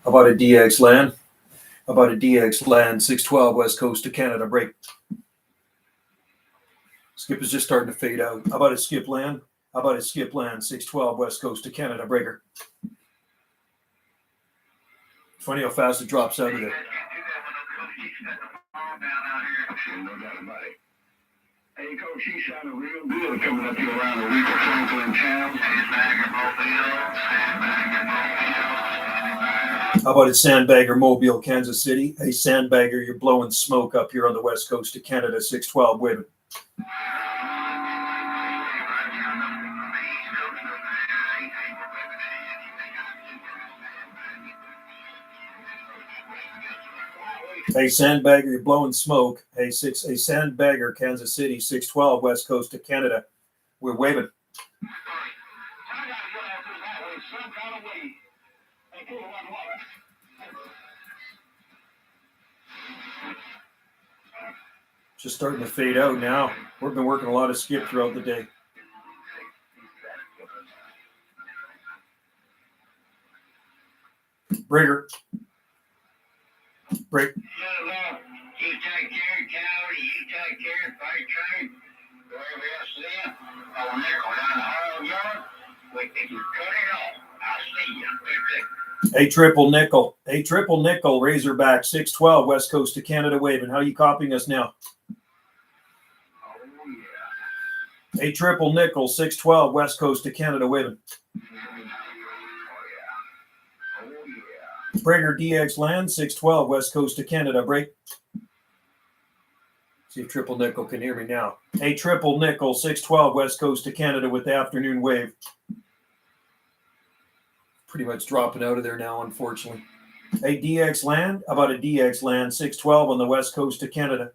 About a DX land. About a DX land, 612 west coast to Canada, break. Skip is just starting to fade out. How about a skip land? How about a skip land, 612 west coast to Canada, breaker. Funny how fast it drops out of there. Hey, Coach, he sounded real good coming up here around the Aretha Franklin town. How about a Sandbagger, Mobile, Kansas City? Hey, Sandbagger, you're blowing smoke up here on the west coast of Canada, 612, waving. Hey, Sandbagger, you're blowing smoke. Hey, Sandbagger, Kansas City, 612, west coast of Canada. We're waving. Just starting to fade out now. We've been working a lot of skip throughout the day. Breaker. Break. You take care, Cowdy. You take care, Freight Train. Wherever else there, oh, nickel down the hall yard. Wait till you cut it off. I'll see you. Hey, triple nickel. Hey, triple nickel. Razorback, 612, west coast of Canada, waving. How are you copying us now? Oh, yeah. Hey, triple nickel, 612, west coast of Canada, waving. Breaker DX land, 612, west coast of Canada, break. See if triple nickel can hear me now. Hey, triple nickel, 612, west coast of Canada with the afternoon wave. Pretty much dropping out of there now, unfortunately. Hey, DX land, how about a DX land, 612 on the west coast of Canada.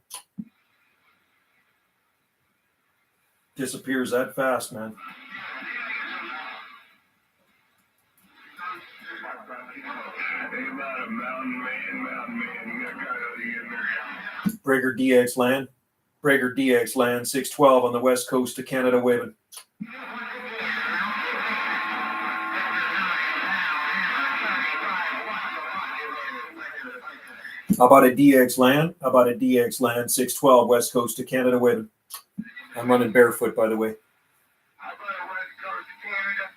Disappears that fast, man. Breaker DX land. Breaker DX land, 612 on the west coast of Canada, waving. How about a DX land? How about a DX land, 612 west coast of Canada, waving. I'm running barefoot, by the way. How about a west coast of Canada?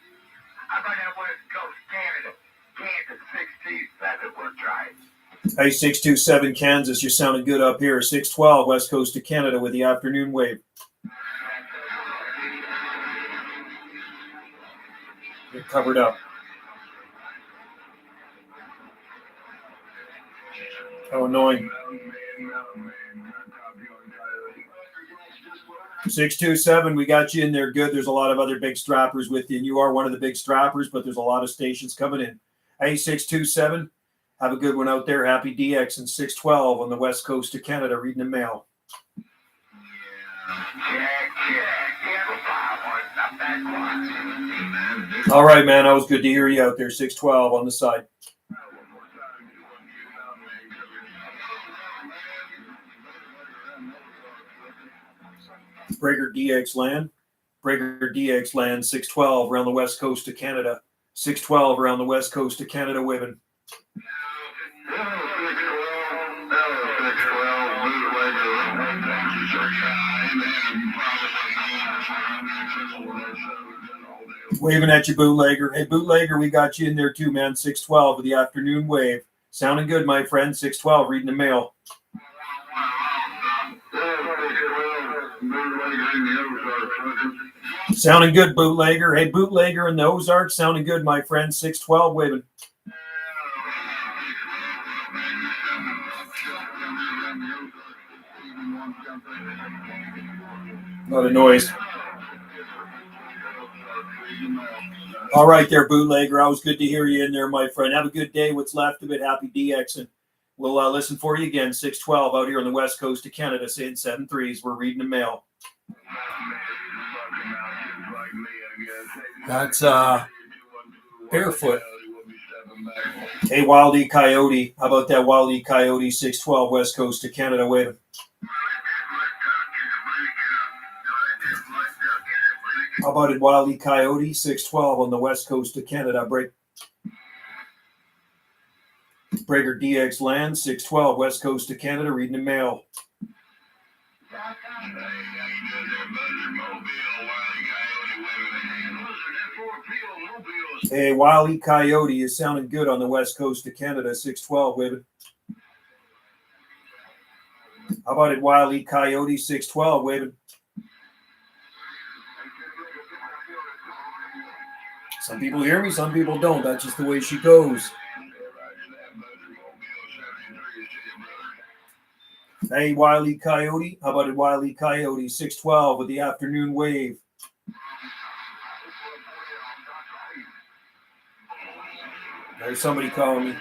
How about that west coast of Canada? Kansas, 627, we're trying. Hey, 627 Kansas, you're sounding good up here. 612 west coast of Canada with the afternoon wave. You're covered up. How annoying. 627, we got you in there good. There's a lot of other big strappers with you, and you are one of the big strappers, but there's a lot of stations coming in. Hey, 627. Have a good one out there. Happy DX and 612 on the west coast of Canada, reading the mail. All right, man. That was good to hear you out there. 612 on the side. Breaker DX land. Breaker DX land, 612 around the west coast of Canada. 612 around the west coast of Canada, waving. Waving at you, bootlegger. Hey, bootlegger, we got you in there too, man. 612 with the afternoon wave. Sounding good, my friend. 612, reading the mail. Sounding good, bootlegger. Hey, bootlegger in the Ozarks. Sounding good, my friend. 612, waving. A lot of noise. All right there, bootlegger. Always good to hear you in there, my friend. Have a good day. What's left of it. Happy DX. And we'll listen for you again. 612 out here on the west coast of Canada, saying 7-3s. We're reading the mail. That's barefoot. Hey, Wild E Coyote. How about that Wild E Coyote, 612 west coast of Canada, waving. How about it, Wild E Coyote, 612 on the west coast of Canada, break. Breaker DX land, 612, west coast of Canada, reading the mail. Hey, Wile E. Coyote is sounding good on the west coast of Canada, 612, waving. How about it, Wile E. Coyote, 612, waving. Some people hear me, some people don't. That's just the way she goes. Hey, Wile E. Coyote. How about it, Wile E. Coyote, 612 with the afternoon wave. There's somebody calling me.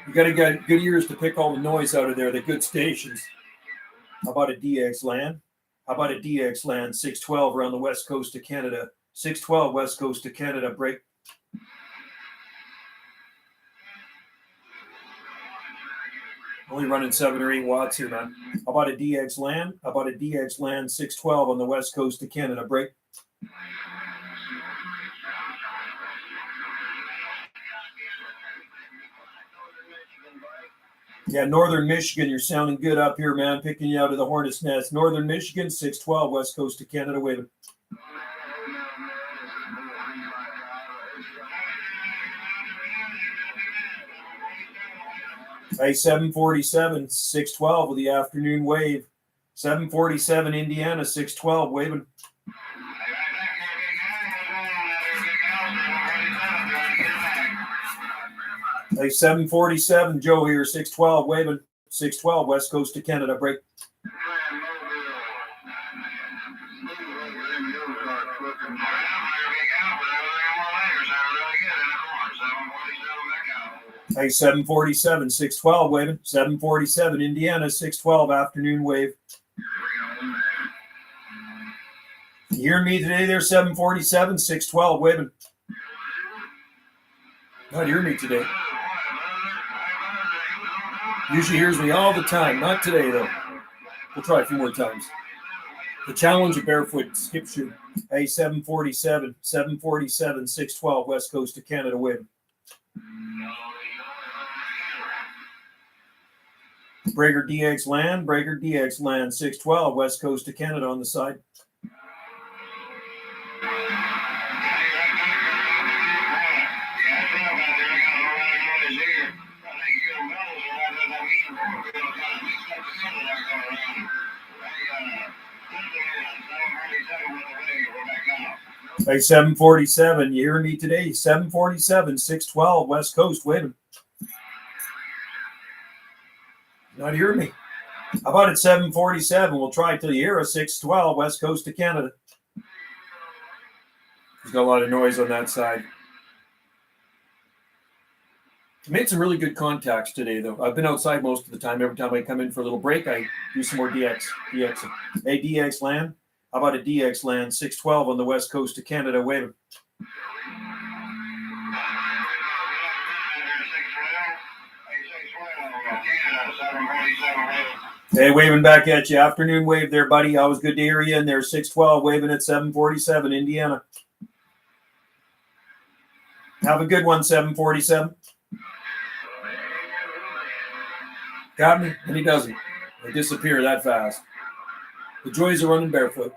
You got to get good ears to pick all the noise out of there, the good stations. How about a DX land? How about a DX land, 612 around the west coast of Canada. 612 west coast of Canada, break. Only running 7 or 8 watts here, man. How about a DX land? How about a DX land, 612 on the west coast of Canada, break. Yeah, Northern Michigan, you're sounding good up here, man. Picking you out of the hornet's nest. Northern Michigan, 612, west coast of Canada, waving. Hey, 747, 612 with the afternoon wave. 747, Indiana, 612, waving. Hey, 747, Joe here, 612, waving. 612, west coast of Canada, break. Hey, 747, 612, waving. 747, Indiana, 612, afternoon wave. You hearing me today there, 747, 612, waving? Not hearing me today. Usually hears me all the time. Not today, though. We'll try a few more times. The challenge of barefoot skip shoot. Hey, 747, 747, 612, west coast of Canada, waving. Breaker DX land, 612, west coast of Canada on the side. Hey, 747, you hearing me today? 747, 612, west coast, waving. Not hearing me. How about it, 747? We'll try it till you hear us, 612, west coast of Canada. There's got a lot of noise on that side. I made some really good contacts today, though. I've been outside most of the time. Every time I come in for a little break, I do some more DX. Hey, DX land. How about a DX land, 612 on the west coast of Canada, waving. Hey, waving back at you. Afternoon wave there, buddy. Always good to hear you in there. 612 waving at 747, Indiana. Have a good one, 747. Got me? And he doesn't. They disappear that fast. The joys of running barefoot.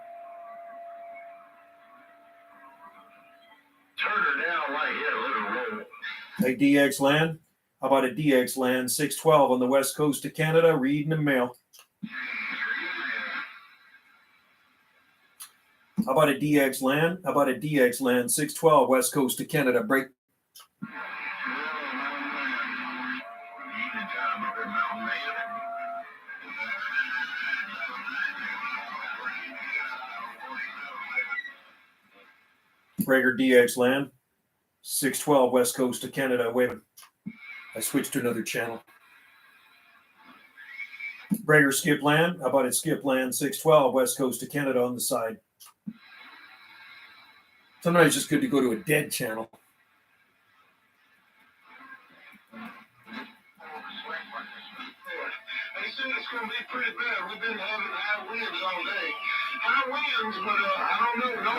Hey, DX land. How about a DX land, 612 on the west coast of Canada, reading the mail. How about a DX land? How about a DX land, 612 west coast of Canada, break. Breaker DX land, 612 west coast of Canada, waving. I switched to another channel. Breaker skip land. How about it, skip land, 612 west coast of Canada on the side. Sometimes it's just good to go to a dead channel. They said it's going to be pretty bad. We've been having high winds all day. High winds, but I don't know. No,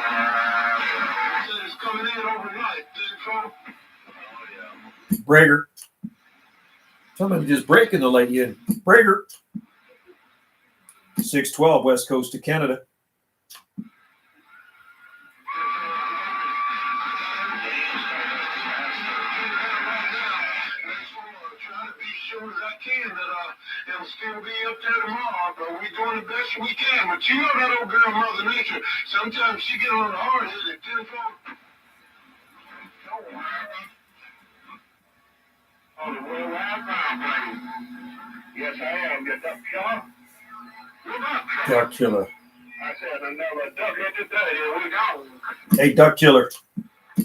said it's coming in overnight. Breaker. Somebody just breaking the let you in. Breaker. 612 west coast of Canada. It'll still be up there tomorrow, but we're doing the best we can. But you know that old girl, Mother Nature, sometimes she get on the hard head at 10 o'clock. Oh, the World Wide Web, yes, I am. Your duck killer? Duck killer. I said another duck hit the day. Here we go. Hey, duck killer.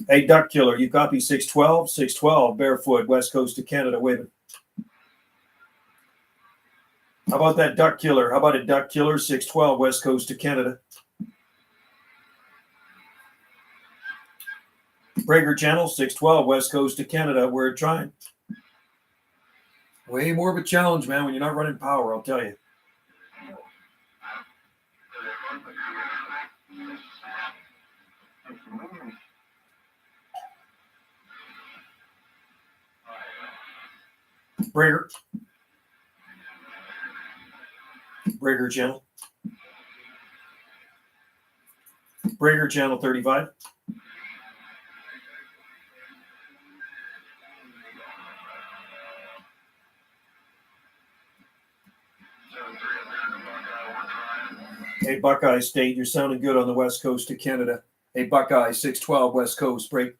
Hey, duck killer. You copy 612? 612, barefoot, west coast of Canada, waving. How about that duck killer? How about a duck killer? 612, west coast of Canada. Breaker channel, 612, west coast of Canada. We're trying. Way more of a challenge, man, when you're not running power, I'll tell you. Breaker. Breaker channel. Breaker channel 35. Hey, Buckeye State, you're sounding good on the west coast of Canada. Hey, Buckeye, 612 west coast, break.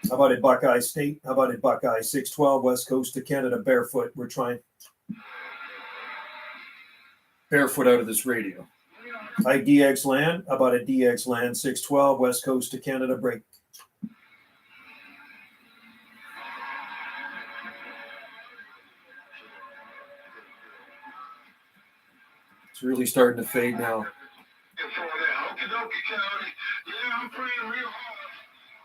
How about it, Buckeye State? How about it, Buckeye, 612 west coast of Canada, barefoot. We're trying. Barefoot out of this radio. Hi, DX Land. How about a DX Land, 612 west coast of Canada, break. It's really starting to fade now. I'm praying real hard.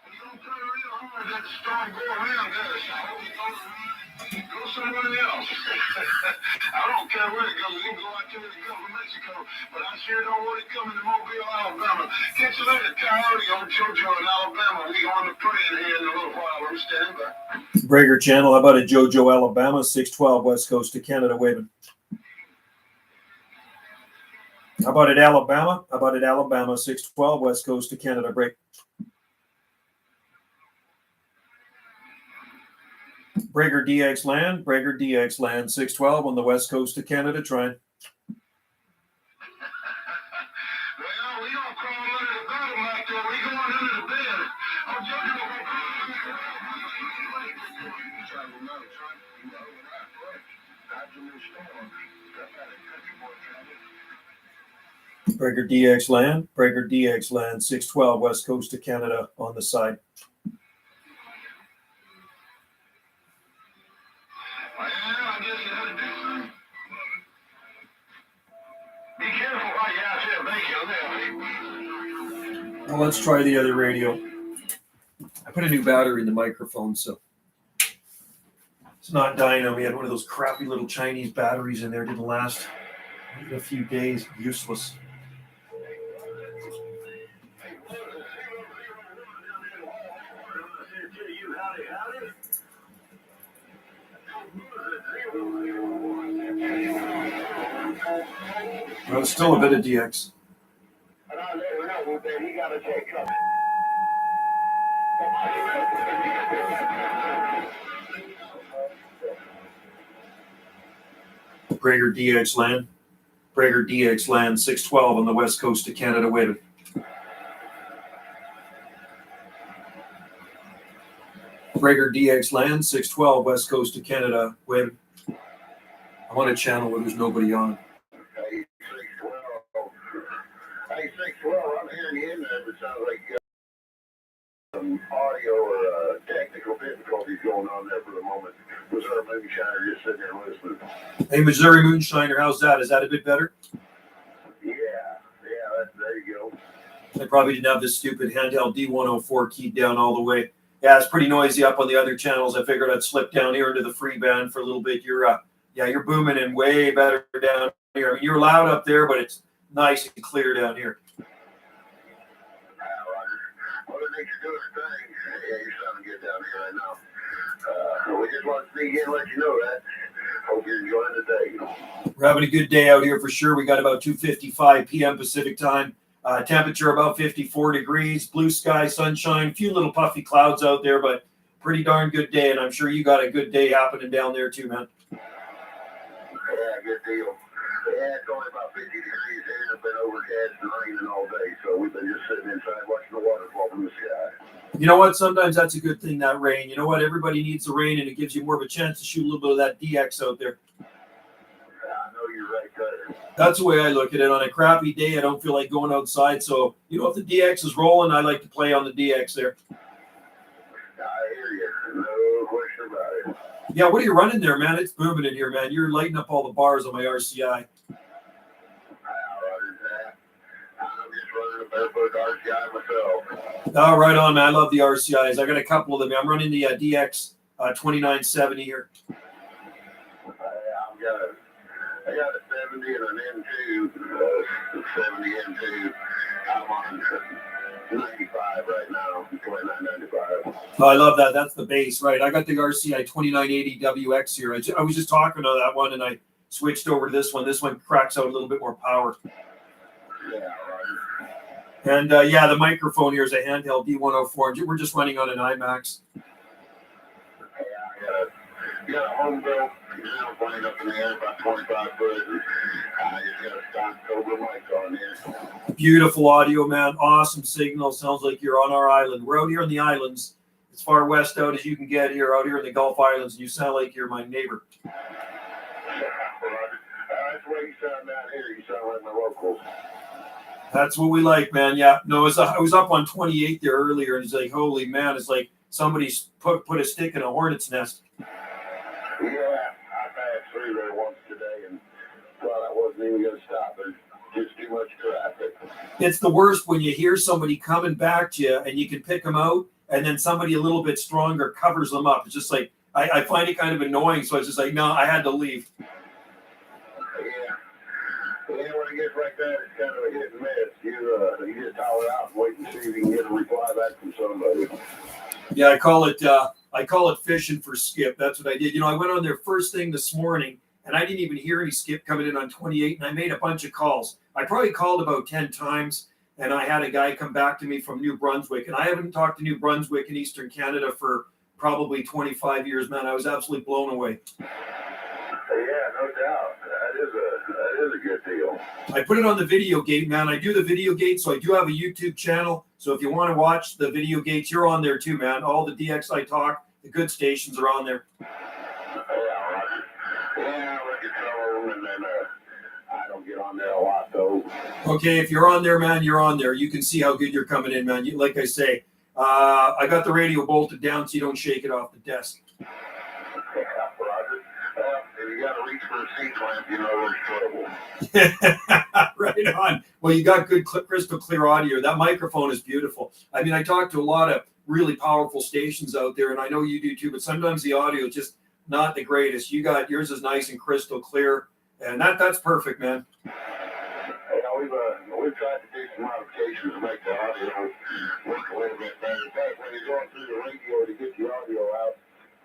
We're going to pray real hard that the storm go around us. I hope it go somewhere else. I don't care where it goes. It can go out to the Gulf of Mexico, but I sure don't want it coming to Mobile, Alabama. Catch you later, Coyote on JoJo in Alabama. We're going to pray in here in a little while. I'm standing by. Breaker channel, how about a JoJo, Alabama, 612 west coast of Canada, waving. How about it, Alabama? How about it, Alabama, 612 west coast of Canada, break. Breaker DX Land, Breaker DX Land, 612 on the west coast of Canada, trying. Well, we don't crawl under the bottom like that. We going under the bed. I'm joking. Breaker DX Land, Breaker DX Land, 612 west coast of Canada on the side. Be careful while you're out there making. Well, let's try the other radio. I put a new battery in the microphone, so it's not dying on me. I had one of those crappy little Chinese batteries in there. Didn't last a few days. Useless. Well, it's still a bit of DX. And I never know that he got to take up. Breaker DX Land, Breaker DX Land, 612 on the west coast of Canada, waiting. Breaker DX Land, 612 west coast of Canada, waiting. I'm on a channel where there's nobody on. Hey, 612, I'm hearing you in there, but it sounds like some audio or technical difficulties going on there for the moment. Missouri Moonshiner just sitting there listening. Hey, Missouri Moonshiner, how's that? Is that a bit better? Yeah, there you go. I probably didn't have this stupid handheld D104 keyed down all the way. Yeah, it's pretty noisy up on the other channels. I figured I'd slip down here into the free band for a little bit. You're booming and way better down here. I mean, you're loud up there, but it's nice and clear down here. Well, think you're doing the thing. Yeah, you're sounding good down here right now. We just want to see you and let you know that. Hope you're enjoying the day. We're having a good day out here for sure. We got about 2:55 p.m. Pacific time. Temperature about 54 degrees, blue sky, sunshine, a few little puffy clouds out there, but pretty darn good day. And I'm sure you got a good day happening down there too, man. Yeah, good deal. Yeah, it's only about 50 degrees here. It's been overcast and raining all day, so we've been just sitting inside watching the water fall from the sky. You know what? Sometimes that's a good thing, that rain. You know what? Everybody needs the rain, and it gives you more of a chance to shoot a little bit of that DX out there. I know you're right there. That's the way I look at it. On a crappy day, I don't feel like going outside. So, you know, if the DX is rolling, I like to play on the DX there. I hear you. No question about it. Yeah, what are you running there, man? It's booming in here, man. You're lighting up all the bars on my RCI. I'm just running a barefoot RCI myself. Oh, right on, man. I love the RCIs. I got a couple of them. I'm running the DX 2970 here. I got a 70 and an M2, 70 M2. I'm on 95 right now, 2995. Oh, I love that. That's the base, right? I got the RCI 2980 WX here. I was just talking on that one, and I switched over to this one. This one cracks out a little bit more power. Yeah, right. And yeah, the microphone here is a handheld D104. We're just running on an IMAX. Yeah, I got a home built plane up in the air about 25 foot. I just got a stock Cobra mic on here. Beautiful audio, man. Awesome signal. Sounds like you're on our island. We're out here in the islands, as far west out as you can get here, out here in the Gulf Islands. And you sound like you're my neighbor. That's the way you sound down here. You sound like my locals. That's what we like, man. Yeah. No, I was up on 28 there earlier, and it's like, holy man, it's like somebody's put a stick in a hornet's nest. Yeah, I passed through there once today and thought I wasn't even going to stop. There's just too much traffic. It's the worst when you hear somebody coming back to you and you can pick them out, and then somebody a little bit stronger covers them up. It's just like, I find it kind of annoying. So it's just like, no, I had to leave. Yeah, when it gets like that, it's kind of a hit and miss. You just holler out and wait and see if you can get a reply back from somebody. Yeah, I call it fishing for skip. That's what I did. You know, I went on there first thing this morning, and I didn't even hear any skip coming in on 28, and I made a bunch of calls. I probably called about 10 times, and I had a guy come back to me from New Brunswick, and I haven't talked to New Brunswick in Eastern Canada for probably 25 years, man. I was absolutely blown away. Yeah, no doubt. That is a good deal. I put it on the videogate, man. I do the videogate, so I do have a YouTube channel. So if you want to watch the videogates, you're on there too, man. All the DXI talk, the good stations are on there. Yeah, I look at some of them, and then I don't get on there a lot, though. Okay, if you're on there, man, you're on there. You can see how good you're coming in, man. Like I say, I got the radio bolted down so you don't shake it off the desk. If you got to reach for a seat lamp, you know there's trouble. Right on. Well, you got good, crystal clear audio. That microphone is beautiful. I mean, I talk to a lot of really powerful stations out there, and I know you do too, but sometimes the audio is just not the greatest. Yours is nice and crystal clear, and that's perfect, man. We've tried to do some modifications to make the audio work a little bit better. In fact, when you're going through the radio to get the audio out,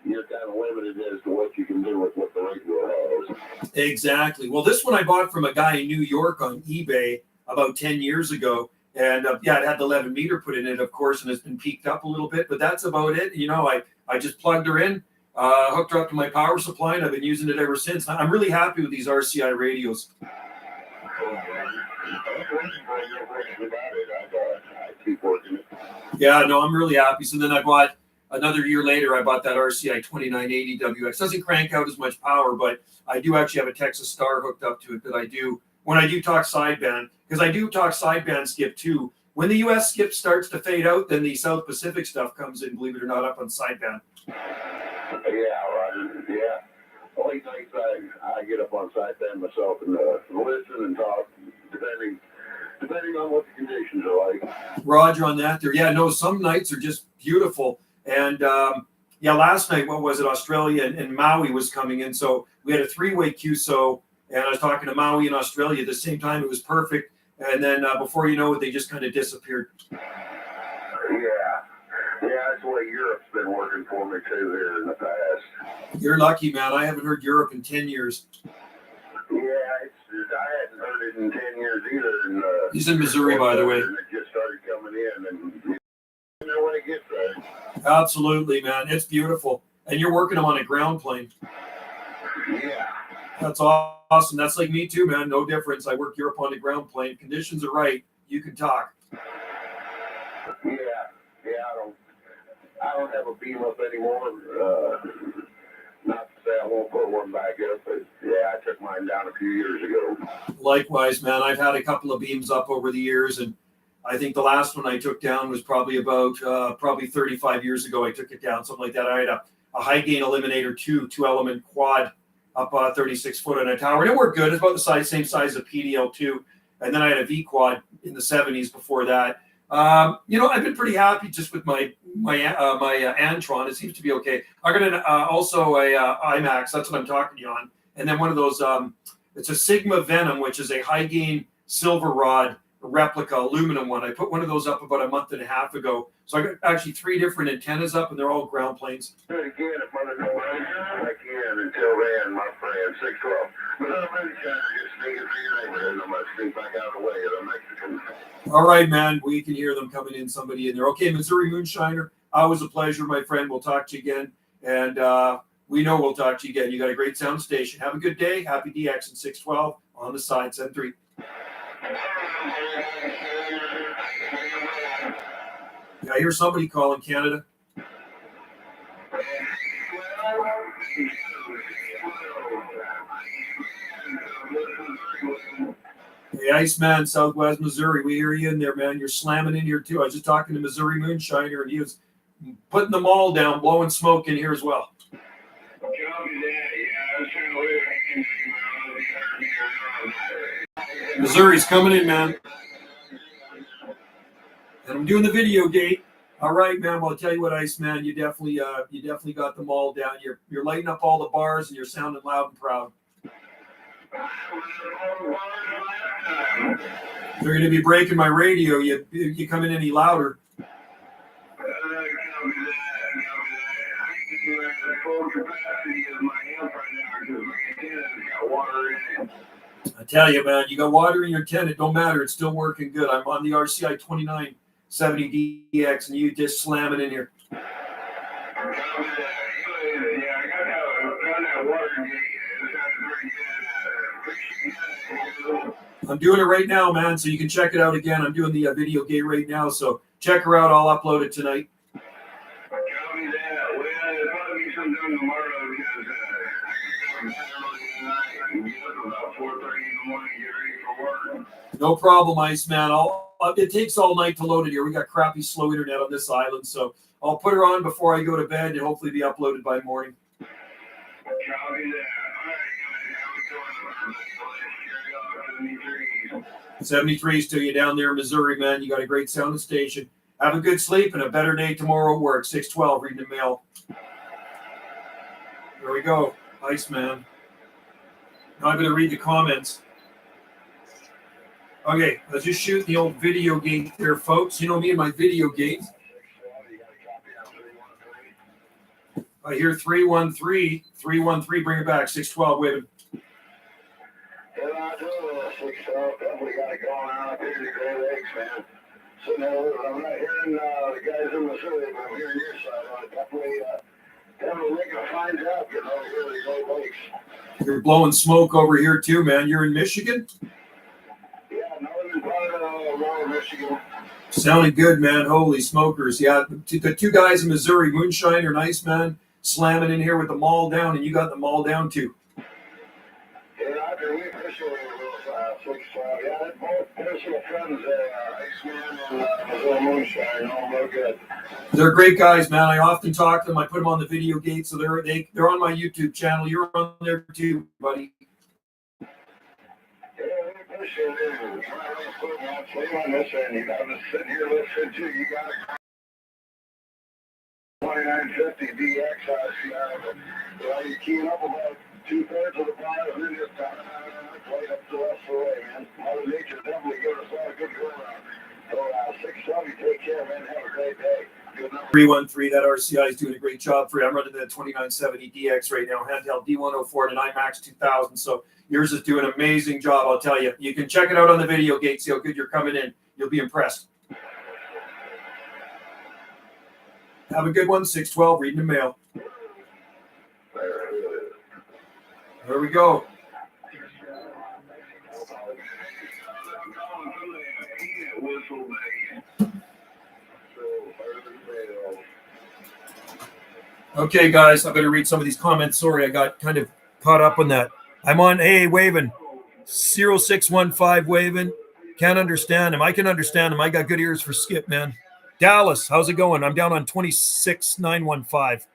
you're kind of limited as to what you can do with what the radio has. Exactly. Well, this one I bought from a guy in New York on eBay about 10 years ago. And yeah, it had the 11 meter put in it, of course, and it's been peaked up a little bit, but that's about it. You know, I just plugged her in, hooked her up to my power supply, and I've been using it ever since. I'm really happy with these RCI radios. I keep working it. Yeah, no, I'm really happy. So then I bought, another year later, I bought that RCI 2980 WX. Doesn't crank out as much power, but I do actually have a Texas Star hooked up to it that I do when I do talk sideband, because I do talk sideband skip too. When the US skip starts to fade out, then the South Pacific stuff comes in, believe it or not, up on sideband. Yeah, right. Yeah. Only things I get up on sideband myself and listen and talk, depending on what the conditions are like. Roger on that there. Yeah, no, some nights are just beautiful. And yeah, last night, what was it? Australia and Maui was coming in. So we had a 3-way QSO, and I was talking to Maui in Australia at the same time. It was perfect. And then before you know it, they just kind of disappeared. Yeah, Yeah, that's the way Europe's been working for me too here in the past. You're lucky, man. I haven't heard Europe in 10 years. Yeah, I hadn't heard it in 10 years either. And, he's in Missouri, by the way. And it just started coming in, and you know when it gets there. Absolutely, man. It's beautiful. And you're working them on a ground plane. Yeah. That's awesome. That's like me too, man. No difference. I work Europe on the ground plane. Conditions are right. You can talk. Yeah, I don't have a beam up anymore. Not to say I won't put one back up, but yeah, I took mine down a few years ago. Likewise, man. I've had a couple of beams up over the years, and I think the last one I took down was probably about 35 years ago. I took it down, something like that. I had a high gain eliminator two element quad up 36 foot on a tower, and it worked good. It's about the same size as a PDL2, and then I had a V quad in the 70s before that. I've been pretty happy just with my Antron. It seems to be okay. I got also a IMAX. That's what I'm talking to you on. And then one of those. It's a Sigma Venom, which is a high gain silver rod replica aluminum one. I put one of those up about a month and a half ago. So I got actually 3 different antennas up, and they're all ground planes. Do it again if Mother knows I can. Until then, my friend, 612. But I'm really trying to just sneak it through your neighborhood. I'm going to sneak back out of the way of the Mexicans. All right, man. We can hear them coming in, somebody in there. Okay, Missouri Moonshiner, always a pleasure, my friend. We'll talk to you again. And we know we'll talk to you again. You got a great sound station. Have a good day. Happy DX and 612 on the side, send 3. Yeah, I hear somebody calling Canada. Hey, Iceman, Southwest Missouri, we hear you in there, man. You're slamming in here too. I was just talking to Missouri Moonshiner, and he was putting them all down, blowing smoke in here as well. Missouri's coming in, man. And I'm doing the video gate. All right, man. Well, I'll tell you what, Iceman, you definitely got them all down. You're lighting up all the bars, and you're sounding loud and proud. They're going to be breaking my radio. You come in any louder. I tell you, man, you got water in your tent. It don't matter. It's still working good. I'm on the RCI 2970 DX, and you just slam it in here. I'm doing it right now, man, so you can check it out again. I'm doing the video gate right now, so check her out. I'll upload it tonight. No problem, Iceman. It takes all night to load it here. We got crappy slow internet on this island, so I'll put her on before I go to bed and hopefully be uploaded by morning. 73's to you down there in Missouri, man. You got a great sounding station. Have a good sleep and a better day tomorrow at work. 612, reading the mail. There we go. Iceman. Now I'm going to read the comments. Okay, let's just shoot the old video gate there, folks. You know me and my video gate. I hear 313. 313, bring it back. 612, wait a minute. Yeah, I do. 612, definitely got it going on up here in the Great Lakes, man. So now, I'm not hearing the guys in Missouri, but I'm hearing your side. Definitely make a fine job getting over here in the Great Lakes. You're blowing smoke over here too, man. You're in Michigan? Yeah, northern part of Lower Michigan. Sounding good, man. Holy smokers. Yeah, the 2 guys in Missouri, Moonshine or Nice, man, slamming in here with them all down, and you got them all down too. Yeah, we appreciate it. 612. Yeah, they're both personal friends, Iceman and Missouri Moonshine. All real good. They're great guys, man. I often talk to them. I put them on the video gate, so they're on my YouTube channel. You're on there too, buddy. Yeah, we appreciate it. I'm on this end. You got to sit here listening to you. Got a 2950 DX RCI. You keying up about 2/3 of the bar, and then just play up the rest of the way, man. Mother Nature definitely gave us all a good go around. So, 670, take care. 313, that RCI is doing a great job for you. I'm running the 2970 DX right now, handheld D104 and an IMAX 2000. So yours is doing an amazing job, I'll tell you. You can check it out on the videogate, see how good you're coming in. You'll be impressed. Have a good one. 612, reading the mail. There we go. Okay, guys, I'm going to read some of these comments. Sorry, I got kind of caught up on that. I'm on, hey, Wavin, 0615 Wavin. Can't understand him. I can understand him. I got good ears for Skip, man. Dallas, how's it going? I'm down on 26915.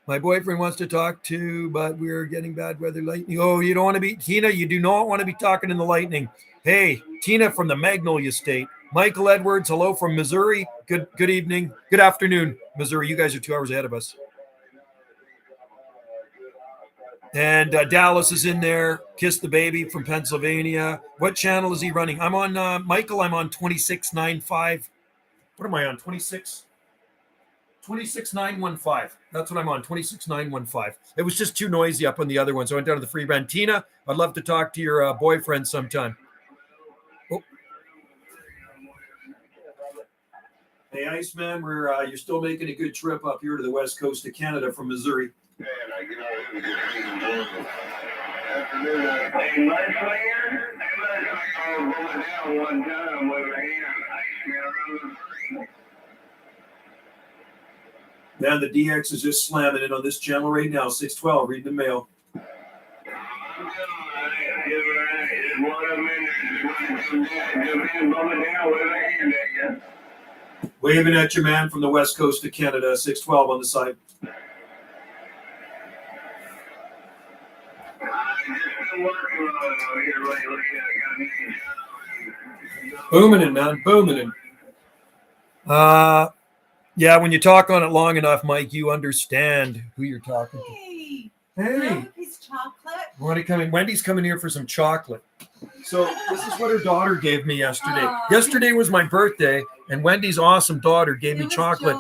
My boyfriend wants to talk to, but we're getting bad weather lightning. Oh, you don't want to be, Tina, you do not want to be talking in the lightning. Hey, Tina from the Magnolia State. Michael Edwards, hello from Missouri. Good evening. Good afternoon, Missouri. You guys are 2 hours ahead of us. And Dallas is in there. Kiss the Baby from Pennsylvania. What channel is he running? I'm on, Michael, I'm on 2695. What am I on? 26915. That's what I'm on. 26915. It was just too noisy up on the other one, so I went down to the free band. Tina, I'd love to talk to your boyfriend sometime. Oh. Hey, Iceman, you're still making a good trip up here to the west coast of Canada from Missouri. Man, the DX is just slamming it on this channel right now. 612, reading the mail. Waving at your man from the west coast of Canada. 612 on the side. Booming it, man. Booming it. Yeah, when you talk on it long enough, Mike, you understand who you're talking to. Hey. Piece of chocolate. Wendy's coming here for some chocolate. So this is what her daughter gave me yesterday. Yesterday was my birthday, and Wendy's awesome daughter gave me chocolate.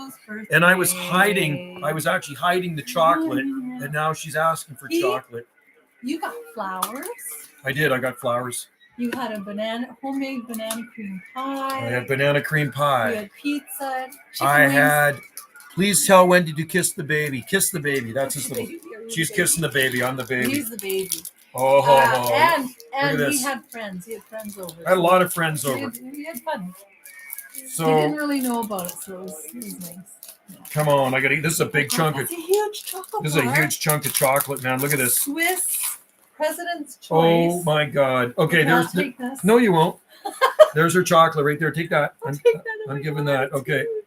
And I was actually hiding the chocolate, and now she's asking for chocolate. You got flowers. I did. I got flowers. You had a homemade banana cream pie. I had banana cream pie. You had pizza. I had. Please tell Wendy to kiss the baby. Kiss the baby. That's his little. She's kissing the baby. I'm the baby. He's the baby. Oh, and he had friends. He had friends over. I had a lot of friends over. He had fun. So he didn't really know about it, so it was nice. Yeah. Come on, I gotta eat. This is a big chunk of. That's a huge chocolate. This is a huge chunk of chocolate, man. Look at this. Swiss President's Choice. Oh my God. Okay, there's. No, you won't. There's her chocolate right there. Take that. I'm giving that. Okay. Huge.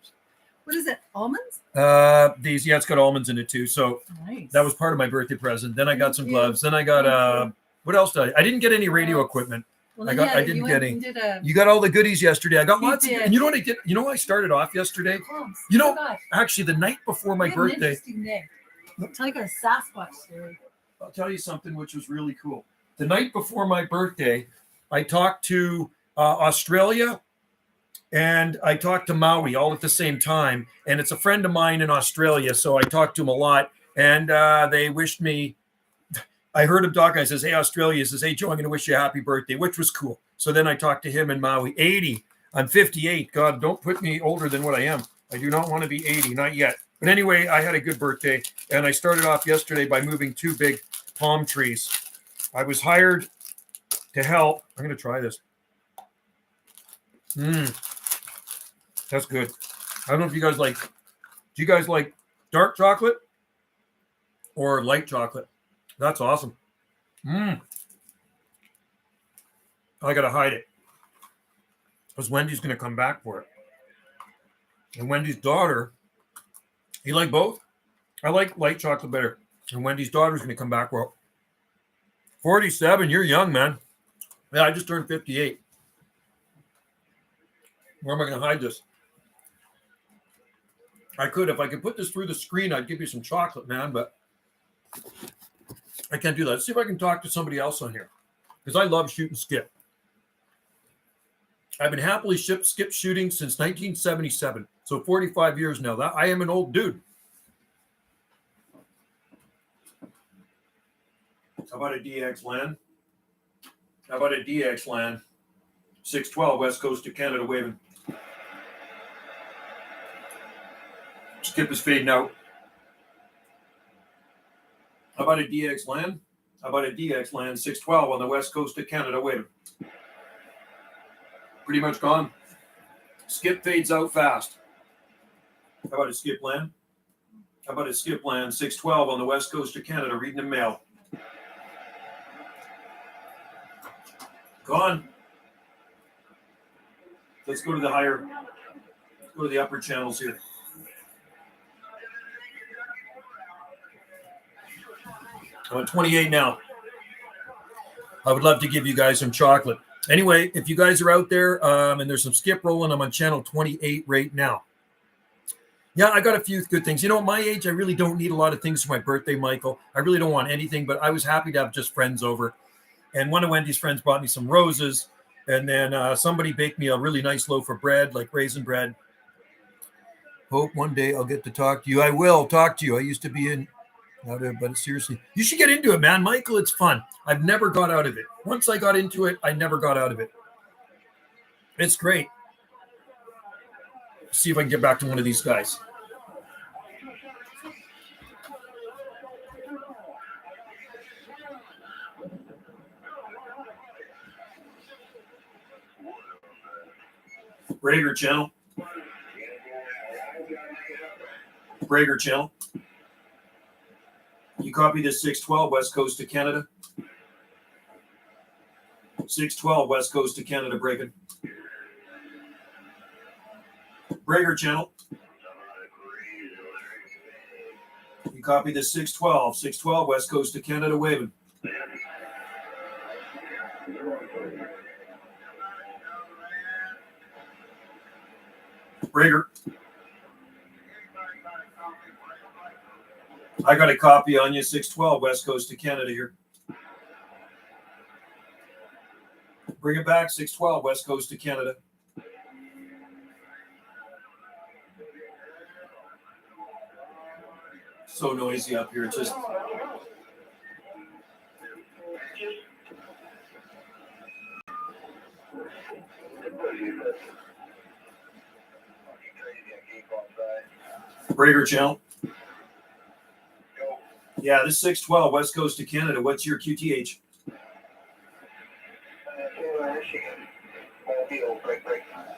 What is it? Almonds? It's got almonds in it too. So nice. That was part of my birthday present. Then I got some gloves. Then I got what else did I didn't get any radio equipment. Well, I didn't get any. You got all the goodies yesterday. I got lots of, and you know what I did? You know I started off yesterday? Actually the night before my birthday. Interesting day. Tell you a Sasquatch story. I'll tell you something which was really cool. The night before my birthday, I talked to Australia and I talked to Maui all at the same time. And it's a friend of mine in Australia, so I talked to him a lot. And they wished me. I heard him talk. I says, "Hey, Australia." He says, "Hey, Joe, I'm going to wish you a happy birthday," which was cool. So then I talked to him in Maui. 80. I'm 58. God, don't put me older than what I am. I do not want to be 80, not yet. But anyway, I had a good birthday, and I started off yesterday by moving 2 big palm trees. I was hired to help. I'm going to try this. That's good. I don't know if you guys like. Do you guys like dark chocolate or light chocolate? That's awesome. I got to hide it because Wendy's going to come back for it. And Wendy's daughter, you like both? I like light chocolate better. And Wendy's daughter's going to come back for it. 47, you're young, man. Yeah, I just turned 58. Where am I going to hide this? If I could put this through the screen, I'd give you some chocolate, man, but I can't do that. Let's see if I can talk to somebody else on here because I love shoot and skip. I've been happily skip shooting since 1977. So 45 years now. That I am an old dude. How about a DX land? How about a DX land? 612 West Coast of Canada waving. Skip is fading out. How about a DX land? How about a DX land? 612 on the West Coast of Canada waving. Pretty much gone. Skip fades out fast. How about a skip land? How about a skip land? 612 on the West Coast of Canada reading the mail. Gone. Let's go to the higher, let's go to the upper channels here. I'm at 28 now. I would love to give you guys some chocolate. Anyway, if you guys are out there and there's some skip rolling, I'm on channel 28 right now. Yeah, I got a few good things. You know, at my age, I really don't need a lot of things for my birthday, Michael. I really don't want anything, but I was happy to have just friends over. And one of Wendy's friends brought me some roses. And then somebody baked me a really nice loaf of bread, like raisin bread. Hope one day I'll get to talk to you. I will talk to you. I used to be in, but seriously, you should get into it, man. Michael, it's fun. I've never got out of it. Once I got into it, I never got out of it. It's great. See if I can get back to one of these guys. Brager channel. Brager channel. You copy this 612 West Coast of Canada. 612 West Coast of Canada breaking. Brager channel. You copy this 612. 612 West Coast of Canada waving. Brager. I got a copy on you, 612 West Coast of Canada here. Bring it back, 612 West Coast of Canada. So noisy up here. It's just. Brager channel. Yeah, this 612 West Coast of Canada. What's your QTH?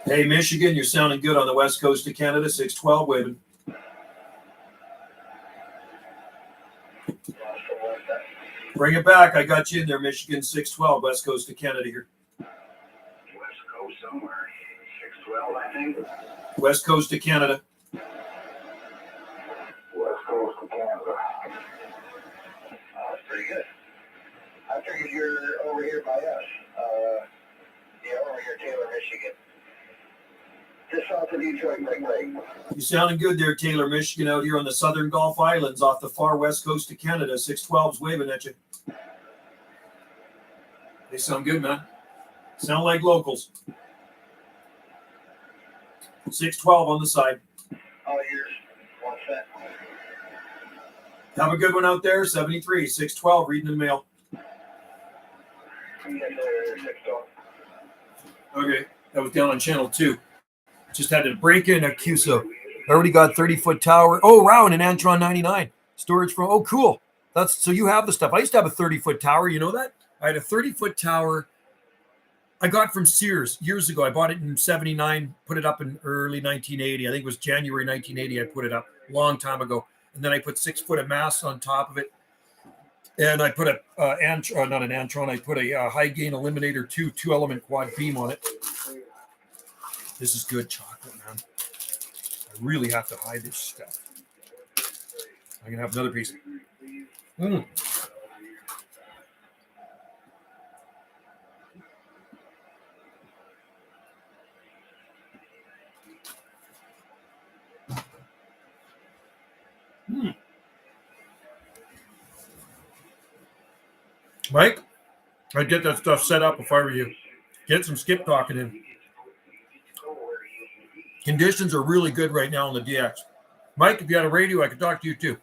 Hey, Michigan, you're sounding good on the West Coast of Canada. 612 waving. Bring it back. I got you in there, Michigan. 612 West Coast of Canada here. West Coast somewhere. 612, I think. West Coast of Canada. West Coast of Canada. That's pretty good. I figured you're over here by us. Over here, Taylor, Michigan. Just south of Detroit, right. You sounding good there, Taylor, Michigan, out here on the southern Gulf Islands off the far west coast of Canada. 612's waving at you. They sound good, man. Sound like locals. 612 on the side. All yours. 1 cent. Have a good one out there. 73, 612, reading the mail. Yes, sir. 612. Okay, that was down on channel 2. Just had to break in a QSO. I already got 30-foot tower. Oh, round an Antron 99. Storage from, oh, cool. That's so you have the stuff. I used to have a 30-foot tower. You know that? I had a 30-foot tower I got from Sears years ago. I bought it in 79, put it up in early 1980. I think it was January 1980 I put it up, a long time ago. And then I put 6 foot of mass on top of it. And I put not an Antron, I put a high gain eliminator 2-element quad beam on it. This is good chocolate, man. I really have to hide this stuff. I'm going to have another piece. Mike, I'd get that stuff set up if I were you. Get some skip talking in. Conditions are really good right now on the DX. Mike, if you had a radio, I could talk to you too.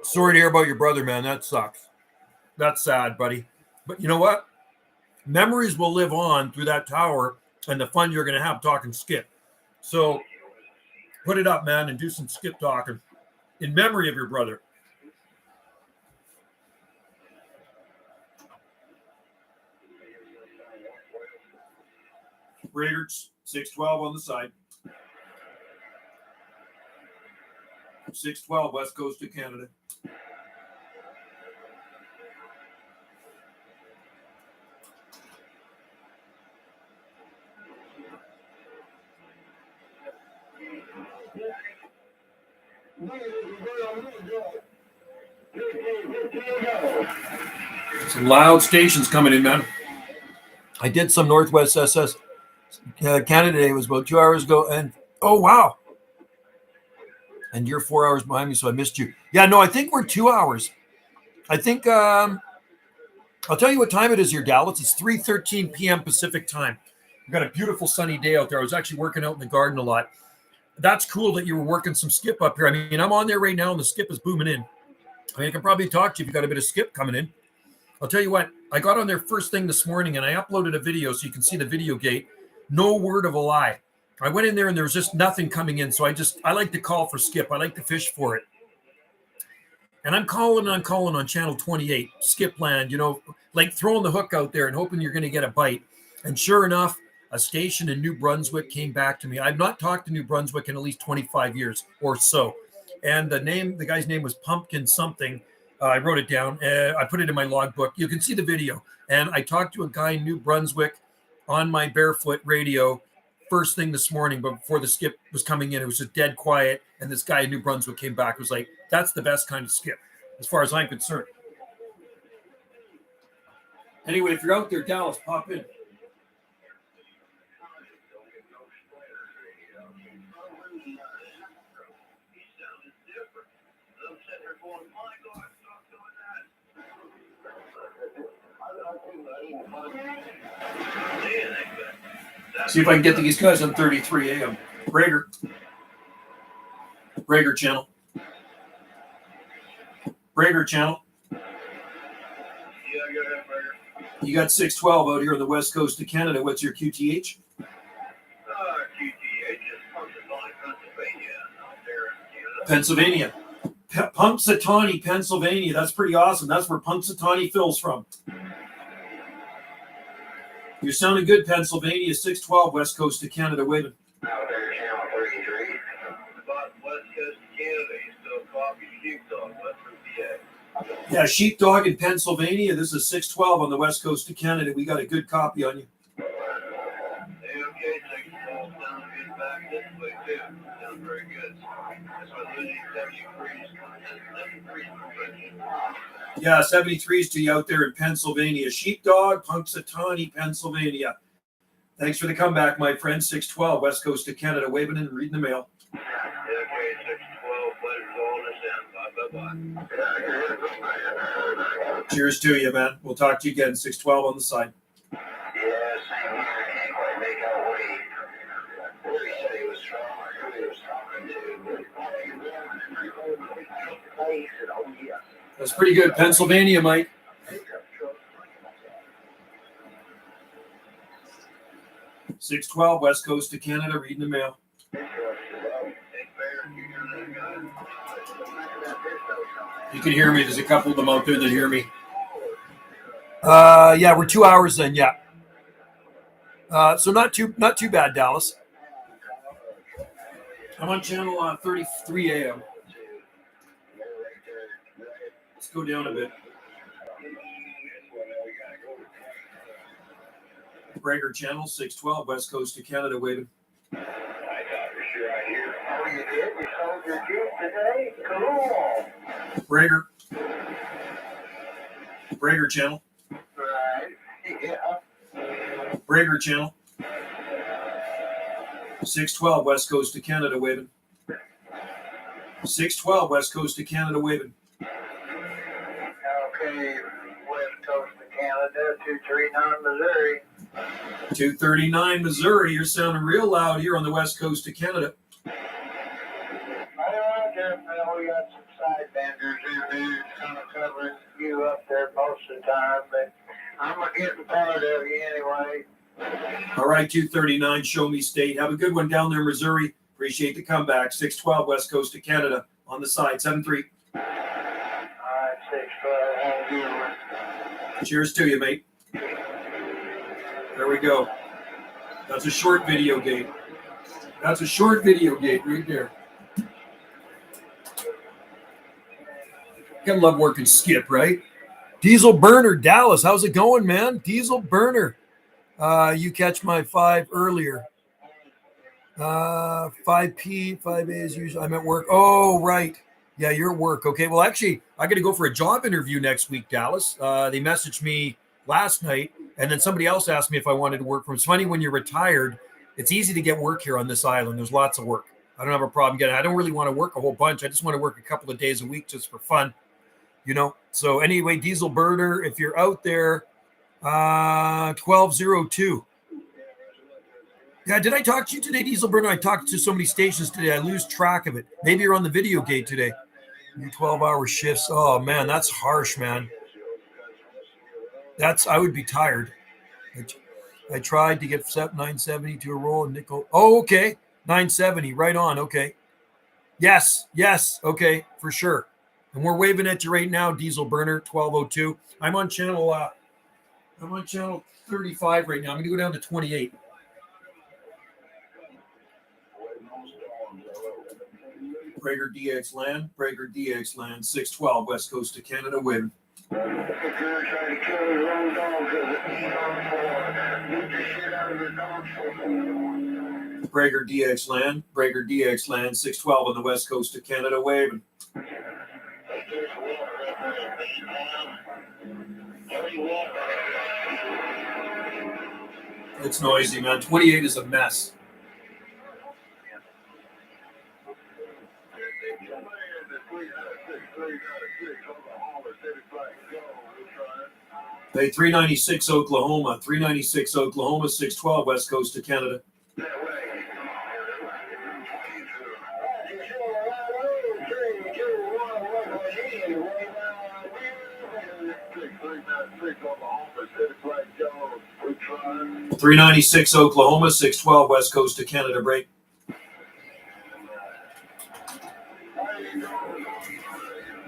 Sorry to hear about your brother, man. That sucks. That's sad, buddy. But you know what? Memories will live on through that tower and the fun you're going to have talking skip. So put it up, man, and do some skip talking in memory of your brother. Raiders, 612 on the side. 612, West Coast of Canada. Some loud stations coming in, man. I did some Northwest SS Canada Day. It was about 2 hours ago, and oh wow! And you're 4 hours behind me, so I missed you. Yeah, no, I think we're 2 hours. I think I'll tell you what time it is here, Dallas. It's 3:13 p.m. Pacific time. We've got a beautiful sunny day out there. I was actually working out in the garden a lot. That's cool that you were working some skip up here. I mean, I'm on there right now, and the skip is booming in. I mean, I can probably talk to you if you got a bit of skip coming in. I'll tell you what, I got on there first thing this morning, and I uploaded a video so you can see the video gate. No word of a lie. I went in there, and there was just nothing coming in, so I like to call for skip. I like to fish for it. And I'm calling on channel 28, Skip Land, you know, like throwing the hook out there and hoping you're going to get a bite. And sure enough, a station in New Brunswick came back to me. I've not talked to New Brunswick in at least 25 years or so. And the guy's name was Pumpkin something. I wrote it down. I put it in my logbook. You can see the video. And I talked to a guy in New Brunswick on my barefoot radio first thing this morning, but before the skip was coming in, it was just dead quiet. And this guy in New Brunswick came back, was like, that's the best kind of skip, as far as I'm concerned. Anyway, if you're out there, Dallas, pop in. See if I can get these guys on 33 AM. Rager channel. Rager channel. Yeah, go ahead, Burger. You got 612 out here on the west coast of Canada. What's your QTH? QTH is Pennsylvania, out there in Canada. Pennsylvania. Punxsutawney, Pennsylvania. That's pretty awesome. That's where Punxsutawney Phil's from. You're sounding good, Pennsylvania. 612, west coast of Canada. Wait a minute. Out there, channel 33. But west coast of Canada, you still coffee sheepdog, west of PA. Yeah, Sheepdog in Pennsylvania. This is 612 on the west coast of Canada. We got a good copy on you. Okay, 612 sounds good back this way, too. Sounds very good. That's why losing 73 perfection. Yeah, 73s to you out there in Pennsylvania. Sheepdog, Punxsutawney, Pennsylvania. Thanks for the comeback, my friend. 612, west coast of Canada. Waving and reading the mail. Okay, 612, pleasure's all in this end. Bye-bye. Cheers to you, man. We'll talk to you again. 612 on the side. Yeah, same here. Can't quite make out weight. He said he was strong. I knew he was strong, too. He said, oh, yeah. That's pretty good. Pennsylvania, Mike. 612, west coast of Canada, reading the mail. You can hear me. There's a couple of them out there that hear me. Yeah, we're 2 hours in. Yeah. So not too bad, Dallas. I'm on channel 33 AM. Let's go down a bit. Breaker channel 612, west coast of Canada, waving. I thought for sure I hear. Oh, you did? You sold your Jeep today? Cool. Breaker channel. Right. Yeah. Breaker channel. 612, west coast of Canada, waving. 612, west coast of Canada, waving. Okay, west coast of Canada. 239 Missouri. 239 Missouri. You're sounding real loud here on the west coast of Canada. We got some side vendors in there kind of covering you up there most of the time, but I'm going to get the part of you anyway. All right, 239, Show Me State. Have a good one down there, Missouri. Appreciate the comeback. 612, west coast of Canada on the side, 7-3. All right, 612. Have a good one. Cheers to you, mate. There we go. That's a short video gate. That's a short video gate right there. Gotta love working Skip, right? Diesel Burner, Dallas. How's it going, man? Diesel Burner. You catch my 5 earlier. 5P, 5A as usual. I'm at work. Oh, right. Yeah, you're at work. Okay. Well, actually, I got to go for a job interview next week, Dallas. They messaged me last night, and then somebody else asked me if I wanted to work from. It's funny when you're retired, it's easy to get work here on this island. There's lots of work. I don't have a problem getting it. I don't really want to work a whole bunch. I just want to work a couple of days a week just for fun, you know. So anyway, Diesel Burner, if you're out there, 1202. Yeah, did I talk to you today, Diesel Burner? I talked to so many stations today, I lose track of it. Maybe you're on the video gate today. Your 12-hour shifts. Oh, man, that's harsh, man. I would be tired. I tried to get SEP 970 to a roll and nickel. Oh, okay. 970, right on. Okay. Yes, okay, for sure. And we're waving at you right now, Diesel Burner, 1202. I'm on channel 35 right now. I'm going to go down to 28. Prager DX Land, 612, west coast of Canada, win. Prager DX Land, 612 on the west coast of Canada, waving. It's noisy, man. 28 is a mess. Hey, 396 Oklahoma, 612, west coast of Canada. .396 Oklahoma, 612, west coast of Canada, break.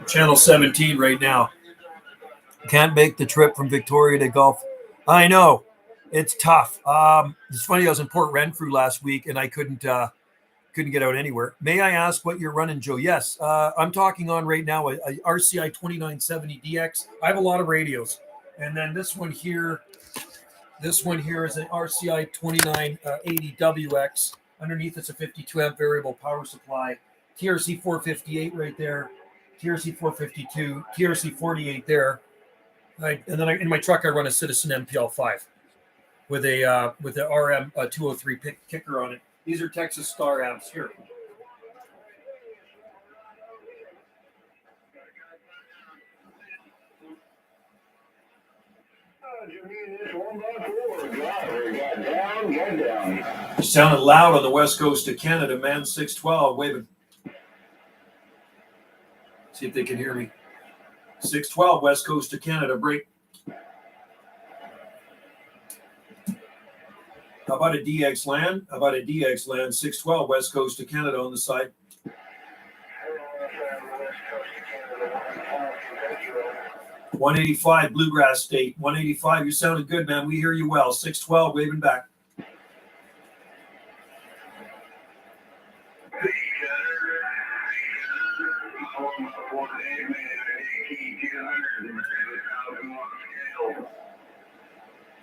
Channel 17 right now. Can't make the trip from Victoria to Gulf. I know. It's tough. It's funny, I was in Port Renfrew last week and I couldn't get out anywhere. May I ask what you're running, Joe? Yes. I'm talking on right now a RCI 2970 DX. I have a lot of radios. And then this one here is an RCI 2980 WX. Underneath it's a 52 amp variable power supply. TRC 458 right there. TRC 452, TRC 48 there. And then in my truck I run a Citizen MPL 5 with a RM 203 kicker on it. These are Texas Star amps here. You sounded loud on the west coast of Canada, man. 612, waving. See if they can hear me. 612, west coast of Canada, break. How about a DX Land? 612, west coast of Canada on the side. .185 Bluegrass State. 185, you're sounding good, man. We hear you well. 612, waving back.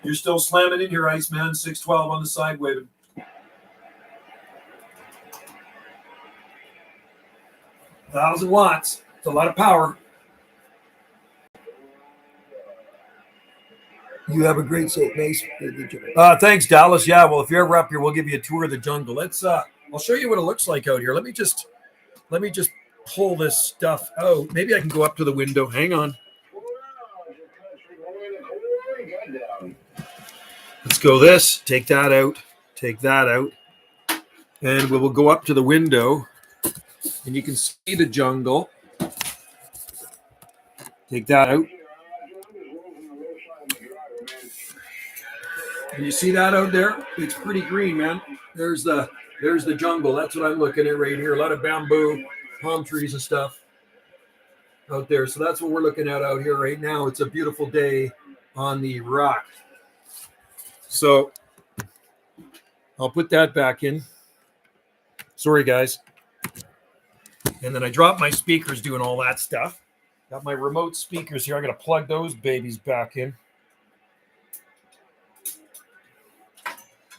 You're still slamming in here, Iceman. 612 on the side, waving. Thousand watts. It's a lot of power. You have a great set, Mace. Thanks, Dallas. Yeah, well, if you're ever up here, we'll give you a tour of the jungle. Let's I'll show you what it looks like out here. Let me just pull this stuff out. Maybe I can go up to the window. Hang on. Let's go this, take that out, and we will go up to the window, and you can see the jungle. Take that out. Can you see that out there? It's pretty green, man. There's the jungle. That's what I'm looking at right here. A lot of bamboo, palm trees and stuff out there. So that's what we're looking at out here right now. It's a beautiful day on the rock. So I'll put that back in. Sorry, guys. And then I dropped my speakers doing all that stuff. Got my remote speakers here. I got to plug those babies back in.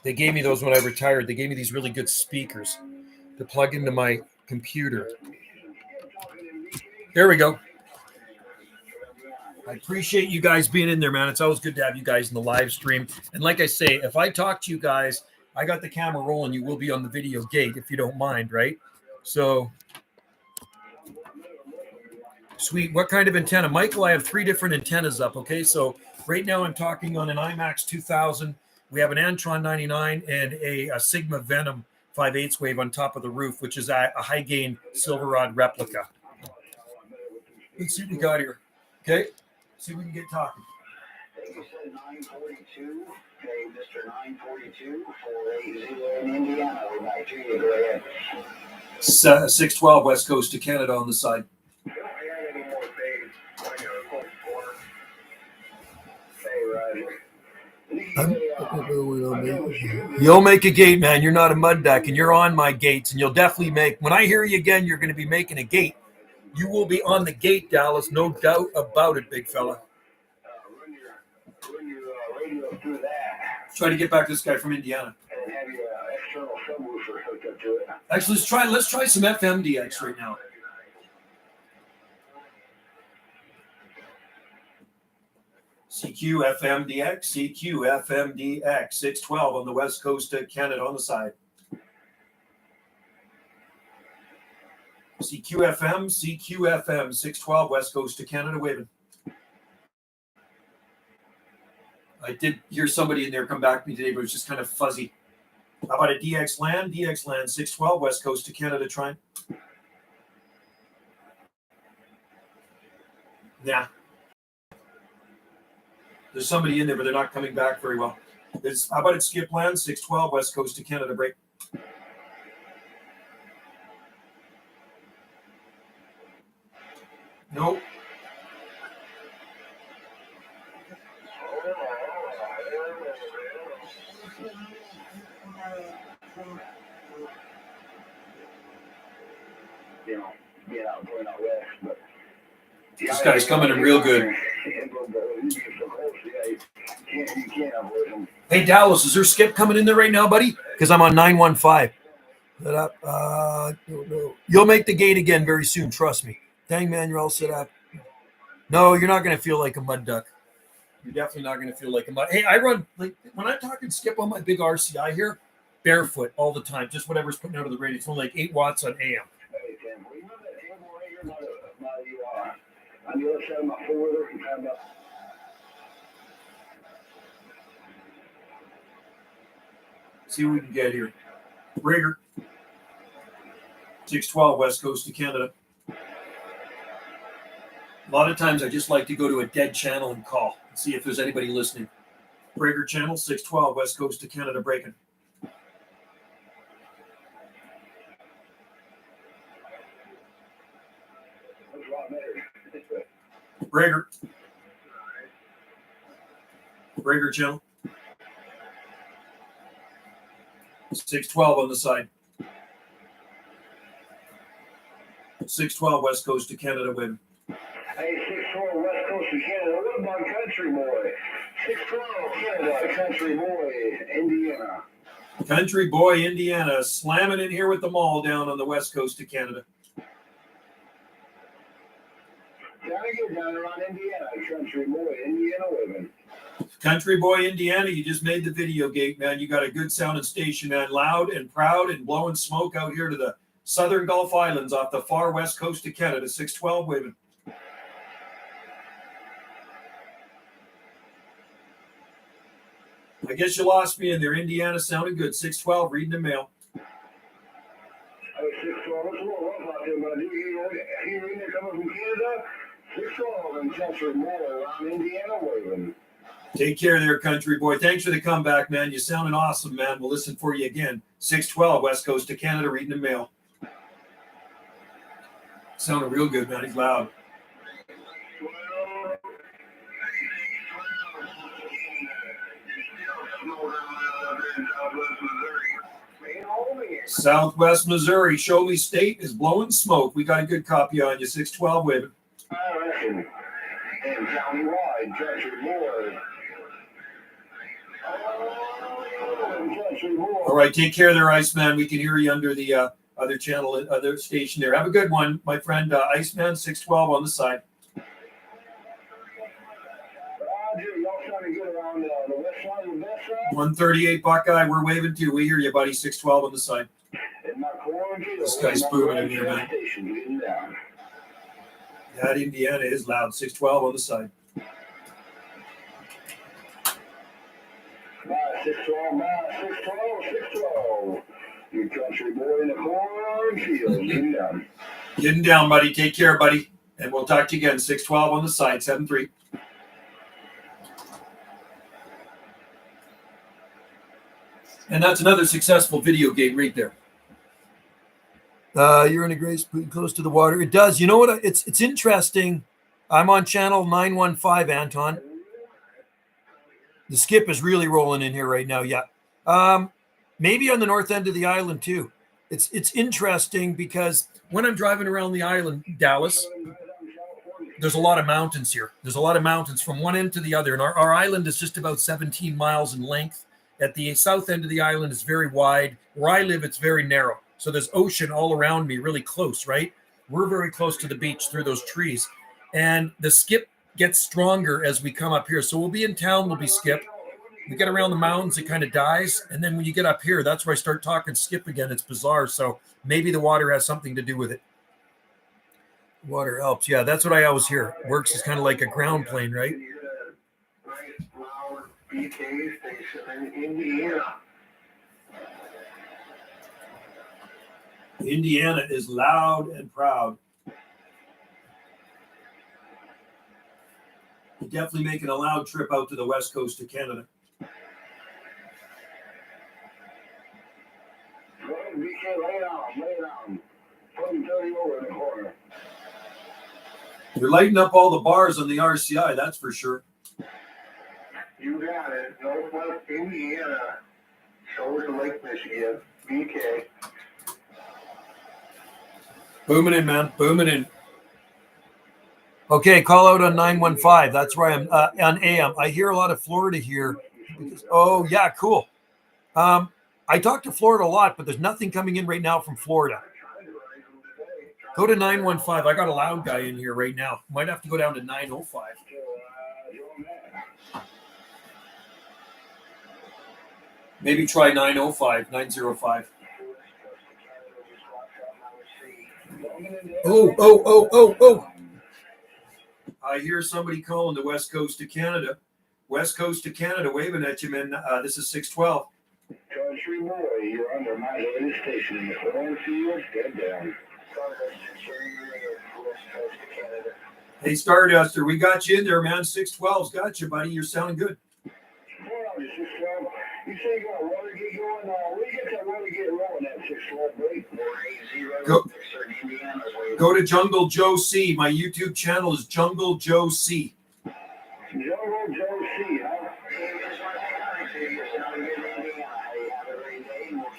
They gave me those when I retired. They gave me these really good speakers to plug into my computer. There we go. I appreciate you guys being in there, man. It's always good to have you guys in the live stream. And like I say, if I talk to you guys, I got the camera rolling. You will be on the video gate if you don't mind, right? So, sweet. What kind of antenna? Michael, I have 3 different antennas up, okay? So right now I'm talking on an IMAX 2000. We have an Antron 99 and a Sigma Venom 5/8 wave on top of the roof, which is a high gain silver rod replica. Let's see what we got here. Okay, see if we can get talking. You said 942. Okay, Mr. 942, 480 in Indiana. We're back to you. Go ahead. 612 West Coast to Canada on the side. Don't have any more things. I got a close quarter. Hey, Roger. You'll make a gate, man. You're not a mud duck, and you're on my gates, and you'll definitely make. When I hear you again, you're going to be making a gate. You will be on the gate, Dallas, no doubt about it, big fella. Run your radio through that. Try to get back to this guy from Indiana. And have your external subwoofer hooked up to it. Actually, let's try some FMDX right now. CQ FMDX, 612 on the west coast of Canada on the side. CQ FM, 612 west coast of Canada waving. I did hear somebody in there come back to me today, but it was just kind of fuzzy. How about a DX Land, 612 west coast of Canada trying? Yeah. There's somebody in there, but they're not coming back very well. How about it Skip Land, 612 west coast of Canada break? Nope. You know, get out going out west, but This guy's coming in real good. Hey, Dallas, is there Skip coming in there right now, buddy? Because I'm on 915. You'll make the gate again very soon. Trust me. Dang, man, you're all set up. No, you're not going to feel like a mud duck. You're definitely not going to feel like a mud. Hey, I run, like, when I'm talking Skip on my big RCI here, barefoot all the time. Just whatever's putting out of the radio. It's only like 8 watts on AM. Hey, Tim, we remember that table right here on the other side of my four-wheeler? See what we can get here. Rigger, 612 west coast of Canada. A lot of times I just like to go to a dead channel and call and see if there's anybody listening. Rigger channel, 612 west coast of Canada breaking. Rigger. Rigger channel. 612 on the side. 612 west coast of Canada win. Hey, 612 west coast of Canada. What about Country Boy? 612 Canada, Country Boy, Indiana. Country Boy, Indiana, slamming in here with them all down on the west coast of Canada. Gotta get down around Indiana, Country Boy, Indiana living. Country Boy, Indiana, you just made the video gate, man. You got a good sounding station, man. Loud and proud and blowing smoke out here to the southern Gulf Islands off the far west coast of Canada, 612 waving. I guess you lost me in there. Indiana sounded good. 612, reading the mail. Hey, 612, what's going on out there, buddy? You in there coming from Canada? 612 and Chester Moore around Indiana waving. Take care there, country boy. Thanks for the comeback, man. You sounding awesome, man. We'll listen for you again. 612, West Coast of Canada, reading the mail. Sounded real good, man. He's loud. Southwest Missouri, show me state is blowing smoke. We got a good copy on you. 612 waving. I reckon. And countywide, Chester Moore. All right, take care there, Iceman. We can hear you under the other channel, other station there. Have a good one, my friend. Iceman 612 on the side. Roger, y'all trying to get around the west side of that side? 138 Buckeye, we're waving too. We hear you, buddy. 612 on the side. In my quarantine, This guy's booming in here, man. station getting down. That Indiana is loud. 612 on the side. Bye, 612, bye, 612, 612. You country boy in the cornfield, getting down. Getting down, buddy. Take care, buddy. And we'll talk to you again. 612 on the side. 73. And that's another successful video game right there. You're in a great spot close to the water. It does. You know what? It's interesting. I'm on channel 915, Anton. The skip is really rolling in here right now. Yeah. Maybe on the north end of the island too. It's interesting because when I'm driving around the island, Dallas, there's a lot of mountains here. There's a lot of mountains from one end to the other. And our island is just about 17 miles in length. At the south end of the island, it's very wide. Where I live, it's very narrow. So there's ocean all around me, really close, right? We're very close to the beach through those trees. And the skip gets stronger as we come up here. So we'll be in town, we'll be skip. We get around the mountains, it kind of dies. And then when you get up here, that's where I start talking skip again. It's bizarre. So maybe the water has something to do with it. Water helps. Yeah, that's what I always hear. Works as kind of like a ground plane, right? BK station in Indiana. Indiana is loud and proud. You're definitely making a loud trip out to the west coast of Canada. BK, lay down. Put him 30 over in the corner. You're lighting up all the bars on the RCI, that's for sure. You got it. Northwest Indiana. Shoulder Lake, Michigan. BK. Booming in, man. Booming in. Okay, call out on 915. That's where I'm on AM. I hear a lot of Florida here. Oh, yeah, cool. I talk to Florida a lot, but there's nothing coming in right now from Florida. Go to 915. I got a loud guy in here right now. Might have to go down to 905. Maybe try 905, 905. Oh. I hear somebody calling the west coast of Canada. West coast of Canada waving at you, man. This is 612. Country boy, you're under my latest station in the cornfield. Get down. Hey, Starduster, we got you in there, man. 612's got you, buddy. You're sounding good. You say you got a water gate going? Where you get that water gate rolling at 612 break? 480. Go to Jungle Joe C. My YouTube channel is Jungle Joe C. Jungle Joe C, huh?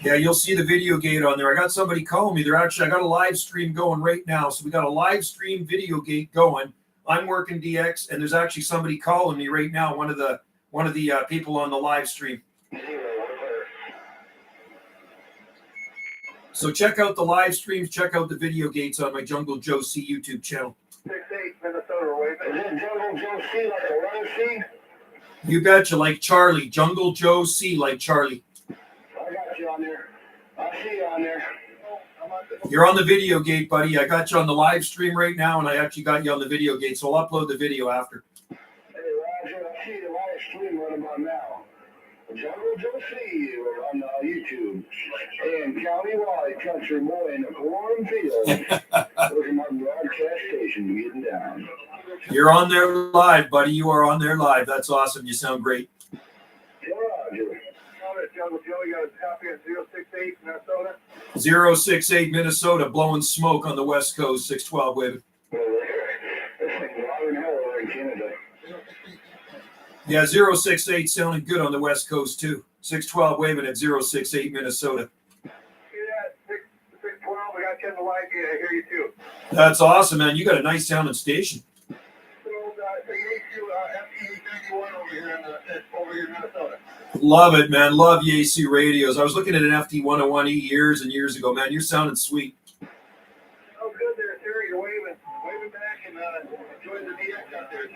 Yeah, you'll see the video gate on there. I got somebody calling me. I got a live stream going right now. So we got a live stream video gate going. I'm working DX, and there's actually somebody calling me right now. One of the people on the live stream. So check out the live streams. Check out the video gates on my Jungle Joe C YouTube channel. 68 Minnesota wave. Is it Jungle Joe C like a runner C? You betcha, like Charlie. Jungle Joe C like Charlie. I got you on there. I see you on there. You're on the video gate, buddy. I got you on the live stream right now, and I actually got you on the video gate, so I'll upload the video after. Hey, Roger, I see the live stream right about now. Jungle Joe C on YouTube. And countywide country boy in the cornfield. Those are my broadcast stations getting down. You're on there live, buddy. You are on there live. That's awesome. You sound great. Roger. Jungle Joe, you got a copy at 068 Minnesota? 068 Minnesota, blowing smoke on the West Coast, 612 waving. This thing's louder than hell over in Canada. Yeah, 068 sounding good on the West Coast, too. 612 waving at 068 Minnesota. Yeah, 612, we got you on the line. Yeah, I hear you too. That's awesome, man. You got a nice sounding station. So, FT31 over here in Minnesota. Love it, man. Love YAC radios. I was looking at an FT101E years and years ago, man. You're sounding sweet. Oh, good there, Terry. You're waving back and enjoying the DX out there.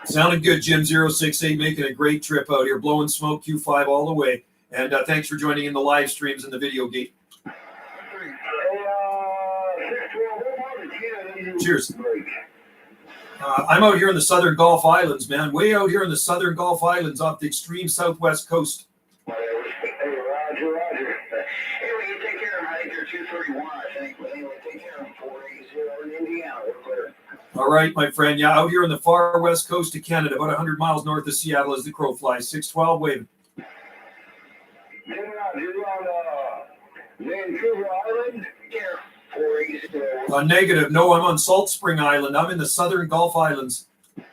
Sounding good, Jim. 068 making a great trip out here, blowing smoke Q5 all the way. And thanks for joining in the live streams and the video gate. Cheers. I'm out here in the southern Gulf Islands, man. Way out here in the southern Gulf Islands off the extreme southwest coast. Hey, Roger. Hey, you take care of him. I think they're 231, I think. But anyway, take care of him. 480 in Indiana. We're clear. All right, my friend. Yeah, out here on the far west coast of Canada, about 100 miles north of Seattle as the crow flies. 612 waving. You're on Vancouver Island? Yeah. 480. Negative. No, I'm on Salt Spring Island. I'm in the southern Gulf Islands. Hey,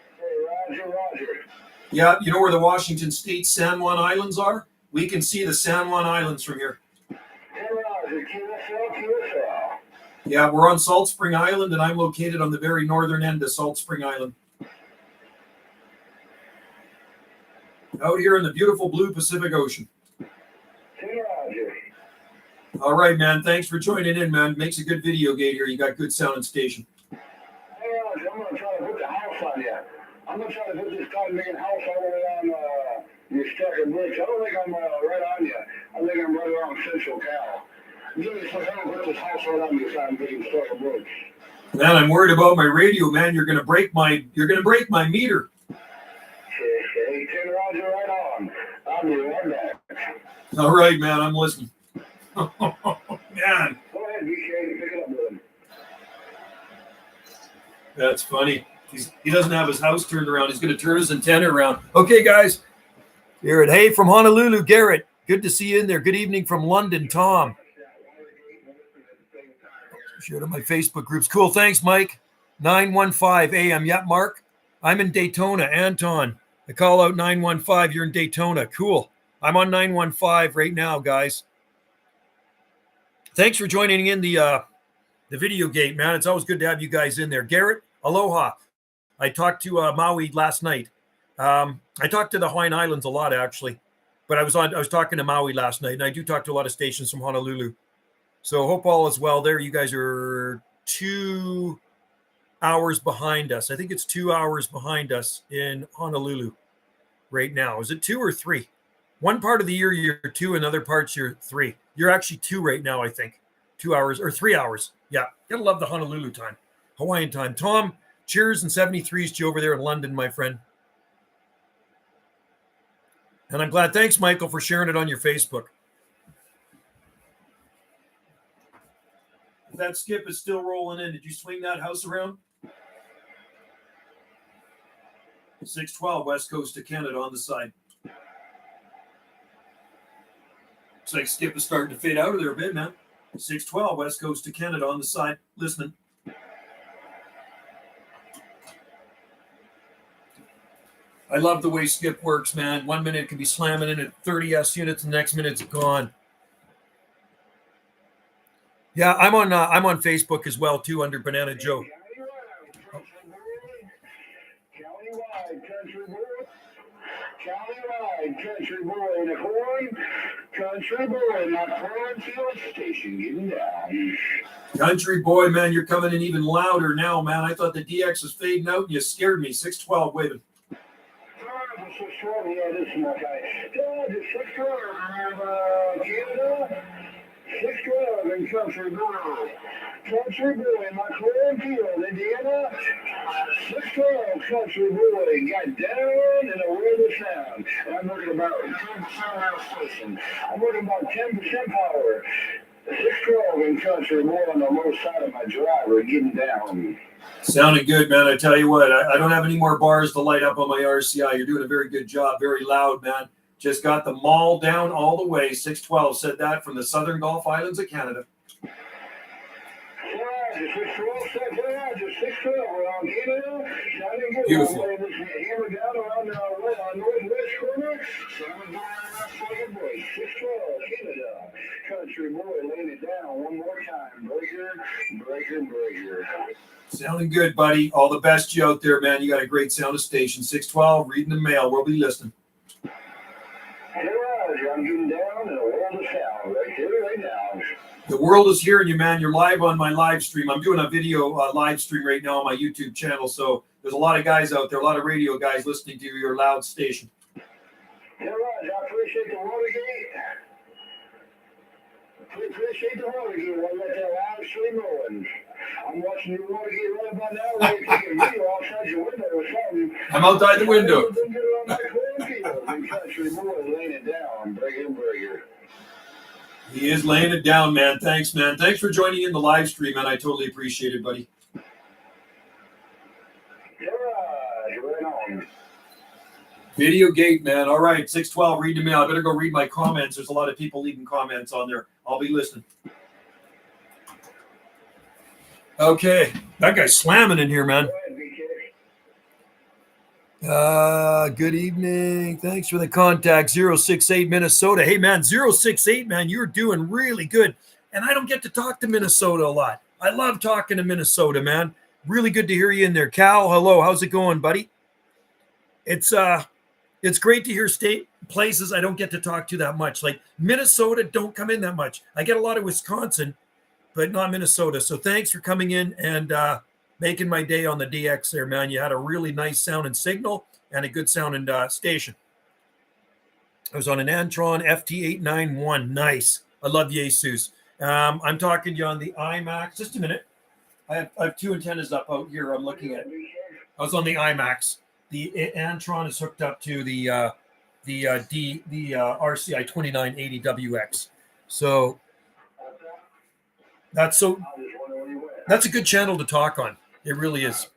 Roger. Yeah, you know where the Washington State San Juan Islands are? We can see the San Juan Islands from here. Hey, Roger. QSL. Yeah, we're on Salt Spring Island, and I'm located on the very northern end of Salt Spring Island. Out here in the beautiful blue Pacific Ocean. Hey, Roger. All right, man. Thanks for joining in, man. Makes a good video gate here. You got good sound and station. Hey, Roger, I'm going to try to put the house on you. I'm going to try to put this cotton-making house all the way on your Stecker Bridge. I don't think I'm right on you. I think I'm right around Central Cal. Give me some help with this house right on you so I'm getting Stecker Bridge. Man, I'm worried about my radio, man. You're gonna break my meter. Hey, Tim Roger, right on. I'll be right back. All right, man. I'm listening. Man. Go ahead, BK, pick it up with him. That's funny. He doesn't have his house turned around. He's going to turn his antenna around. Okay, guys. Garrett. Hey, from Honolulu, Garrett. Good to see you in there. Good evening from London, Tom. Share to my Facebook groups. Cool. Thanks, Mike. 915 AM. Yeah, Mark. I'm in Daytona. Anton. I call out 915. You're in Daytona. Cool. I'm on 915 right now, guys. Thanks for joining in the video gate, man. It's always good to have you guys in there. Garrett, aloha. I talked to Maui last night. I talked to the Hawaiian Islands a lot, actually, but I was talking to Maui last night, and I do talk to a lot of stations from Honolulu. So hope all is well there. You guys are 2 hours behind us. I think it's 2 hours behind us in Honolulu right now. Is it 2 or 3? One part of the year you're 2, and other parts you're 3. You're actually 2 right now, I think. 2 hours or 3 hours. Yeah, gotta love the Honolulu time, Hawaiian time. Tom, cheers and 73s to you over there in London, my friend. And I'm glad. Thanks, Michael, for sharing it on your Facebook. That skip is still rolling in. Did you swing that house around? 612 West Coast of Canada on the side. Looks like skip is starting to fade out of there a bit, man. 612 West Coast of Canada on the side. Listening. I love the way skip works, man. 1 minute it can be slamming in at 30 S units, and the next minute it's gone. Yeah, I'm on Facebook as well too under Banana Joe. Countywide country boy in the corn, country boy in that cornfield station getting down. Country boy, man, you're coming in even louder now, man. I thought the DX was fading out and you scared me. 612 waving. Yeah, this is my guy. The 612 Canada. 612 in Country Boy. Country Boy, my cornfield, Indiana. 612 Country Boy got down and away the sound. And I'm working about 10% out of station. I'm working about 10% power. 612 in Country Boy on the low side of my driver getting down. Sounding good, man. I tell you what, I don't have any more bars to light up on my RCI. You're doing a very good job. Very loud, man. Just got the maul down all the way. 612 said that from the Southern Gulf Islands of Canada. Beautiful. Country Boy laying it down one more time. Breaker. Sounding good, buddy. All the best to you out there, man. You got a great sound of station. 612, reading the mail. We'll be listening. Hey, Roger, I'm getting down and a world of sound right here, right now. The world is hearing you, man. You're live on my live stream. I'm doing a video live stream right now on my YouTube channel. So there's a lot of guys out there, a lot of radio guys listening to your loud station. Hey, Roger, I appreciate the Watergate. Appreciate the Watergate. I'll let that live stream rolling. I'm watching your Watergate right about now. Ready to take a video outside your window or something. I'm outside the window. Country Boy laying it down. Breaker. He is laying it down, man. Thanks, man. Thanks for joining in the live stream, man. I totally appreciate it, buddy. Right on. Videogate, man. All right, 612, read the mail. I better go read my comments. There's a lot of people leaving comments on there. I'll be listening. Okay. That guy's slamming in here, man. Good evening. Thanks for the contact. 068 Minnesota. Hey, man, 068, man, you're doing really good. And I don't get to talk to Minnesota a lot. I love talking to Minnesota, man. Really good to hear you in there. Cal, hello. How's it going, buddy? It's great to hear state places I don't get to talk to that much. Like Minnesota don't come in that much. I get a lot of Wisconsin, but not Minnesota. So thanks for coming in and making my day on the DX there, man. You had a really nice sounding signal and a good sounding station. I was on an Antron FT891. Nice. I love Jesus. I'm talking to you on the IMAX. Just a minute. I have two antennas up out here I'm looking at. I was on the IMAX. The Antron is hooked up to the RCI 2980WX. So that's a good channel to talk on. It really is.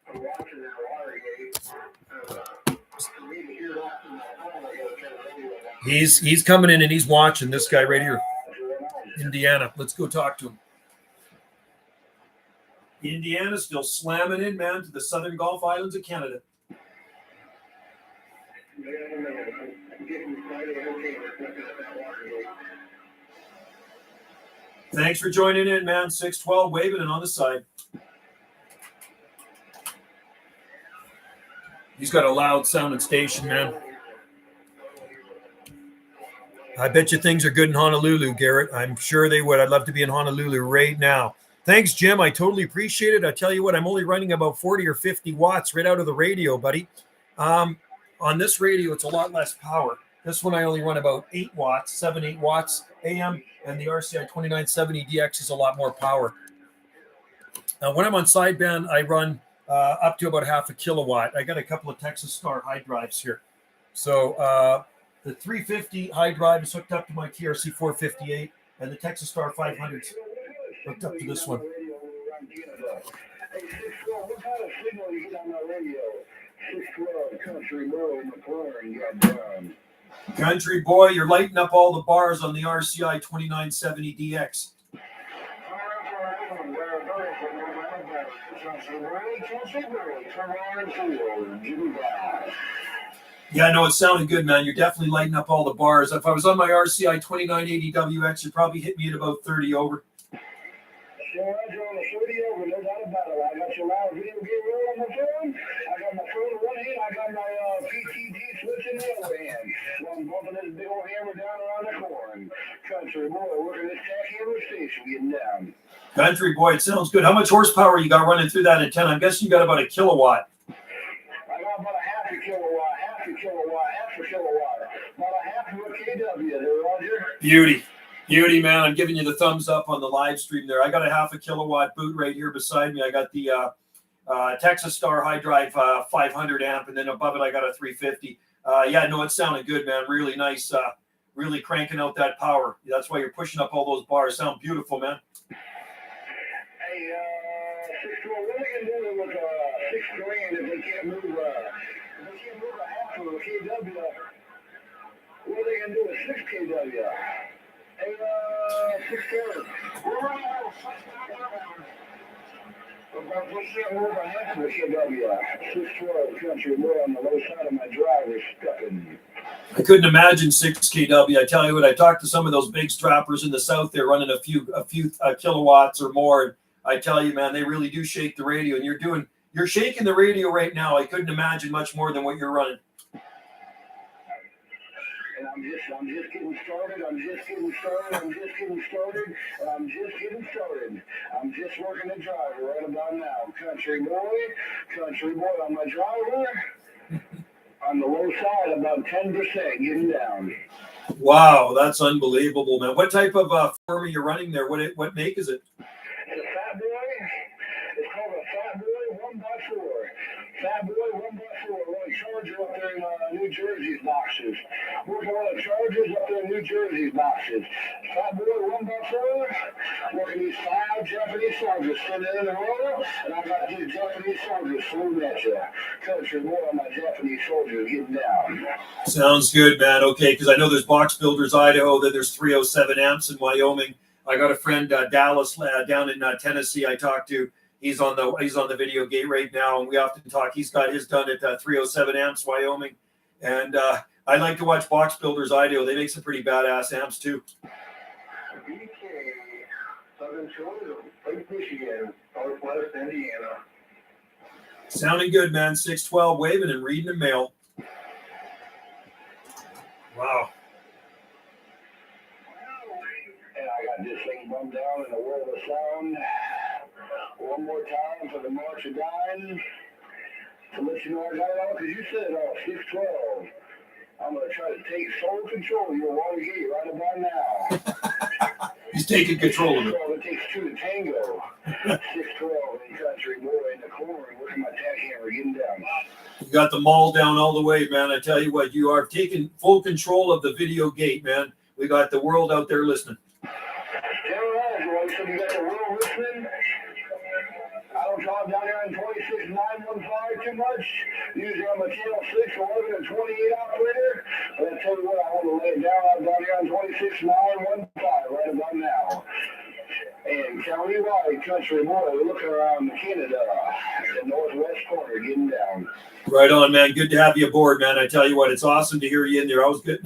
He's coming in and he's watching this guy right here. Indiana. Let's go talk to him. Indiana still slamming in, man, to the Southern Gulf Islands of Canada. Thanks for joining in, man. 612 waving and on the side. He's got a loud sounding station, man. I bet you things are good in Honolulu, Garrett. I'm sure they would. I'd love to be in Honolulu right now. Thanks, Jim. I totally appreciate it. I tell you what, I'm only running about 40 or 50 watts right out of the radio, buddy. On this radio, it's a lot less power. This one, I only run about 8 watts, 8 watts AM, and the RCI 2970DX is a lot more power. Now, when I'm on sideband, I run up to about half a kilowatt. I got a couple of Texas Star high drives here. So the 350 high drive is hooked up to my TRC 458, and the Texas Star 500 is hooked up to this one. Country Boy, you're lighting up all the bars on the RCI 2970DX. Yeah, no, it's sounding good, man. You're definitely lighting up all the bars. If I was on my RCI 2980WX, you'd probably hit me at about 30 over. No doubt about it. I got your loud video game roll on my phone. I got my phone in one hand. I got my PTT switch in the other hand. I'm bumping this big old hammer down around the corn. Country Boy, working this tack hammer station, getting down. Country Boy, it sounds good. How much horsepower you got running through that antenna? I'm guessing you got about a kilowatt. I got about a half a kilowatt. About a half of a KW there, Roger. Beauty. Beauty, man. I'm giving you the thumbs up on the live stream there. I got a 0.5 kilowatt boot right here beside me. I got the Texas Star High Drive 500 amp, and then above it I got a 350. Yeah, no, it sounded good, man. Really nice. Really cranking out that power. That's why you're pushing up all those bars. Sound beautiful, man. Hey, 612, what are they gonna do with $6,000 if they can't move? If they can't move a half of a kW, what are they gonna do with 6 kW? Hey, 612, we're running out of 6 kW. But we can't move a half of a kW. 612 country, more on the low side of my drive is stuck in. I couldn't imagine 6 kW. I tell you what, I talked to some of those big strappers in the south. They're running a few kilowatts or more. And I tell you, man, they really do shake the radio. And you're shaking the radio right now. I couldn't imagine much more than what you're running. And I'm just getting started. I'm just getting started. I'm just working the driver right about now. Country boy on my driver. On the low side, about 10% getting down. Wow, that's unbelievable, man. What type of form are you running there? What make is it? It's a Fat Boy. It's called a Fat Boy 1x4. Fat Boy 1x4. We're on a Charger up there in New Jersey's boxes. Working on the Chargers up there in New Jersey's boxes. Fat Boy 1x4. Working these 5 Japanese soldiers sitting in the row. And I got these Japanese soldiers saluting at you. Country boy on my Japanese soldiers getting down. Sounds good, man. Okay, because I know there's Box Builders, Idaho. Then there's 307 amps in Wyoming. I got a friend Dallas down in Tennessee. I talked to. He's on the video gate right now, and we often talk. He's got his done at 307 amps, Wyoming, and I like to watch Box Builders, Idaho. They make some pretty badass amps too. BK, Southern Shores, Lake Michigan, Northwest Indiana. Sounding good, man. 612, waving and reading the mail. Wow. And I got this thing bumped down in the world of sound. One more time for the March of Dying. To let you know I got it all, because you said it all, 612. I'm going to try to take sole control of your water gate right about now. He's taking control of it. It takes 2 to tango. 612 in country boy in the corner, working my tack hammer, getting down. You got the mall down all the way, man. I tell you what, you are taking full control of the video gate, man. We got the world out there listening. So you got the world listening. I don't drive down there in 26915 too much. Usually I'm a channel 6, 11, and 28 operator. But I tell you what, I want to lay it down. I'm down here on 26915 right about now. And county-wide country boy, we're looking around Canada, the northwest corner, getting down. Right on, man. Good to have you aboard, man. I tell you what, it's awesome to hear you in there. Always good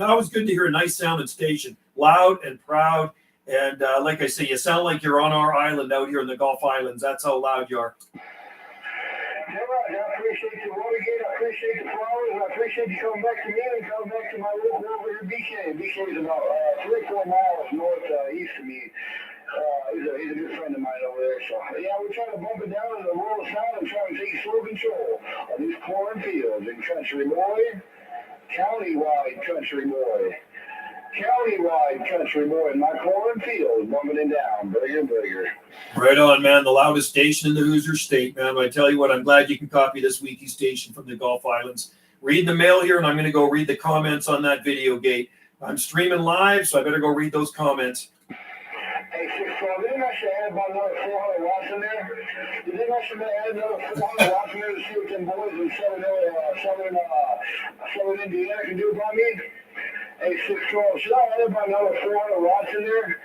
to hear a nice sounding station, loud and proud. And like I say, you sound like you're on our island out here in the Gulf Islands. That's how loud you are. Yeah, right. I appreciate the Watergate. I appreciate the flowers. I appreciate you coming back to me and coming back to my little over here, BK. BK is about 3 or 4 miles northeast of me. He's a good friend of mine over there. So, yeah, we're trying to bump it down in the rural south and trying to take slow control of these cornfields and country boy. County-wide country boy. County-wide country boy in my cornfield, bumping it down, bigger. Right on, man. The loudest station in the Hoosier State, man. I tell you what, I'm glad you can copy this weekly station from the Gulf Islands. Read the mail here, and I'm going to go read the comments on that video gate. I'm streaming live, so I better go read those comments. Hey, 612, didn't I should add about another 400 watts in there? Didn't I should add another 400 watts in there to see what them boys in southern Indiana can do by me? Hey, 612, should I add about another 400 watts in there?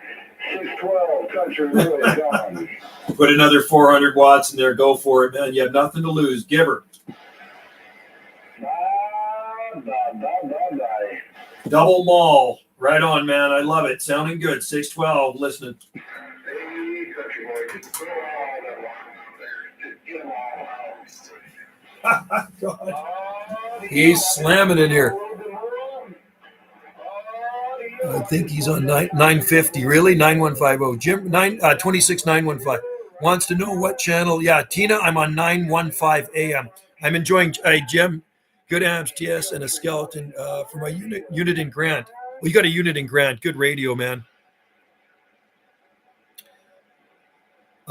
612, country really gone. Put another 400 watts in there. Go for it, man. You have nothing to lose. Give her. Bye. Double mall. Right on, man. I love it. Sounding good. 612, listening. Hey, country boy, just put all that water there. Just get them all out. God. He's slamming in here. I think he's on 950. Really? 9150. Jim, 26915. Wants to know what channel. Yeah, Tina, I'm on 915 AM. I'm enjoying, Jim, good amps, TS, and a skeleton for my unit in Grant. Well, you got a unit in Grant. Good radio, man.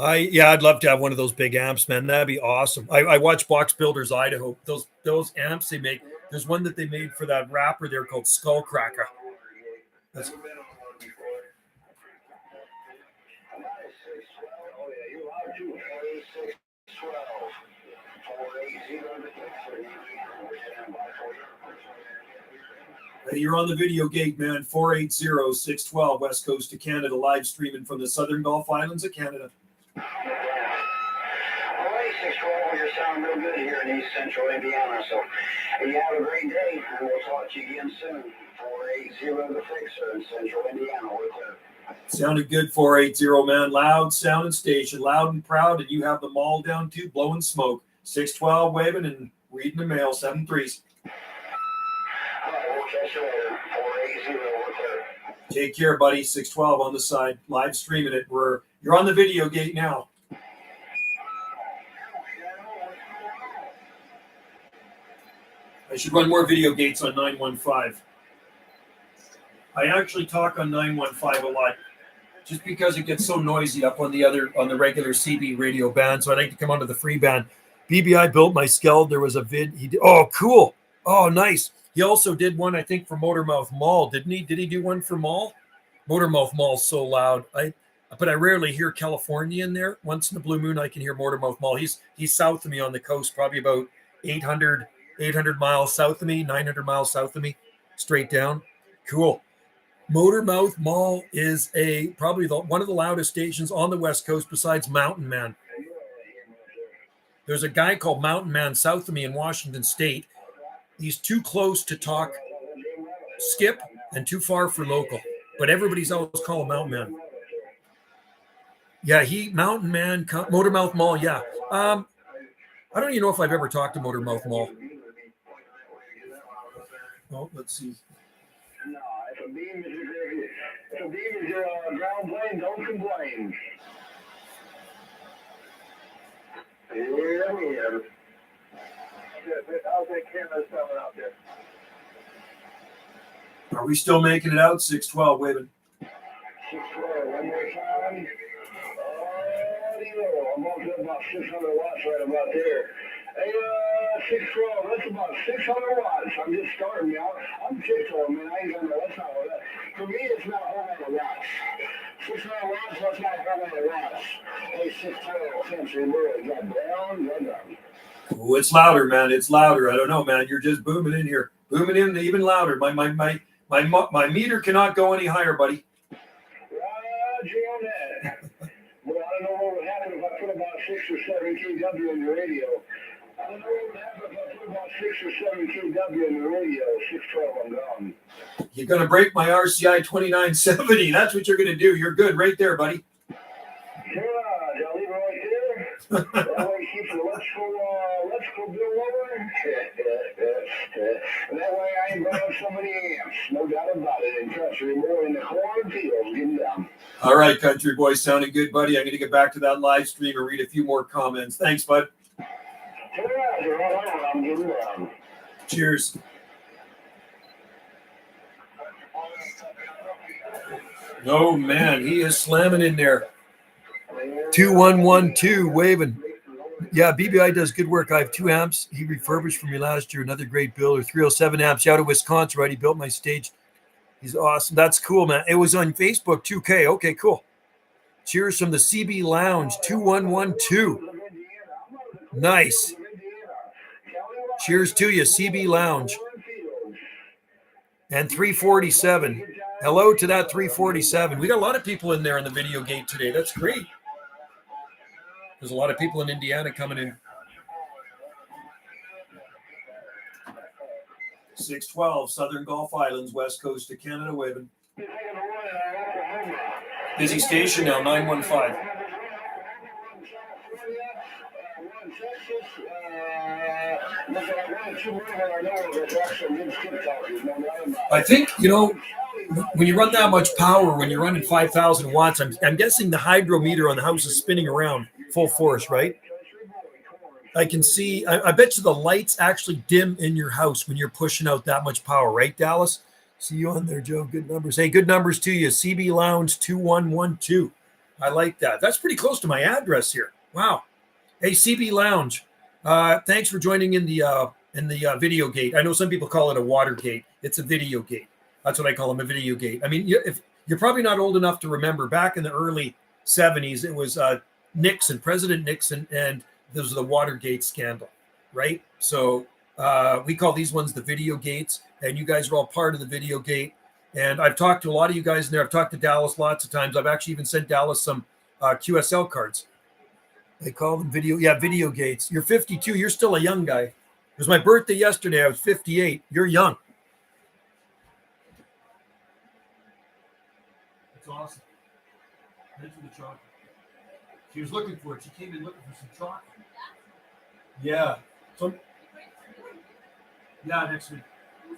I'd love to have one of those big amps, man. That'd be awesome. I watch Box Builders Idaho. Those amps they make. There's one that they made for that rapper there called Skullcracker. That's You're on the video gate, man. 480-612 West Coast of Canada, live streaming from the Southern Gulf Islands of Canada. All right, 612, you're sounding real good here in East Central Indiana. So you have a great day, and we'll talk to you again soon. 480 The Fixer in Central Indiana. We're clear. Sounded good, 480, man. Loud sounding station, loud and proud, and you have them all down too, blowing smoke. 612 waving and reading the mail, 7-3s. All right, we'll catch you later. 480, we're clear. Take care, buddy. 612 on the side, live streaming it. You're on the video gate now. I should run more video gates on 915. I actually talk on 915 a lot, just because it gets so noisy up on the regular CB radio band. So I like to come onto the free band. BBI built my Skeld. There was a vid. He did. Oh, cool. Oh, nice. He also did one, I think, for Motormouth Mall, didn't he? Did he do one for Mall? Motormouth Mall's so loud. But I rarely hear California in there. Once in the blue moon, I can hear Motormouth Mall. He's south of me on the coast, probably about 800 miles south of me, 900 miles south of me, straight down. Cool. Motormouth Mall is probably one of the loudest stations on the West Coast besides Mountain Man. There's a guy called Mountain Man south of me in Washington State. He's too close to talk skip and too far for local. But everybody's always calling Mountain Man. Yeah, Mountain Man, Motormouth Mall, yeah. I don't even know if I've ever talked to Motormouth Mall. Oh, let's see. No, if a beam is your ground plane, don't complain. Yeah. How's that camera coming out there? Are we still making it out? 612, waving. 612, one more time. I'm up to about 600 watts right about there. Hey, 612, that's about 600 watts. I'm just starting out. I'm tiptoeing, man. I ain't gonna know. That's not what that. For me, it's not a whole lot of watts. 600 watts, that's not a whole lot of watts. Hey, 612, Century World, got down. Oh, it's louder, man. It's louder. I don't know, man. You're just booming in here. Booming in even louder. My meter cannot go any higher, buddy. Roger on that. Well, I don't know what would happen if I put about 6 or 7 kW in the radio. I don't know what would happen if I put about 6 or 7 kW in the radio. 612, I'm gone. You're going to break my RCI 2970. That's what you're going to do. You're good right there, buddy. Yeah, I'll leave it right there. That way it keeps the electrical bill lower. And that way I ain't burning so many amps. No doubt about it. In country, more in the cornfields, getting down. All right, country boy, sounding good, buddy. I'm going to get back to that live stream and read a few more comments. Thanks, bud. I'm getting down. Cheers. Oh, man, he is slamming in there. 2112 waving. Yeah, BBI does good work. I have 2 amps. He refurbished for me last year. Another great builder. 307 amps out of Wisconsin, right? He built my stage. He's awesome. That's cool, man. It was on Facebook, 2K. Okay, cool. Cheers from the CB Lounge, 2112. Nice. Cheers to you, CB Lounge. And 347. Hello to that 347. We got a lot of people in there in the video gate today. That's great. There's a lot of people in Indiana coming in. 612, Southern Gulf Islands, West Coast of Canada, waving. Busy station now, 915. I think, when you run that much power, when you're running 5,000 watts, I'm guessing the hydrometer on the house is spinning around full force, right? I can see, I bet you the lights actually dim in your house when you're pushing out that much power, right, Dallas? See you on there, Joe. Good numbers. Hey, good numbers to you. CB Lounge 2112. I like that. That's pretty close to my address here. Wow. Hey, CB Lounge. Thanks for joining in the video gate. I know some people call it a water gate. It's a video gate. That's what I call them, a video gate. I mean, if you're probably not old enough to remember, back in the early 70s, it was Nixon, President Nixon, and there was the Watergate scandal, right? So we call these ones the video gates, and you guys are all part of the video gate. And I've talked to a lot of you guys in there. I've talked to Dallas lots of times. I've actually even sent Dallas some QSL cards. They call them video gates. You're 52. You're still a young guy. It was my birthday yesterday. I was 58. You're young. That's awesome. Thanks for the chocolate. She was looking for it. She came in looking for some chocolate. Yeah. So, yeah, next week.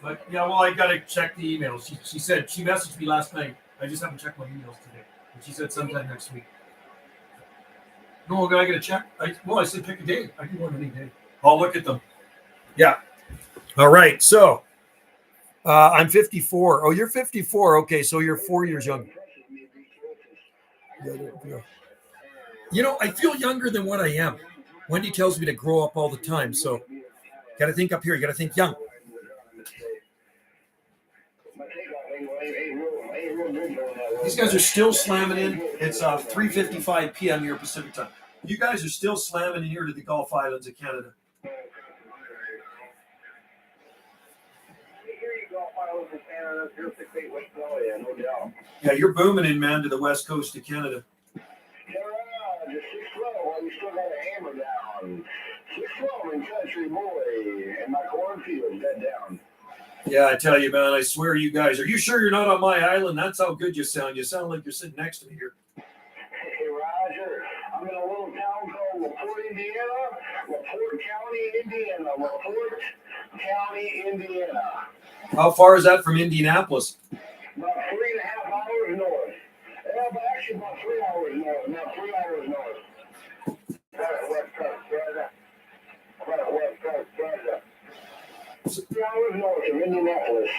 But yeah, well, I gotta check the emails. She said she messaged me last night. I just haven't checked my emails today. But she said sometime next week. No, I gotta check. I said pick a day. I can go on any day. I'll look at them. Yeah. All right. So I'm 54. Oh, you're 54. Okay, so you're 4 years younger. Yeah. You know, I feel younger than what I am. Wendy tells me to grow up all the time. So got to think up here. You got to think young. These guys are still slamming in. It's 3:55 p.m. here Pacific time. You guys are still slamming in here to the Gulf Islands of Canada. Yeah, you're booming in, man, to the west coast of Canada. You still got a hammer down. 612 in country boy, and my cornfield got down. Yeah, I tell you, man, I swear you guys. Are you sure you're not on my island? That's how good you sound. You sound like you're sitting next to me here. Hey, Roger. I'm in a little town called LaPorte, Indiana. LaPorte County, Indiana. LaPorte County, Indiana. How far is that from Indianapolis? About 3.5 hours north. Yeah, but actually about 3 hours north. About 3 hours north. About West Coast, Canada. About West Coast, Canada. 3 hours north of Indianapolis.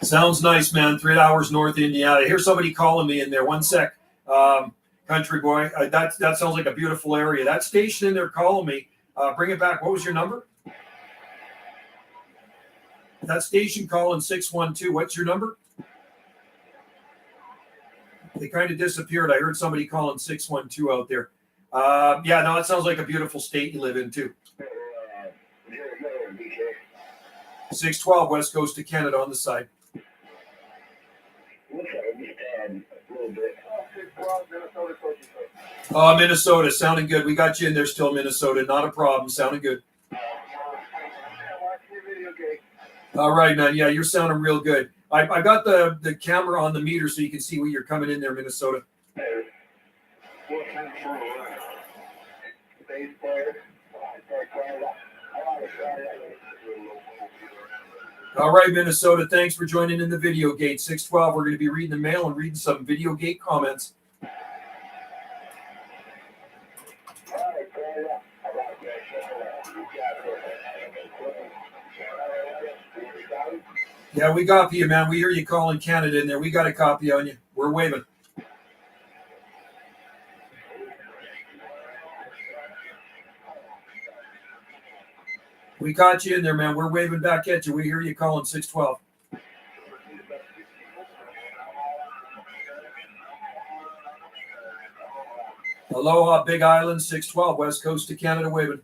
Sounds nice, man. 3 hours north of Indiana. I hear somebody calling me in there. One sec. Country boy. That sounds like a beautiful area. That station in there calling me. Bring it back. What was your number? That station calling 612. What's your number? They kind of disappeared. I heard somebody calling 612 out there. Yeah, no, it sounds like a beautiful state you live in, too. 612 west coast of Canada on the side. Oh, Minnesota, sounding good. We got you in there still, Minnesota. Not a problem. Sounding good. All right, man. Yeah, you're sounding real good. I got the camera on the meter so you can see where you're coming in there, Minnesota. All right, Minnesota. Thanks for joining in the video gate. 612. We're going to be reading the mail and reading some video gate comments. Yeah, we got you, man. We hear you calling Canada in there. We got a copy on you. We're waving. We got you in there, man. We're waving back at you. We hear you calling 612. Aloha, Big Island, 612, west coast of Canada, waving.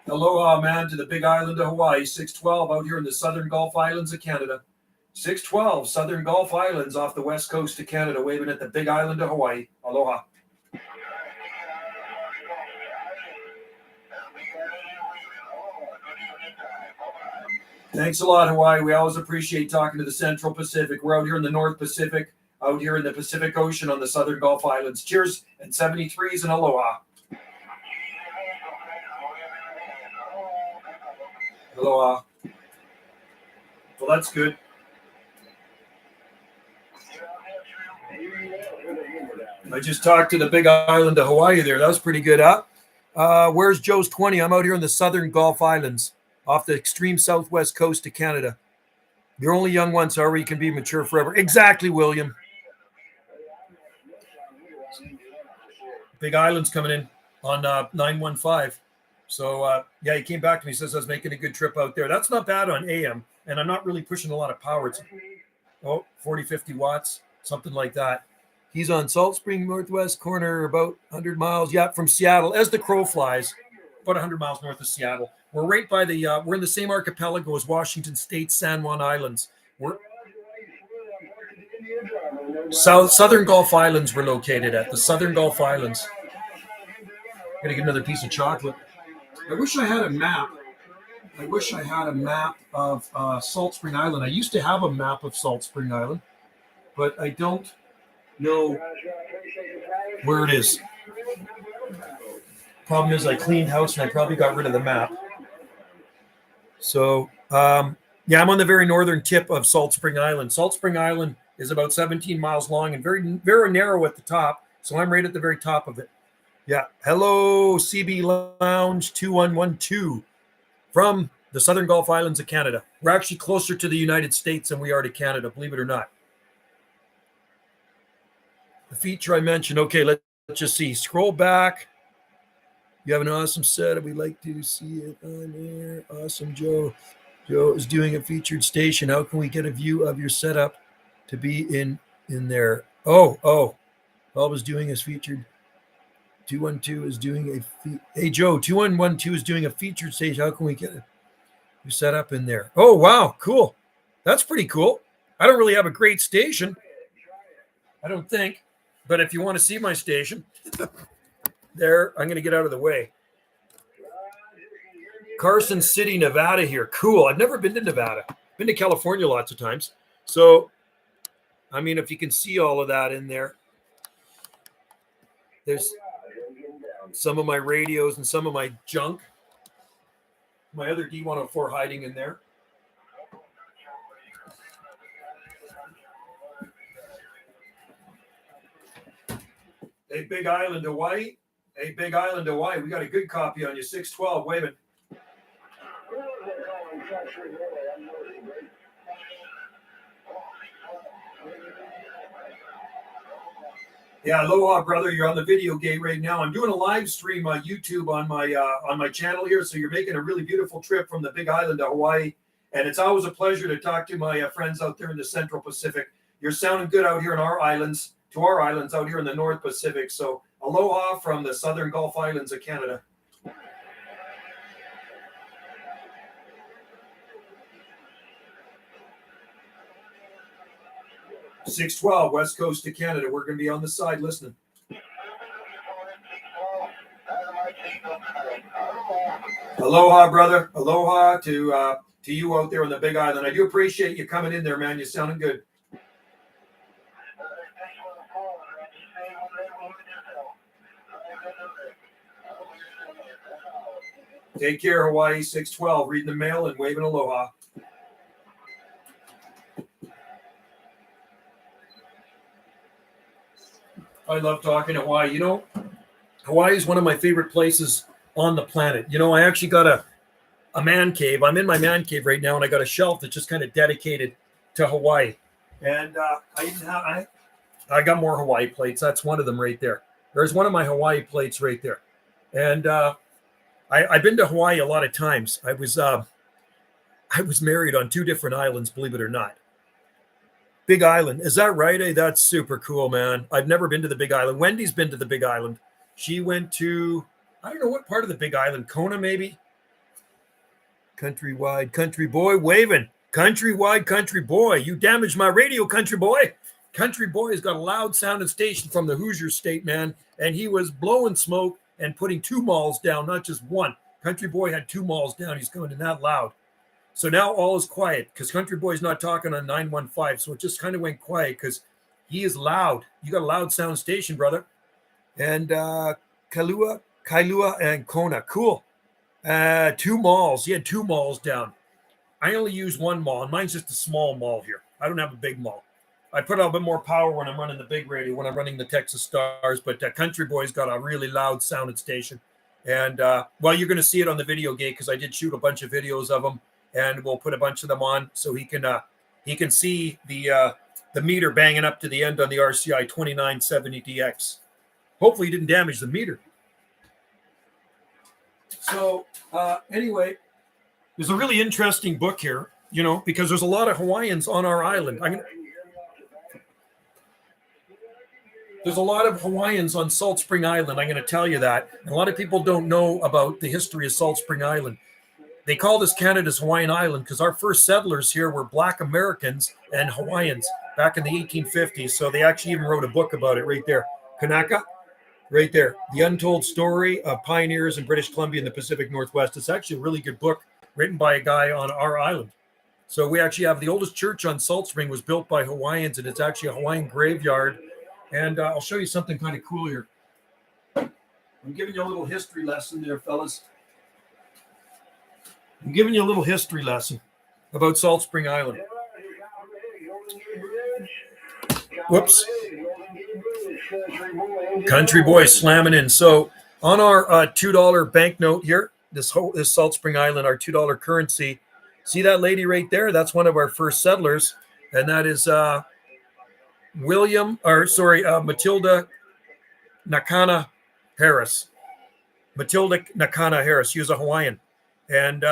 Aloha, man, to the Big Island of Hawaii, 612 out here in the southern Gulf Islands of Canada. 612, southern Gulf Islands off the west coast of Canada, waving at the Big Island of Hawaii. Aloha. Thanks a lot, Hawaii. We always appreciate talking to the Central Pacific. We're out here in the North Pacific, out here in the Pacific Ocean on the southern Gulf Islands. Cheers and 73s and aloha. Aloha. Well, that's good. I just talked to the big island of Hawaii there. That was pretty good, huh? Where's Joe's 20? I'm out here in the southern Gulf Islands off the extreme southwest coast of Canada. You're only young once, however, you can be mature forever. Exactly, William. Big Island's coming in on 915. So, yeah, he came back to me, says I was making a good trip out there. That's not bad on AM, and I'm not really pushing a lot of power. It's 40, 50 watts, something like that. He's on Salt Spring Northwest corner, about 100 miles, yeah, from Seattle, as the crow flies, about 100 miles north of Seattle. We're right by the, we're in the same archipelago as Washington State, San Juan Islands. We're Southern Gulf Islands we're located at, the Southern Gulf Islands. Gotta get another piece of chocolate. I wish I had a map. I wish I had a map of Salt Spring Island. I used to have a map of Salt Spring Island, but I don't know where it is. Problem is, I cleaned house and I probably got rid of the map. So, yeah, I'm on the very northern tip of Salt Spring Island. Salt Spring Island is about 17 miles long and very, very narrow at the top. So I'm right at the very top of it. Yeah. Hello, CB Lounge 2112 from the Southern Gulf Islands of Canada. We're actually closer to the United States than we are to Canada, believe it or not. The feature I mentioned. Okay, let's just see. Scroll back. You have an awesome setup. We'd like to see it on air. Awesome, Joe. Joe is doing a featured station. How can we get a view of your setup to be in there? Oh. Bob is doing his featured. 212 is doing hey, Joe, 2112 is doing a featured station. How can we get it? You set up in there. Oh, wow. Cool. That's pretty cool. I don't really have a great station. I don't think. But if you want to see my station, there, I'm going to get out of the way. Carson City, Nevada here. Cool. I've never been to Nevada. Been to California lots of times. So, I mean, if you can see all of that in there, there's some of my radios and some of my junk. My other D104 hiding in there. Hey, Big Island, Hawaii. Hey, Big Island, Hawaii. We got a good copy on you. 612. Wait a minute. Yeah, aloha, brother. You're on the videogate right now. I'm doing a live stream on YouTube on my channel here. So you're making a really beautiful trip from the Big Island to Hawaii, and it's always a pleasure to talk to my friends out there in the Central Pacific. You're sounding good out here in our islands, out here in the North Pacific. So aloha from the Southern Gulf Islands of Canada. .612 West Coast of Canada. We're going to be on the side listening. Aloha, brother. Aloha to you out there on the Big Island. I do appreciate you coming in there, man. You're sounding good. Take care, Hawaii. 612. Reading the mail and waving aloha. I love talking to Hawaii. You know, Hawaii is one of my favorite places on the planet. You know, I actually got a man cave. I'm in my man cave right now, and I got a shelf that's just kind of dedicated to Hawaii. And I got more Hawaii plates. That's one of them right there. There's one of my Hawaii plates right there. And I've been to Hawaii a lot of times. I was married on 2 different islands, believe it or not. Big Island. Is that right? Hey, that's super cool, man. I've never been to the Big Island. Wendy's been to the Big Island. She went to, I don't know what part of the Big Island. Kona, maybe? Countrywide Country Boy waving. Countrywide Country Boy. You damaged my radio, Country Boy. Country Boy has got a loud sounding station from the Hoosier State, man. And he was blowing smoke and putting 2 malls down, not just one. Country Boy had 2 malls down. He's going in that loud. So now all is quiet because Country Boy's not talking on 915. So it just kind of went quiet because he is loud. You got a loud sound station, brother. And Kailua and Kona. Cool. 2 malls. He had 2 malls down. I only use 1 mall, and mine's just a small mall here. I don't have a big mall. I put out a bit more power when I'm running the big radio, when I'm running the Texas Stars, but Country Boy's got a really loud sounded station. And well, you're going to see it on the video gate because I did shoot a bunch of videos of them, and we'll put a bunch of them on so he can see the meter banging up to the end on the RCI 2970DX. Hopefully, he didn't damage the meter. So anyway, there's a really interesting book here, you know, because there's a lot of Hawaiians on our island. There's a lot of Hawaiians on Salt Spring Island. I'm going to tell you that. And a lot of people don't know about the history of Salt Spring Island. They call this Canada's Hawaiian Island because our first settlers here were Black Americans and Hawaiians back in the 1850s. So they actually even wrote a book about it right there. Kanaka, right there. The Untold Story of Pioneers in British Columbia and the Pacific Northwest. It's actually a really good book written by a guy on our island. So we actually have the oldest church on Salt Spring was built by Hawaiians, and it's actually a Hawaiian graveyard. And I'll show you something kind of cool here. I'm giving you a little history lesson there, fellas. I'm giving you a little history lesson about Salt Spring Island. Whoops. Country Boy slamming in. So on our $2 banknote here, this Salt Spring Island, our $2 currency, see that lady right there? That's one of our first settlers, and that is Matilda Nakana Harris. Matilda Nakana Harris. She was a Hawaiian. And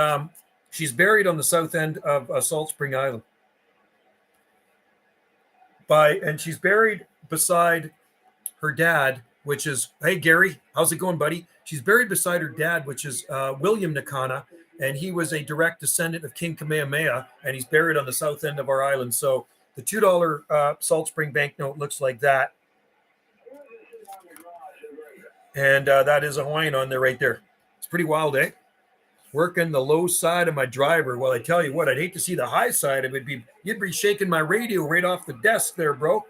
she's buried on the south end of Salt Spring Island. And she's buried beside her dad, which is, hey, Gary, how's it going, buddy? She's buried beside her dad, which is William Nakana, and he was a direct descendant of King Kamehameha, and he's buried on the south end of our island. So the $2 Salt Spring banknote looks like that. And that is a Hawaiian on there right there. It's pretty wild, eh? Working the low side of my driver. Well, I tell you what, I'd hate to see the high side of it. You'd be shaking my radio right off the desk there, bro.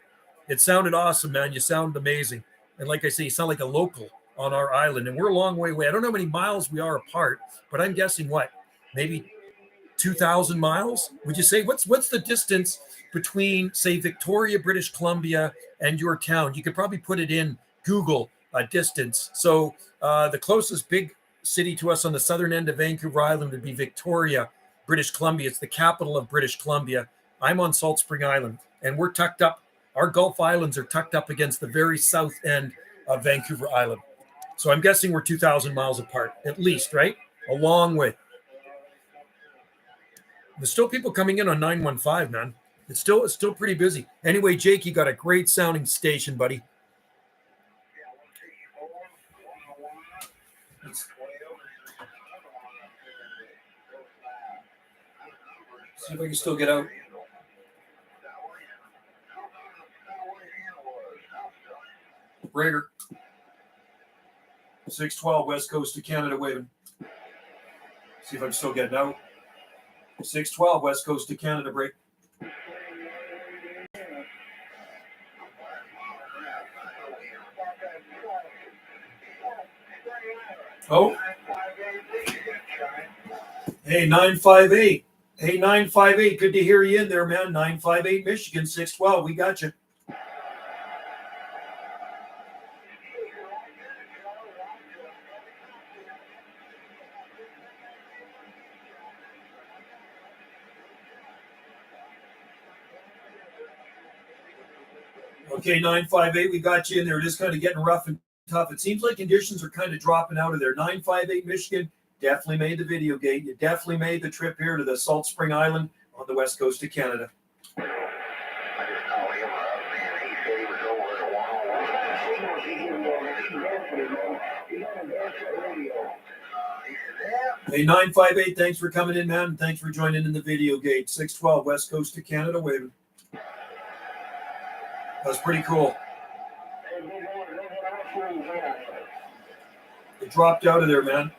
It sounded awesome, man. You sound amazing. And like I say, you sound like a local on our island. And we're a long way away. I don't know how many miles we are apart, but I'm guessing what? Maybe 2,000 miles? Would you say? What's the distance between, say, Victoria, British Columbia, and your town? You could probably put it in Google distance. So the closest big city to us on the southern end of Vancouver Island would be Victoria, British Columbia. It's the capital of British Columbia. I'm on Salt Spring Island, and we're tucked up. Our Gulf Islands are tucked up against the very south end of Vancouver Island. So I'm guessing we're 2,000 miles apart, at least, right? A long way. There's still people coming in on 915, man. It's still pretty busy. Anyway, Jake, you got a great sounding station, buddy. See if I can still get out. Rager. 612 West Coast of Canada waving. See if I'm still getting out. 612 West Coast of Canada break. Oh. Hey, 958. Hey, 958. Good to hear you in there, man. 958 Michigan, 612. We got you. Okay, 958, we got you in there. It is kind of getting rough and tough. It seems like conditions are kind of dropping out of there. 958 Michigan definitely made the video gate. You definitely made the trip here to the Salt Spring Island on the west coast of Canada. I just called him up, and he said he was over at 101. Hey, 958, thanks for coming in, man. Thanks for joining in the video gate. 612 west coast of Canada waving. That's pretty cool. It dropped out of there, man.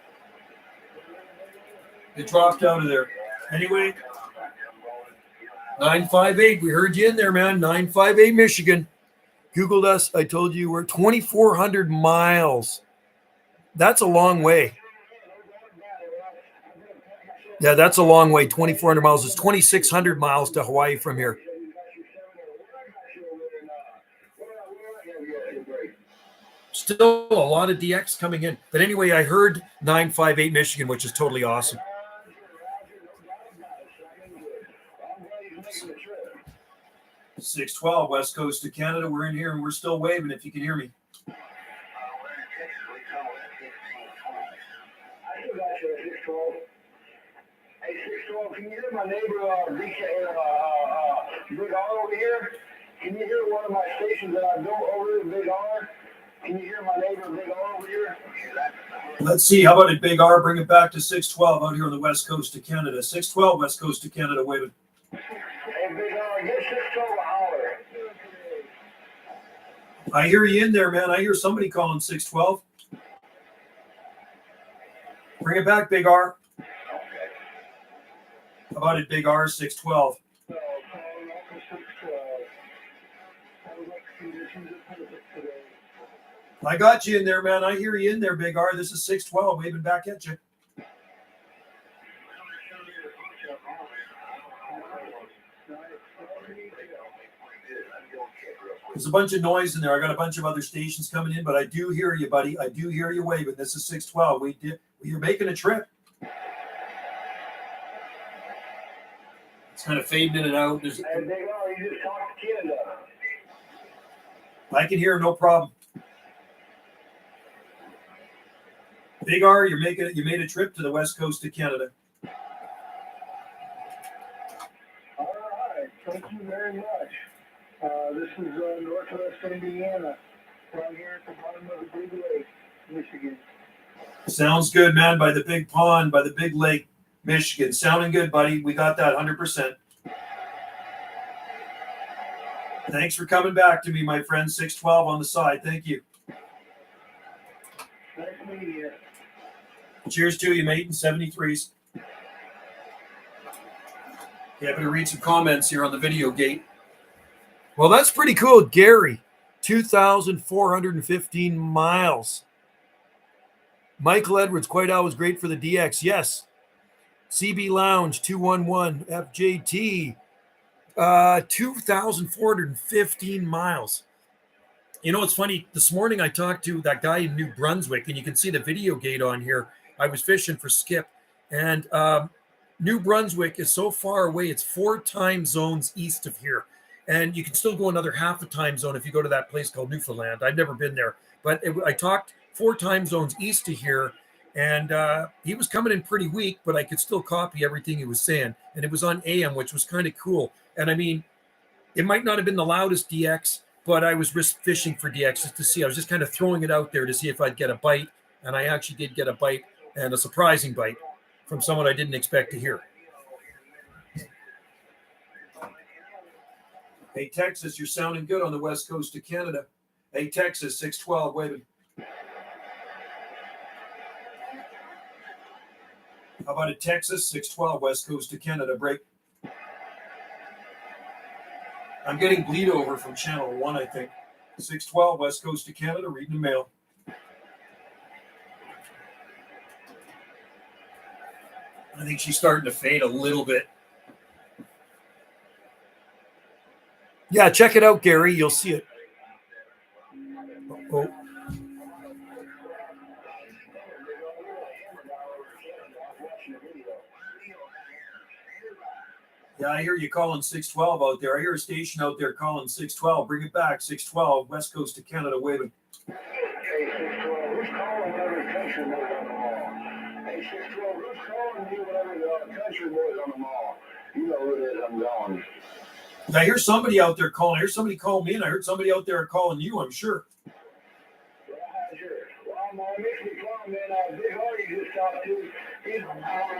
It dropped out of there. Anyway, 958, we heard you in there, man. 958 Michigan. Googled us. I told you we're 2,400 miles. That's a long way. Yeah, that's a long way. 2,400 miles. It's 2,600 miles to Hawaii from here. Still a lot of DX coming in. But anyway, I heard 958 Michigan, which is totally awesome. 612 West Coast of Canada. We're in here and we're still waving if you can hear me. Hey, 612, can you hear my neighbor, Big R over here? Can you hear one of my stations that I built over at Big R? Can you hear my neighbor, Big R, over here? Let's see. How about it, Big R? Bring it back to 612 out here on the West Coast of Canada. 612 West Coast of Canada, waving. Hey, Big R, get 612 a holler. I hear you in there, man. I hear somebody calling 612. Bring it back, Big R. How about it, Big R, 612? I got you in there, man. I hear you in there, Big R. This is 612, waving back at you. There's a bunch of noise in there. I got a bunch of other stations coming in, but I do hear you, buddy. I do hear you waving. This is 612. You're making a trip. It's kind of fading in and out. Hey, Big R, you just talked to Canada. I can hear him, no problem. Big R, you made a trip to the West Coast of Canada. All right, thank you very much. This is Northwest Indiana, right here at the bottom of the Big Lake, Michigan. Sounds good, man. By the big pond, by the big lake, Michigan. Sounding good, buddy. We got that 100%. Thanks for coming back to me, my friend. 612 on the side. Thank you. Nice meeting you. Cheers to you, mate, in 73s. Yeah, I'm going to read some comments here on the videogate. Well, that's pretty cool. Gary, 2,415 miles. Michael Edwards, quite always great for the DX. Yes. CB Lounge, 211. FJT, 2,415 miles. You know, it's funny. This morning I talked to that guy in New Brunswick, and you can see the videogate on here. I was fishing for skip, and New Brunswick is so far away. It's 4 time zones east of here. And you can still go another half a time zone if you go to that place called Newfoundland. I've never been there, but I talked 4 time zones east of here, and he was coming in pretty weak, but I could still copy everything he was saying. And it was on AM, which was kind of cool. And I mean, it might not have been the loudest DX, but I was risk fishing for DX just to see. I was just kind of throwing it out there to see if I'd get a bite. And I actually did get a bite, and a surprising bite from someone I didn't expect to hear. Hey, Texas, you're sounding good on the West Coast of Canada. Hey, Texas, 612, waving. How about it, Texas, 612, West Coast of Canada, break. I'm getting bleed over from channel 1, I think. 612, West Coast of Canada, reading the mail. I think she's starting to fade a little bit. Yeah, check it out, Gary. You'll see it. Oh. Yeah, I hear you calling 612 out there. I hear a station out there calling 612. Bring it back, 612, West Coast of Canada, waving. Hey, 612, who's calling whenever the country boys on the mall? Hey, 612, who's calling me whenever the country boys on the mall? You know who it is, I'm going. I hear somebody out there calling. I heard somebody call me, and I heard somebody out there calling you, I'm sure. Yeah, sure. Well, my Michigan calling, man, Big Hardy just talked to. He's calling right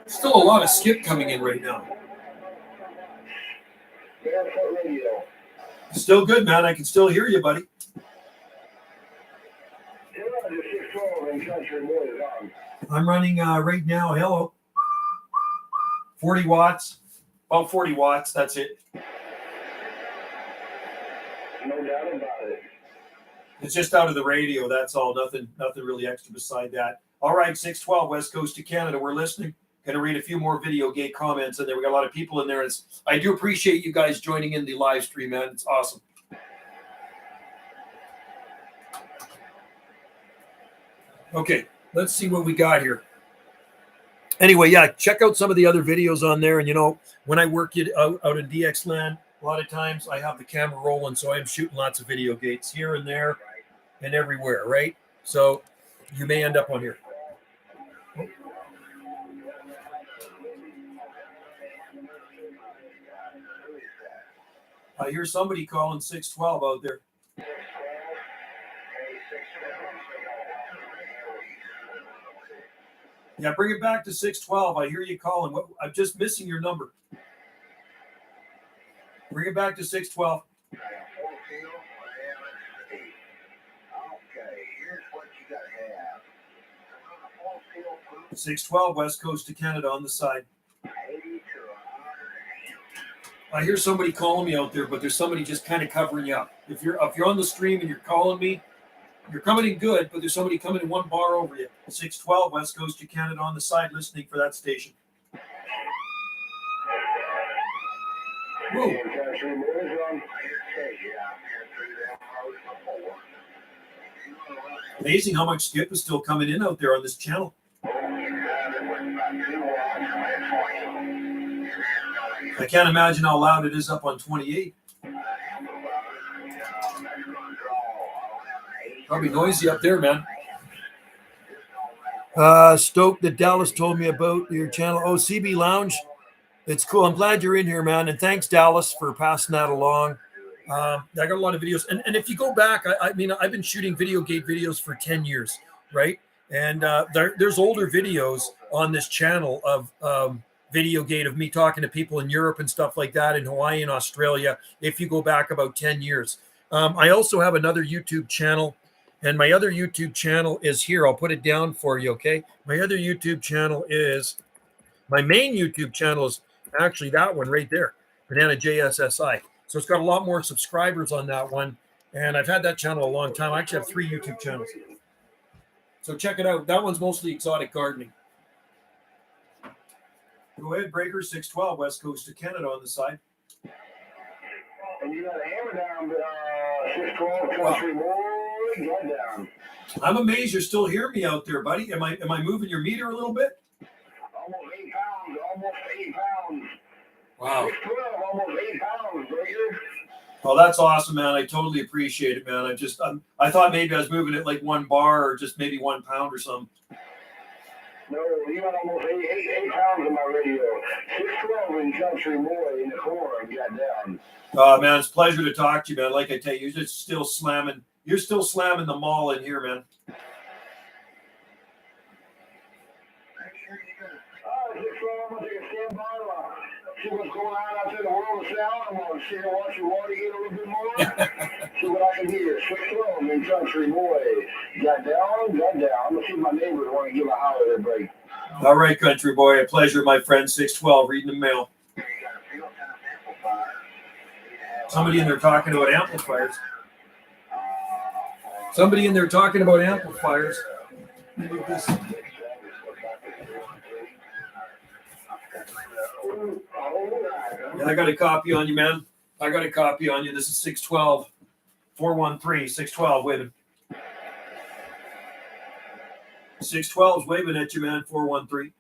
Still a lot of skip coming in right now. Barefoot Radio. Still good, man. I can still hear you, buddy. You're on the 612 and country boys on. I'm running right now. Hello. 40 watts. About 40 watts. That's it. No doubt about it. It's just out of the radio. That's all. Nothing really extra beside that. All right, 612 West Coast of Canada. We're listening. Gonna read a few more videogate comments in there. We got a lot of people in there. I do appreciate you guys joining in the live stream, man. It's awesome. Okay, let's see what we got here. Anyway, yeah, check out some of the other videos on there. And, you know, when I work it out in DX land, a lot of times I have the camera rolling, so I'm shooting lots of video gates here and there and everywhere, right? So you may end up on here. I hear somebody calling 612 out there. Yeah, bring it back to 612. I hear you calling. I'm just missing your number. Bring it back to 612. 612 West Coast to Canada on the side. I hear somebody calling me out there, but there's somebody just kind of covering you up. If you're on the stream and you're calling me, you're coming in good, but there's somebody coming in one bar over you. 612 West Coast to Canada on the side, listening for that station. Whoa. Amazing how much skip is still coming in out there on this channel. I can't imagine how loud it is up on 28. Probably noisy up there, man. Stoke that Dallas told me about your channel. Oh, CB Lounge. It's cool. I'm glad you're in here, man. And thanks, Dallas, for passing that along. I got a lot of videos. And if you go back, I mean, I've been shooting videogate videos for 10 years, right? And there's older videos on this channel of videogate of me talking to people in Europe and stuff like that, in Hawaii and Australia, if you go back about 10 years. I also have another YouTube channel. And my other YouTube channel is here. I'll put it down for you, okay? My other YouTube channel is, my main YouTube channel is actually that one right there, Banana JSSI. So it's got a lot more subscribers on that one. And I've had that channel a long time. I actually have 3 YouTube channels. So check it out. That one's mostly exotic gardening. Go ahead, Breaker 612, West Coast of Canada on the side. And you got a hammer down, 612 country boy. Get down. I'm amazed you're still hearing me out there, buddy. Am I moving your meter a little bit? Almost 8 pounds. Almost 8 pounds. Wow. 612, almost 8 pounds, Breaker. Oh, that's awesome, man. I totally appreciate it, man. I thought maybe I was moving it like 1 bar or just maybe 1 pound or something. No, you got almost 8 pounds on my radio. 612 in country boy in the corner. Got down. Man, it's a pleasure to talk to you, man. Like I tell you, you're just still slamming. You're still slamming the mall in here, man. I'm gonna take a stand by. See what's going on out there in the world of sound. I'm gonna sit and watch your water get a little bit more. See what I can hear. 612 in country boy. Got down. I'm gonna see if my neighbors want to give a holler there, break. All right, country boy. A pleasure, my friend. 612, reading the mail. Somebody in there talking about amplifiers. Somebody in there talking about amplifiers. Yeah, I got a copy on you, man. I got a copy on you. This is 612. 413, 612, waving. 612's waving at you, man, 413.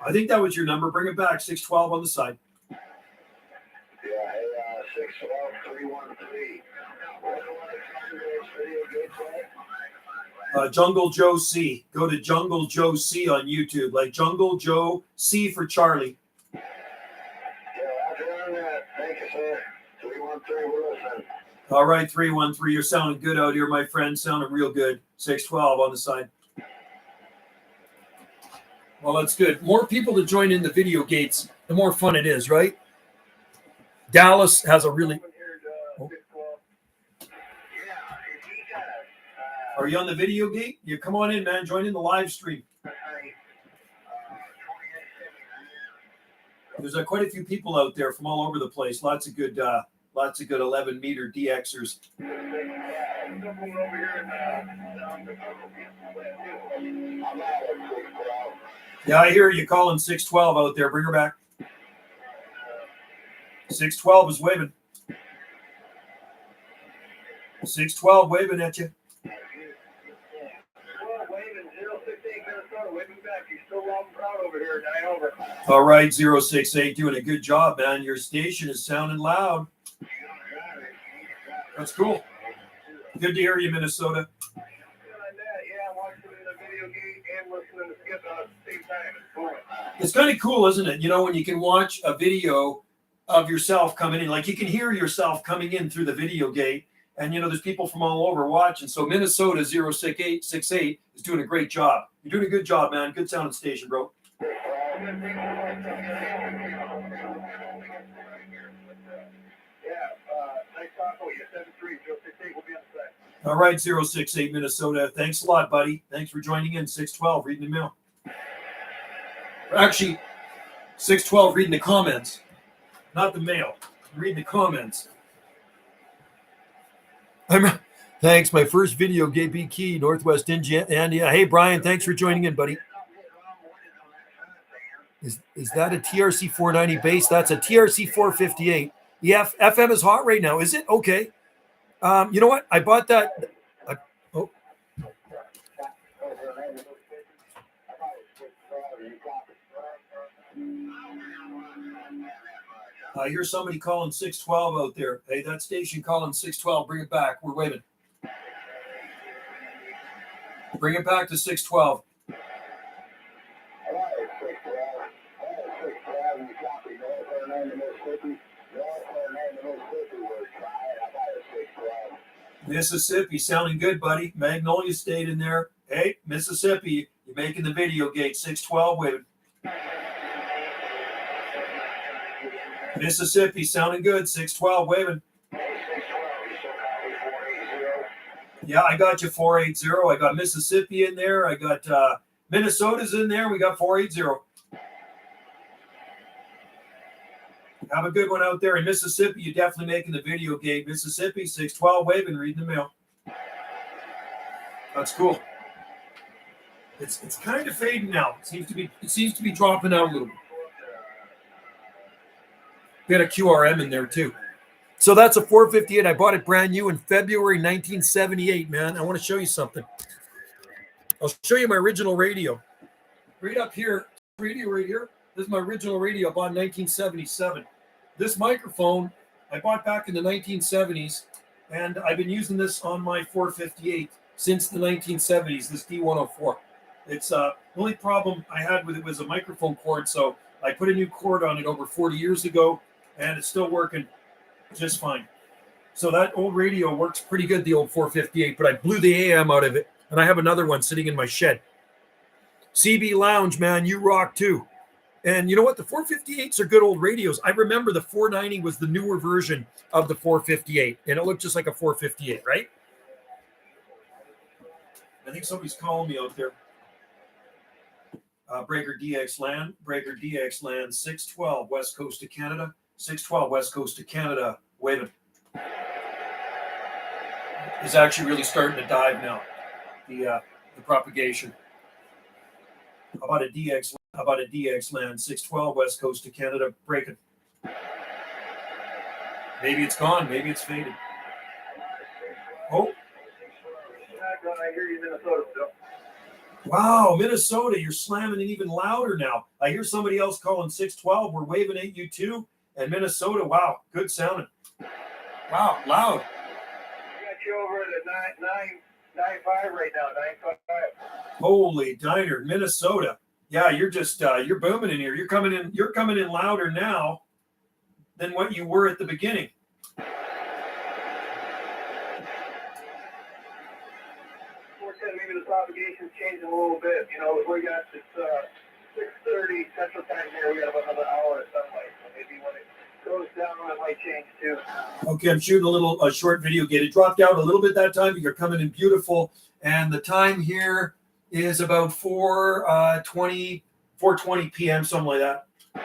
I think that was your number. Bring it back, 612 on the side. Yeah, hey, 612 313. Jungle Joe C. Go to Jungle Joe C on YouTube, like Jungle Joe C for Charlie. Yeah, after that, thank you, sir. 313, we're listening. All right, 313. You're sounding good out here, my friend. Sounding real good. 612 on the side. Well, that's good. More people to join in the video gates, the more fun it is, right? Dallas has a really... Oh. Are you on the video gate? You come on in, man. Join in the live stream. There's quite a few people out there from all over the place. Lots of good 11-meter DXers. Yeah, I hear you calling 612 out there. Bring her back. 612 is waving. 612 waving at you. All right, 068, doing a good job, man. Your station is sounding loud. That's cool. Good to hear you, Minnesota. It's kind of cool, isn't it? You know, when you can watch a video of yourself coming in, like you can hear yourself coming in through the video gate, and you know, there's people from all over watching. So Minnesota 068 is doing a great job. You're doing a good job, man. Good sounding station, bro. All right, 068 Minnesota. Thanks a lot, buddy. Thanks for joining in. 612, reading the mail. Actually, 612, reading the comments. Not the mail. Reading the comments. Thanks. My first video, Gay Key, Northwest India. Hey, Brian, thanks for joining in, buddy. Is that a TRC 490 base? That's a TRC 458. Yeah, FM is hot right now. Is it? Okay. You know what? I bought that. I hear somebody calling 612 out there. Hey, that station calling 612. Bring it back. We're waving. Bring it back to 612. Mississippi, sounding good, buddy. Magnolia State in there. Hey, Mississippi, you're making the video gate. 612 waving. Mississippi, sounding good. 612 waving. Yeah, I got you 480. I got Mississippi in there. I got Minnesota's in there. We got 480. Have a good one out there in Mississippi. You're definitely making the video gate. Mississippi, 612 waving, reading the mail. That's cool. It's kind of fading now. It seems to be dropping out a little bit. We had a QRM in there too. So that's a 458. I bought it brand new in February 1978, man. I want to show you something. I'll show you my original radio. Right up here, radio right here. This is my original radio I bought in 1977. This microphone I bought back in the 1970s, and I've been using this on my 458 since the 1970s, this D104. It's the only problem I had with it was a microphone cord, so I put a new cord on it over 40 years ago, and it's still working just fine. So that old radio works pretty good, the old 458, but I blew the AM out of it, and I have another one sitting in my shed. CB Lounge, man, you rock too. And you know what? The 458s are good old radios. I remember the 490 was the newer version of the 458, and it looked just like a 458, right? I think somebody's calling me out there. Breaker DX Land, 612 West Coast of Canada, 612 West Coast of Canada, waving. It's actually really starting to dive now, the propagation. How about a DX Land, 612 West Coast of Canada, breaking. Maybe it's gone, maybe it's faded. Oh. I hear you, Minnesota still. Wow, Minnesota, you're slamming it even louder now. I hear somebody else calling 612. We're waving at you too. And Minnesota, wow, good sounding. Wow, loud. I got you over at 995 right now, 955. Holy diner, Minnesota. Yeah, you're just you're booming in here. You're coming in louder now than what you were at the beginning. Maybe the propagation's changing a little bit. You know, we got it's 6:30 Central Time here. We got about another hour of sunlight, so maybe when it goes down, it might change too. Okay, I'm shooting a short video gate. It dropped out a little bit that time, but you're coming in beautiful. And the time here is about 4:20 p.m., something like that. 6:20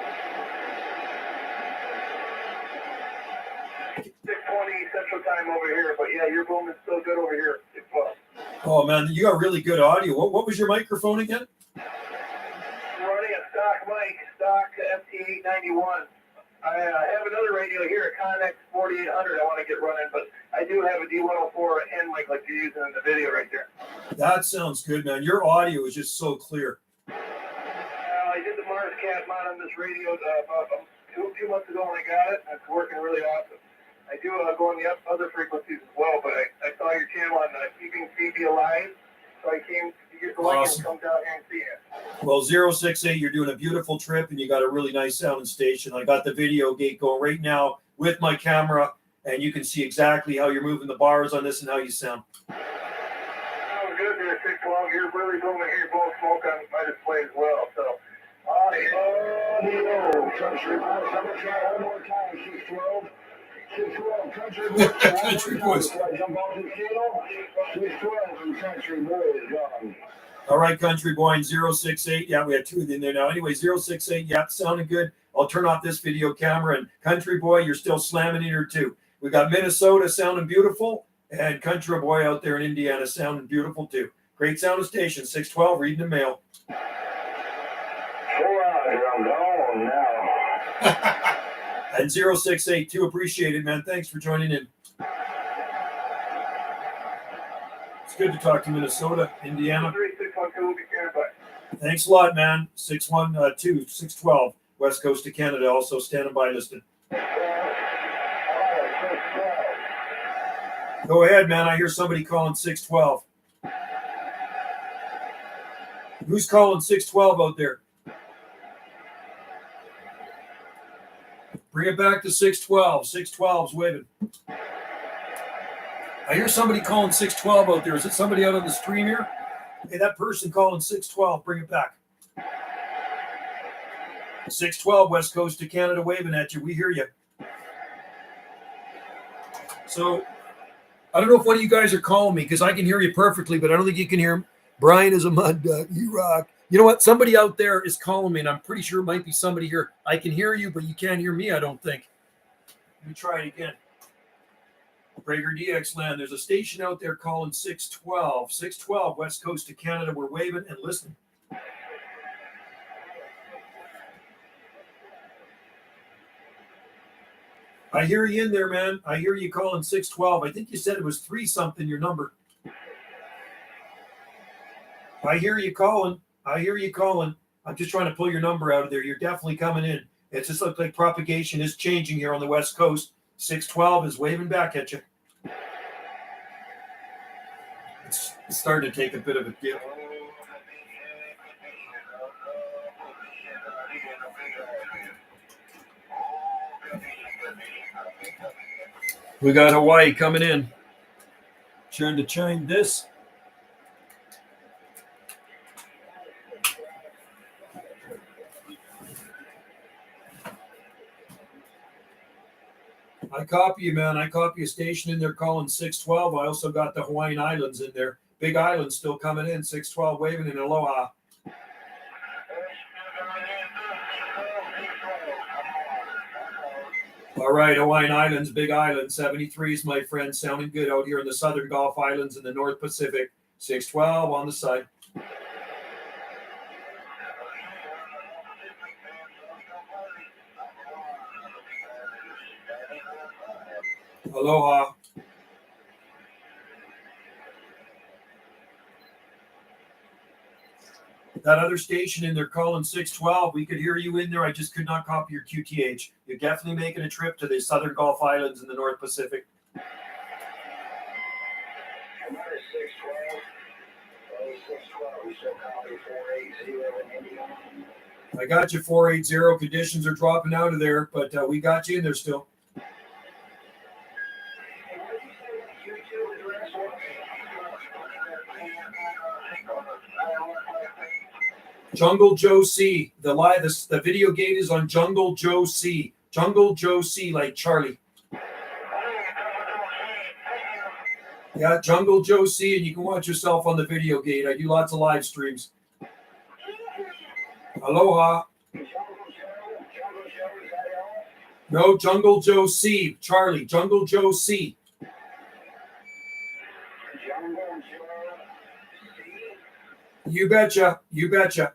Central Time over here, but yeah, your booming's still good over here. Oh man, you got really good audio. What was your microphone again? Running a stock mic, stock FT891. I have another radio here, a Connex 4800 I want to get running, but I do have a D104 end mic like you're using in the video right there. That sounds good, man. Your audio is just so clear. I did the Mars Cat mod on this radio about two months ago when I got it, and it's working really awesome. I do go on the other frequencies as well, but I saw your channel on Keeping Phoebe Alive, so I came to get going and come down here and see it. Well, 068, you're doing a beautiful trip, and you got a really nice sounding station. I got the video gate going right now with my camera, and you can see exactly how you're moving the bars on this and how you sound. Sounds good there, 612. You're really doing to hear both smoke on my display as well, so. Audio, country boys, I'm going to try one more time, 612. 612, country boys. Country boys. Jump off the channel. 612 and country boys on. All right, country boy, 068. Yeah, we had two in there now. Anyway, 068. Yeah, sounding good. I'll turn off this video camera. And country boy, you're still slamming in here too. We got Minnesota sounding beautiful, and country boy out there in Indiana sounding beautiful too. Great sounding station. 612, reading the mail. 4 hours, I'm gone now. And 0682, appreciate it, man. Thanks for joining in. It's good to talk to Minnesota, Indiana. 3612 will be carried by. Thanks a lot, man. 612, 612, West Coast of Canada, also standing by listed. Go ahead, man. I hear somebody calling 612. Who's calling 612 out there? Bring it back to 612. 612's waving. I hear somebody calling 612 out there. Is it somebody out on the stream here? Hey, that person calling 612, bring it back. 612, West Coast of Canada, waving at you. We hear you. So, I don't know if one of you guys are calling me because I can hear you perfectly, but I don't think you can hear him. Brian is a mud duck. You rock. You know what? Somebody out there is calling me, and I'm pretty sure it might be somebody here. I can hear you, but you can't hear me, I don't think. Let me try it again. Prager DX land. There's a station out there calling 612. 612, West Coast of Canada. We're waving and listening. I hear you in there, man. I hear you calling 612. I think you said it was 3 something, your number. I hear you calling. I hear you calling. I'm just trying to pull your number out of there. You're definitely coming in. It just looks like propagation is changing here on the West Coast. 612 is waving back at you. It's starting to take a bit of a dip. We got Hawaii coming in. Trying to chime this. I copy you, man. I copy a station in there calling 612. I also got the Hawaiian Islands in there. Big Island still coming in. 612 waving in aloha. All right, Hawaiian Islands, Big Island, 73s, my friend, sounding good out here in the Southern Gulf Islands in the North Pacific. 612 on the side. Aloha. That other station in there calling 612, we could hear you in there. I just could not copy your QTH. You're definitely making a trip to the Southern Gulf Islands in the North Pacific. I got you 480. Conditions are dropping out of there, but we got you in there still. Jungle Joe C. The video gate is on Jungle Joe C. Jungle Joe C, like Charlie. Yeah, Jungle Joe C, and you can watch yourself on the video gate. I do lots of live streams. Aloha. No, Jungle Joe C. Charlie. Jungle Joe C. You betcha. You betcha.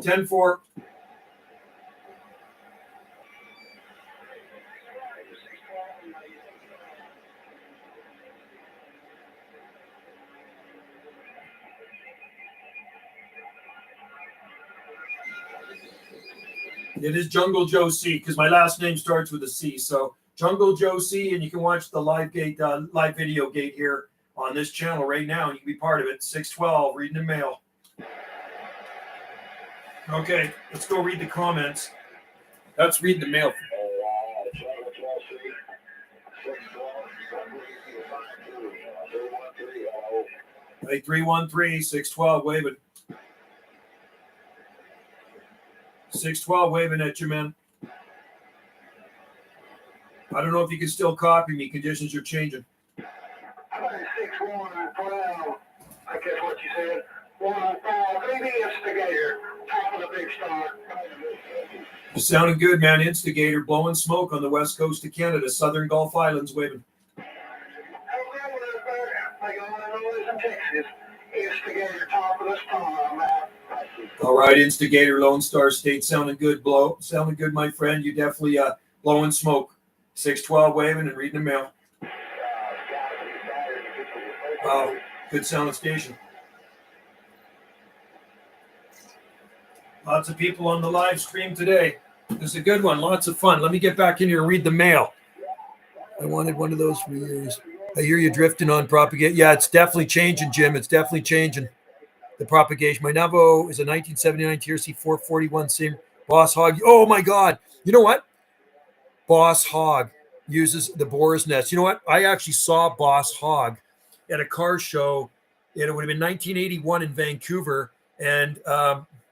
10-4. It is Jungle Joe C because my last name starts with a C. So Jungle Joe C, and you can watch the live video gate here on this channel right now, and you can be part of it. 612, reading the mail. Okay, let's go read the comments. Let's read the mail. Hey, 313-612, waving. 612 waving at you, man. I don't know if you can still copy me. Conditions are changing. 6-1-12. I guess what you said. 1-4. Maybe Instigator. Top of the big star. You're sounding good, man. Instigator blowing smoke on the west coast of Canada. Southern Gulf Islands waving. Texas. Instigator. Top of the star, man. All right, Instigator, Lone Star State, sounding good, sounding good, my friend. You definitely blowing smoke. 612 waving and reading the mail. Wow, good sounding station. Lots of people on the live stream today. This is a good one, lots of fun. Let me get back in here and read the mail. I wanted one of those for years. I hear you drifting on propagation. Yeah, it's definitely changing, Jim. It's definitely changing. The propagation. My Navo is a 1979 TRC 441 same Boss Hog. Oh my God. You know what? Boss Hog uses the boar's nest. You know what? I actually saw Boss Hog at a car show. It would have been 1981 in Vancouver. And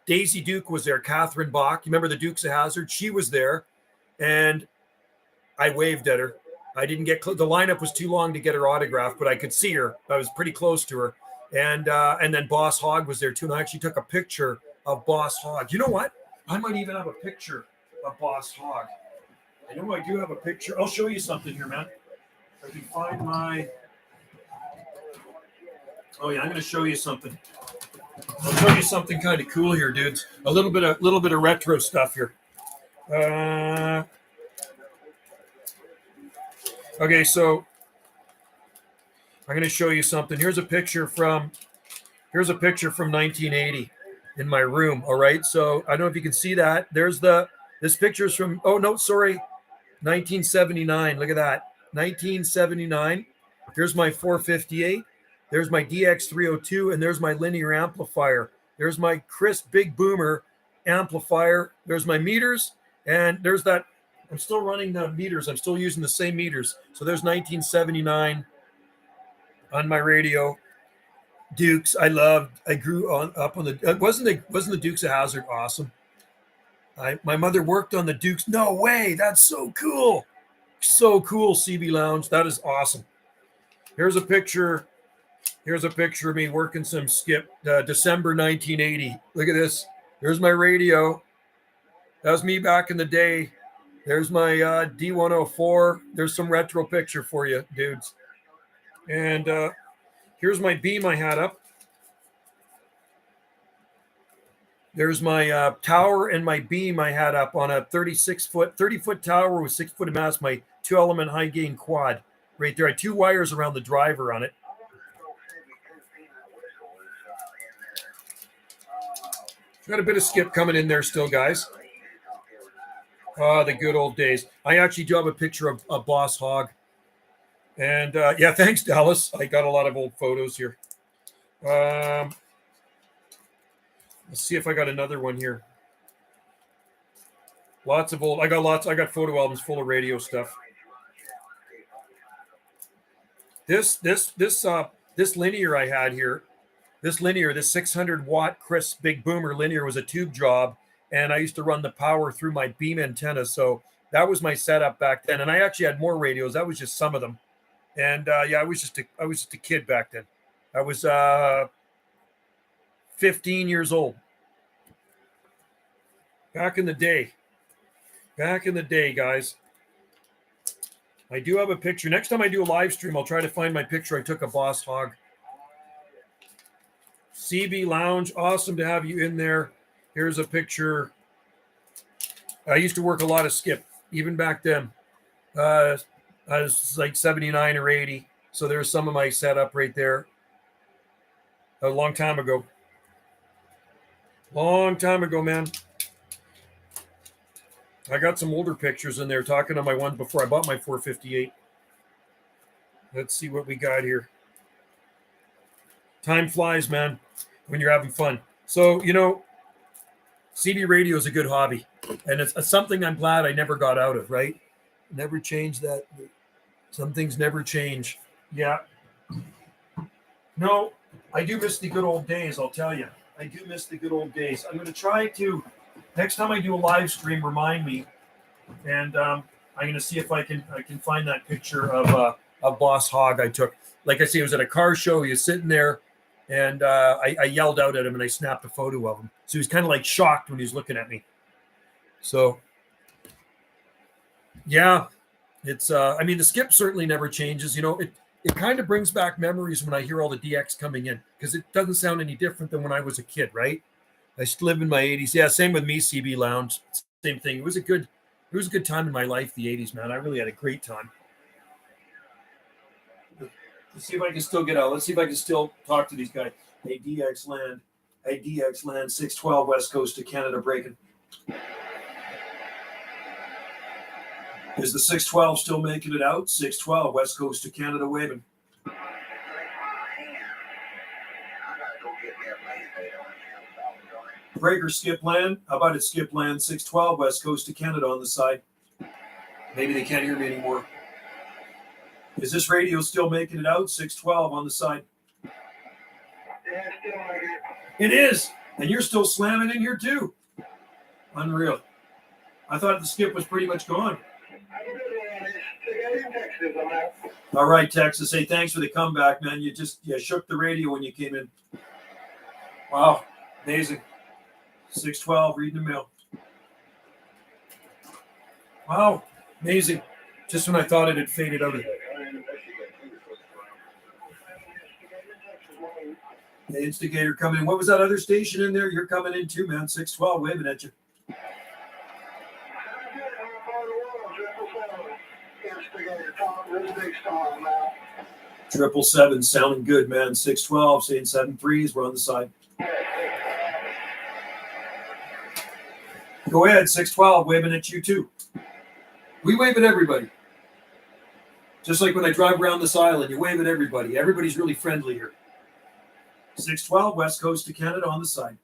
Daisy Duke was there. Catherine Bach. You remember the Dukes of Hazzard? She was there. And I waved at her. I didn't get the lineup was too long to get her autograph, but I could see her. I was pretty close to her. And then Boss Hog was there too. And I actually took a picture of Boss Hog. You know what? I might even have a picture of Boss Hog. I know I do have a picture. I'll show you something here, man. If I can find my. Oh yeah, I'm going to show you something. I'll show you something kind of cool here, dudes. A little bit of retro stuff here. Okay, so I'm going to show you something. Here's a picture from 1980 in my room. All right. So I don't know if you can see that. This picture is from, 1979. Look at that. 1979. Here's my 458. There's my DX302. And there's my linear amplifier. There's my crisp big boomer amplifier. There's my meters. And there's that. I'm still running the meters. I'm still using the same meters. So there's 1979 on my radio. Dukes, I grew up on the. Wasn't the Dukes of Hazzard awesome? My mother worked on the Dukes. No way, that's so cool, CB Lounge. That is awesome. Here's a picture of me working some skip. December 1980. Look at this. There's my radio. That was me back in the day. There's my D104. There's some retro picture for you, dudes. And here's my beam I had up. There's my tower and my beam I had up on a 30-foot tower with 6 foot of mast, my 2-element high gain quad right there. I had 2 wires around the driver on it. Got a bit of skip coming in there still, guys. The good old days. I actually do have a picture of Boss Hog. And yeah, thanks, Dallas. I got a lot of old photos here. Let's see if I got another one here. I got photo albums full of radio stuff. This linear I had here, this 600-watt crisp big boomer linear was a tube job, and I used to run the power through my beam antenna. So that was my setup back then. And I actually had more radios. That was just some of them. And yeah, I was just a kid back then. I was 15 years old. Back in the day, guys. I do have a picture. Next time I do a live stream, I'll try to find my picture I took of Boss Hog. CB Lounge, awesome to have you in there. Here's a picture. I used to work a lot of skip, even back then. I was like 79 or 80. So there's some of my setup right there. A long time ago. Long time ago, man. I got some older pictures in there talking to my one before I bought my 458. Let's see what we got here. Time flies, man, when you're having fun. So, CB radio is a good hobby. And it's something I'm glad I never got out of, right? Never change that. Some things never change. Yeah. No, I do miss the good old days, I'll tell you. I do miss the good old days. I'm going to try to, next time I do a live stream, remind me. And I'm going to see if I can find that picture of Boss Hogg I took. Like I say, it was at a car show. He was sitting there, and I yelled out at him, and I snapped a photo of him. So he was kind of like shocked when he was looking at me. So, yeah, it's, the skip certainly never changes. It kind of brings back memories when I hear all the DX coming in, because it doesn't sound any different than when I was a kid, right? I still live in my 80s. Yeah, same with me, CB Lounge. Same thing. It was a good time in my life, the 80s, man. I really had a great time. Let's see if I can still get out. Let's see if I can still talk to these guys. Hey, DX Land. Hey, DX Land, 612 West Coast of Canada breaking. Is the 612 still making it out? 612 West Coast of Canada waving. Breaker Skip Land. How about it, Skip Land? 612 West Coast of Canada on the side. Maybe they can't hear me anymore. Is this radio still making it out? 612 on the side. Yeah, still right here. It is. And you're still slamming in here too. Unreal. I thought the skip was pretty much gone. All right, Texas. Hey, thanks for the comeback, man. You shook the radio when you came in. Wow. Amazing. 612, reading the mail. Wow. Amazing. Just when I thought it had faded out. The Instigator coming in. What was that other station in there? You're coming in too, man. 612, waving at you. Triple seven, sounding good, man. 612, saying 7-3s. We're on the side. Go ahead, 612, waving at you too. We wave at everybody. Just like when I drive around this island, you wave at everybody. Everybody's really friendly here. 612, West Coast of Canada on the side.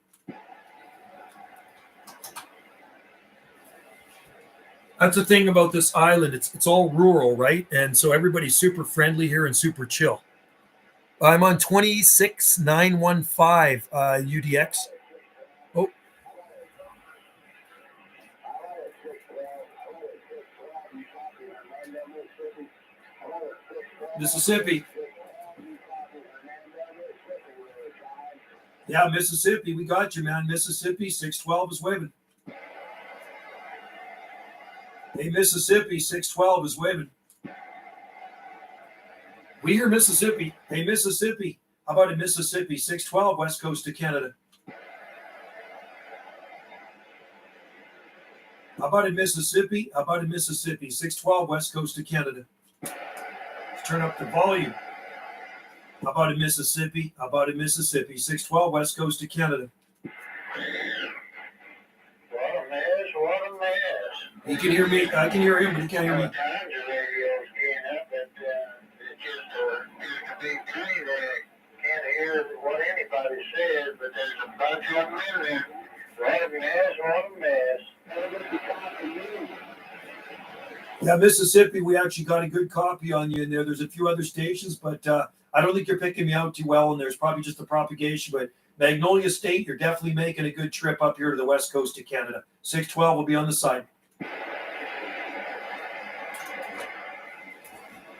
That's the thing about this island. It's all rural, right? And so everybody's super friendly here and super chill. I'm on 26915 UDX. Oh. Mississippi. Yeah, Mississippi. We got you, man. Mississippi, 612 is waving. Hey, Mississippi, 612 is waving. We hear Mississippi. Hey, Mississippi. How about in Mississippi, 612, West Coast of Canada? How about in Mississippi? How about in Mississippi, 612, West Coast of Canada? Let's turn up the volume. How about in Mississippi? How about in Mississippi, 612, West Coast of Canada? What a mess, what a mess. He can hear me. I can hear him, but he can't hear me. Times the radio's getting up, but it's just a big tree that can't hear what anybody says, but there's a bunch of them in there. What a mess, what a mess. Yeah, Mississippi, we actually got a good copy on you in there. There's a few other stations, but I don't think you're picking me out too well, and there's probably just the propagation. But Magnolia State, you're definitely making a good trip up here to the West Coast of Canada. 612 will be on the side.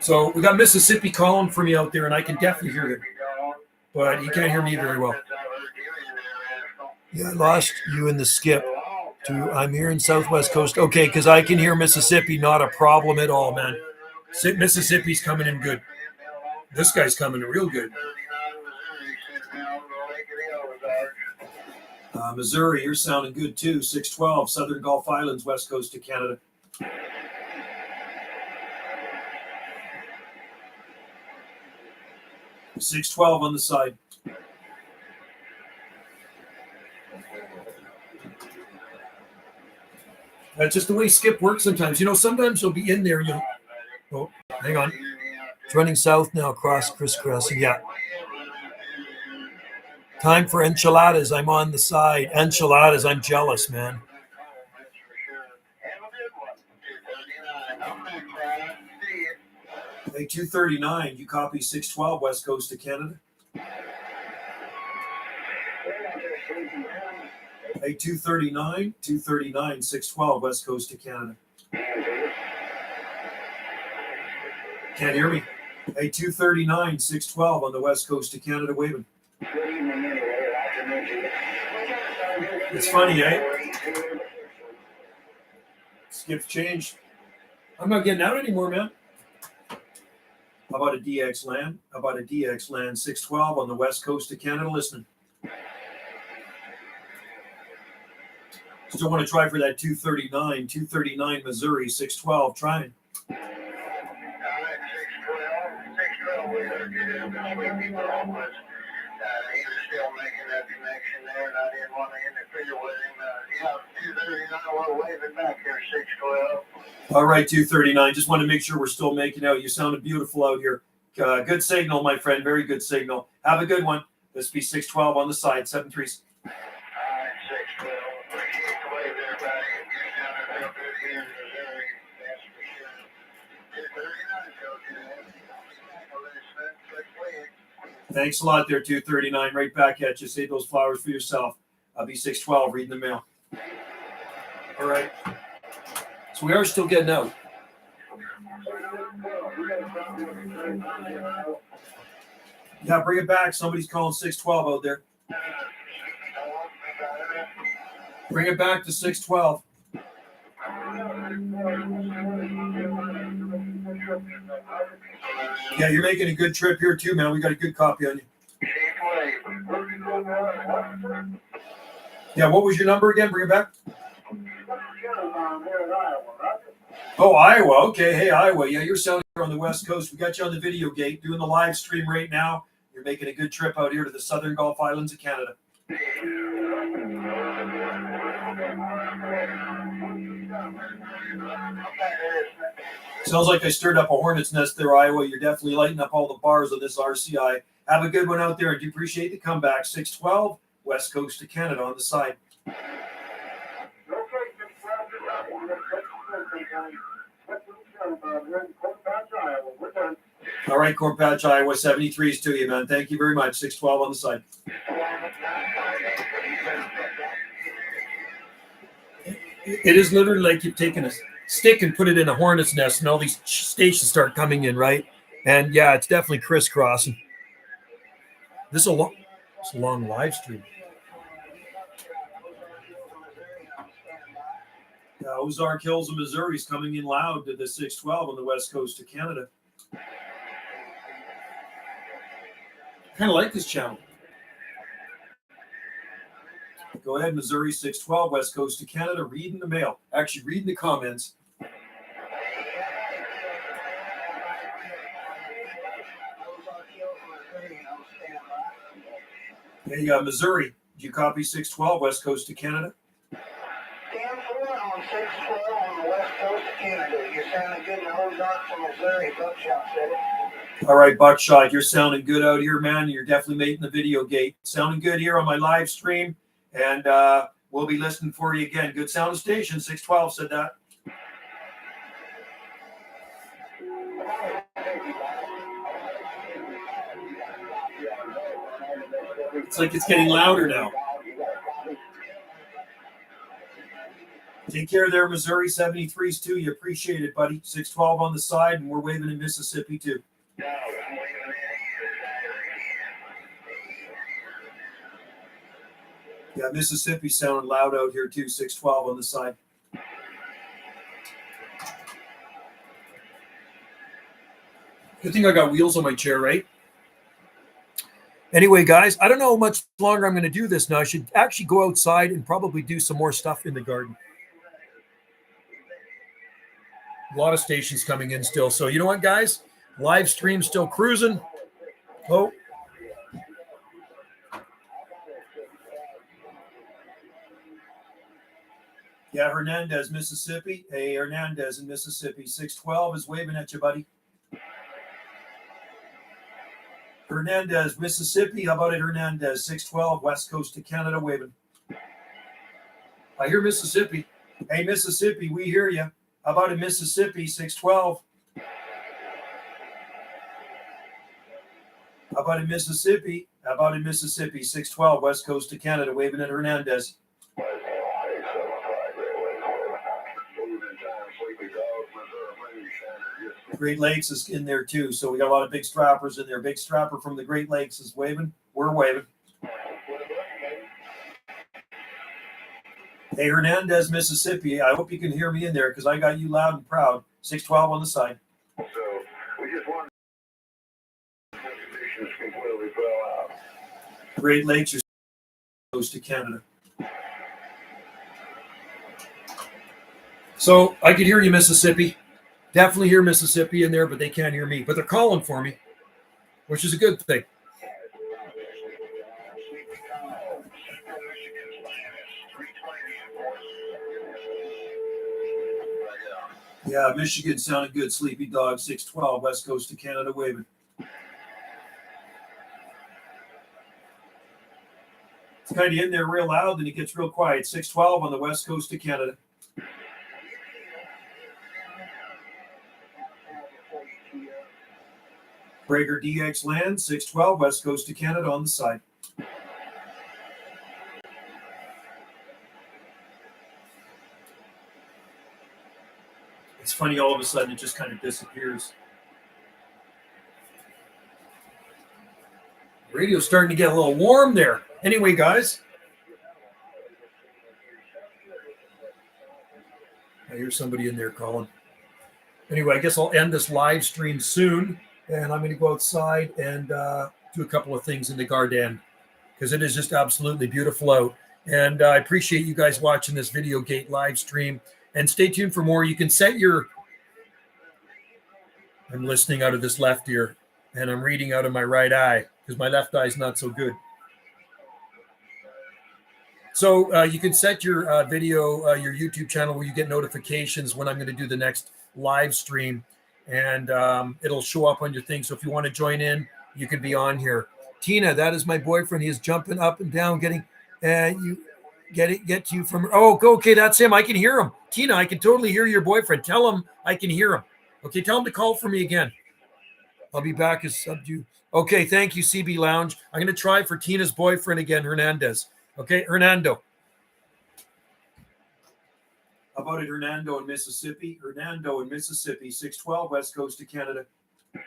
So we got Mississippi calling for me out there, and I can definitely hear him. But he can't hear me very well. Yeah, I lost you in the skip. I'm here in Southwest Coast. Okay, because I can hear Mississippi, not a problem at all, man. Mississippi's coming in good. This guy's coming in real good. Missouri, you're sounding good too. 612, Southern Gulf Islands, west coast of Canada. $612 on the side. That's just the way Skip works sometimes. You know, sometimes he'll be in there. Oh, hang on. It's running south now, crisscrossing. Yeah. Time for enchiladas. I'm on the side. Enchiladas. I'm jealous, man. Hey, 239. You copy 612, west coast of Canada? Hey, 239, 612, west coast of Canada. Can't hear me. Hey, 239, 612 on the west coast of Canada, waving. It's funny, eh? Skip's changed. I'm not getting out anymore, man. How about a DX land? 612 on the west coast of Canada, listening. Still want to try for that 239, Missouri, 612, trying. He was still making that connection there, and I didn't want to interfere with him. 239, we're waving back here, 612. All right, 239. Just want to make sure we're still making out. You sounded beautiful out here. Good signal, my friend. Very good signal. Have a good one. This be 612 on the side, 7-3. All right, 612. Appreciate the wave there, buddy. You sounded real good here in Missouri. That's for sure. 239, coach. Thanks a lot there, 239. Right back at you. Save those flowers for yourself. I'll be 612 reading the mail. All right. So we are still getting out. Yeah, bring it back. Somebody's calling 612 out there. Bring it back to 612. Yeah, you're making a good trip here too, man. We got a good copy on you. Yeah, what was your number again? Bring it back. Oh, Iowa. Okay. Hey, Iowa. Yeah, you're sounding here on the West Coast. We got you on the video gate doing the live stream right now. You're making a good trip out here to the Southern Gulf Islands of Canada. Sounds like I stirred up a hornet's nest there, Iowa. You're definitely lighting up all the bars on this RCI. Have a good one out there, and do appreciate the comeback. 612, West Coast of Canada on the side. All right, Corn Patch, Iowa, 73s to you, man. Thank you very much. 612 on the side. It is literally like you've taken a stick and put it in a hornet's nest, and all these stations start coming in, right? And yeah, it's definitely crisscrossing. This is a long live stream. Ozark Hills of Missouri is coming in loud to the 612 on the west coast of Canada. Kind of like this channel. Go ahead, Missouri 612, west coast of Canada, reading the mail. Actually, reading the comments. Hey, Missouri, do you copy 612, west coast of Canada? Stand for on 612 on the west coast of Canada. You're sounding good in Ozark from Missouri. Buckshot said it. All right, Buckshot, you're sounding good out here, man. You're definitely making the video gate. Sounding good here on my live stream. And we'll be listening for you again. Good sound station. 612 said that. It's like it's getting louder now. Take care there, Missouri. 73s too. You appreciate it, buddy. 612 on the side, and we're waving in Mississippi too. Yeah, Mississippi sounding loud out here too. 612 on the side. Good thing I got wheels on my chair, right? Anyway, guys, I don't know how much longer I'm going to do this now. I should actually go outside and probably do some more stuff in the garden. A lot of stations coming in still. So you know what, guys? Live stream still cruising. Oh. Yeah, Hernandez, Mississippi. Hey, Hernandez in Mississippi. 612 is waving at you, buddy. Hernandez, Mississippi. How about it, Hernandez? 612, West Coast of Canada, waving. I hear Mississippi. Hey, Mississippi, we hear you. How about it, Mississippi? 612. How about in Mississippi? How about in Mississippi? 612, West Coast of Canada, waving at Hernandez. Great Lakes is in there too, so we got a lot of big strappers in there. Big strapper from the Great Lakes is waving. We're waving. Hey, Hernandez, Mississippi. I hope you can hear me in there because I got you loud and proud. 612 on the side. So we just wanted conditions completely fell out. Great Lakes are close to Canada. So I could hear you, Mississippi. Definitely hear Mississippi in there, but they can't hear me. But they're calling for me, which is a good thing. Yeah, Michigan sounded good. Sleepy Dog, 612, West Coast of Canada, waving. It's kind of in there real loud, then it gets real quiet. 612 on the West Coast of Canada. Breaker DX land, 612, West Coast of Canada on the side. It's funny, all of a sudden it just kind of disappears. Radio's starting to get a little warm there. Anyway, guys. I hear somebody in there calling. Anyway, I guess I'll end this live stream soon. And I'm going to go outside and do a couple of things in the garden because it is just absolutely beautiful out. And I appreciate you guys watching this videogate live stream. And stay tuned for more. You can set your... I'm listening out of this left ear, and I'm reading out of my right eye because my left eye is not so good. So you can set your video, your YouTube channel where you get notifications when I'm going to do the next live stream. And it'll show up on your thing. So if you want to join in, you can be on here. Tina, that is my boyfriend. He is jumping up and down, getting you get you from. Oh, okay, that's him. I can hear him. Tina, I can totally hear your boyfriend. Tell him I can hear him. Okay, tell him to call for me again. I'll be back as subdue. Okay, thank you, CB Lounge. I'm going to try for Tina's boyfriend again, Hernandez. Okay, Hernando. How about it, Hernando in Mississippi? Hernando in Mississippi, 612, West Coast of Canada. 320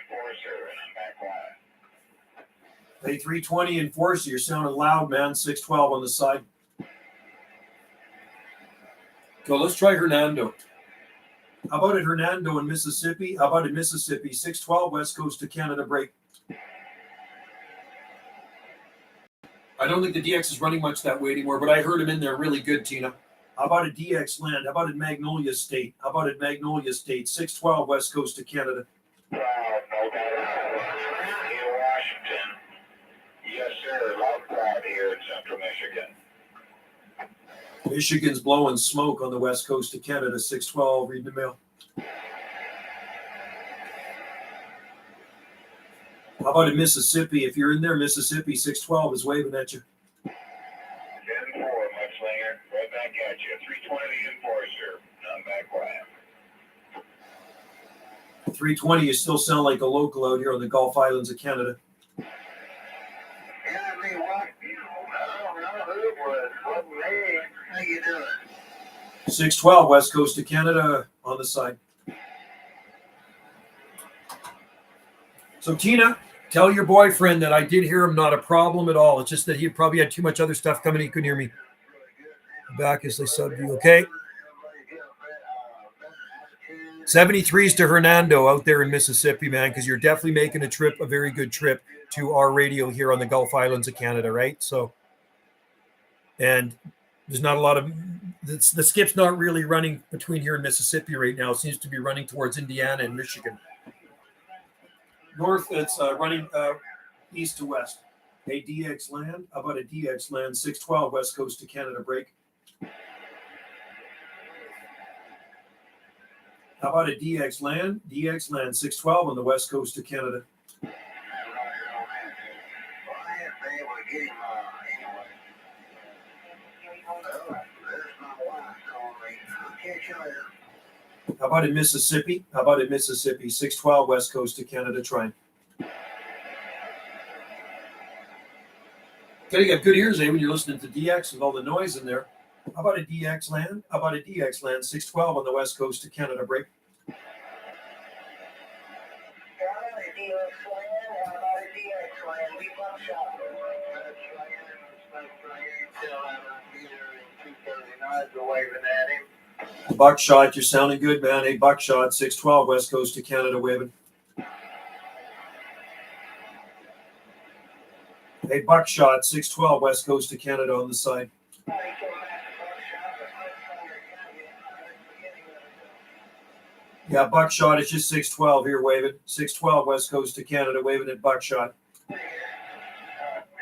Enforcer, and I'm back live. Hey, 320 Enforcer, you're sounding loud, man. 612 on the side. Go, let's try Hernando. How about it, Hernando in Mississippi? How about it, Mississippi? 612, West Coast of Canada, break. I don't think the DX is running much that way anymore, but I heard him in there really good, Tina. How about a DX land? How about it, Magnolia State? How about it, Magnolia State? 612, West Coast of Canada. Well, no doubt in Washington. Yes, sir. Loud crowd here in central Michigan. Michigan's blowing smoke on the West Coast of Canada. 612, read the mail. How about in Mississippi? If you're in there, Mississippi, 612 is waving at you. 10-4, Mudslinger. Right back at you. 320 Enforcer. I'm back live. 320, you still sound like a local out here on the Gulf Islands of Canada. Yeah, I mean, what? I don't know who it was. What me? How you doing? 612, West Coast of Canada on the side. So, Tina, tell your boyfriend that I did hear him, not a problem at all. It's just that he probably had too much other stuff coming. He couldn't hear me. Back as they sub you, okay? 73s to Hernando out there in Mississippi, man, because you're definitely making a very good trip to our radio here on the Gulf Islands of Canada, right? So, and there's not a lot of the skip's not really running between here and Mississippi right now. It seems to be running towards Indiana and Michigan. North, it's running east to west. A DX land. How about a DX land 612 west coast to Canada break? How about a DX land? DX land 612 on the west coast of Canada. How about in Mississippi? How about in Mississippi? 612 west coast of Canada trying. Gotta get good ears, when you're listening to DX with all the noise in there. How about a DX land? How about a DX land 612 on the west coast of Canada break? Buckshot, you're sounding good, man. Hey, Buckshot, 612 west coast of Canada waving. Hey, Buckshot, 612 west coast of Canada on the side. Yeah, Buckshot, it's just 612 here waving. 612 west coast of Canada waving at Buckshot. Yeah,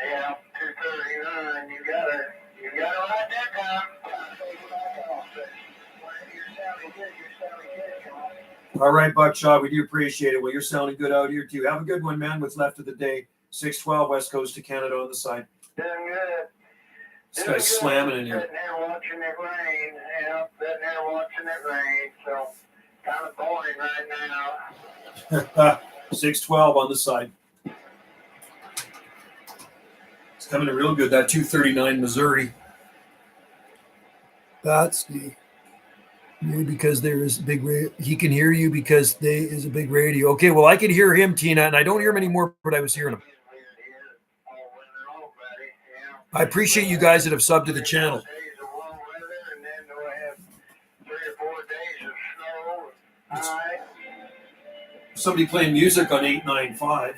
239. You got to write that down. All right, Buckshot, we do appreciate it. Well, you're sounding good out here too. Have a good one, man. What's left of the day. 612 west coast of Canada on the side. Doing good. This guy's slamming in here. Sitting there watching it rain. Yeah, sitting there watching it rain. So kind of boring right now. 612 on the side. It's coming in real good. That 239 Missouri. That's the maybe because there is a big radio. He can hear you because there is a big radio. Okay, well I can hear him, Tina, and I don't hear him anymore, but I was hearing him. I appreciate you guys that have subbed to the channel. Somebody playing music on 895.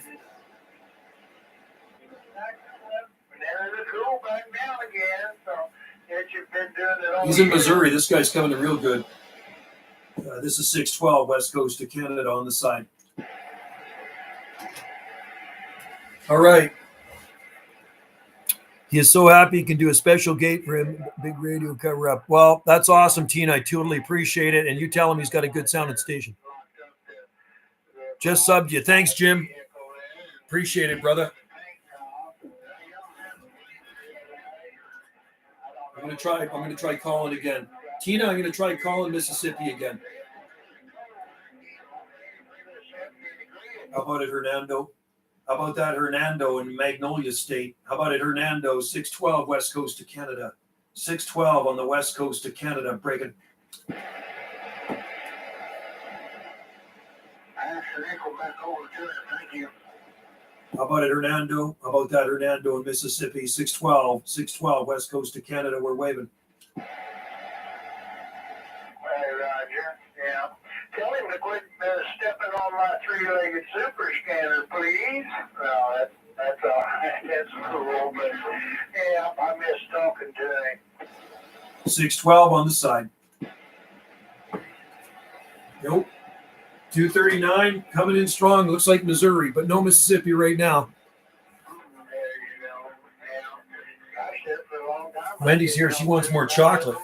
He's in Missouri. This guy's coming in real good. This is 612 west coast of Canada on the side. All right. He is so happy he can do a special gate for him. Big radio cover up. Well, that's awesome, Tina. I totally appreciate it. And you tell him he's got a good sounding station. Just subbed you. Thanks, Jim. Appreciate it, brother. I'm gonna try calling again. Tina, I'm gonna try calling Mississippi again. How about it, Hernando? How about that, Hernando in Magnolia State? How about it, Hernando, 612 west coast of Canada. 612 on the west coast of Canada, breaking. How about it, Hernando? How about that, Hernando in Mississippi? 612 west coast of Canada, we're waving. Hey, Roger. Yeah. Tell him to quit stepping on my three-legged super scanner, please. No, that's all right. That's cool, but yeah, I miss talking to him. 612 on the side. Nope. 239 coming in strong. Looks like Missouri, but no Mississippi right now. Wendy's here. She wants more chocolate.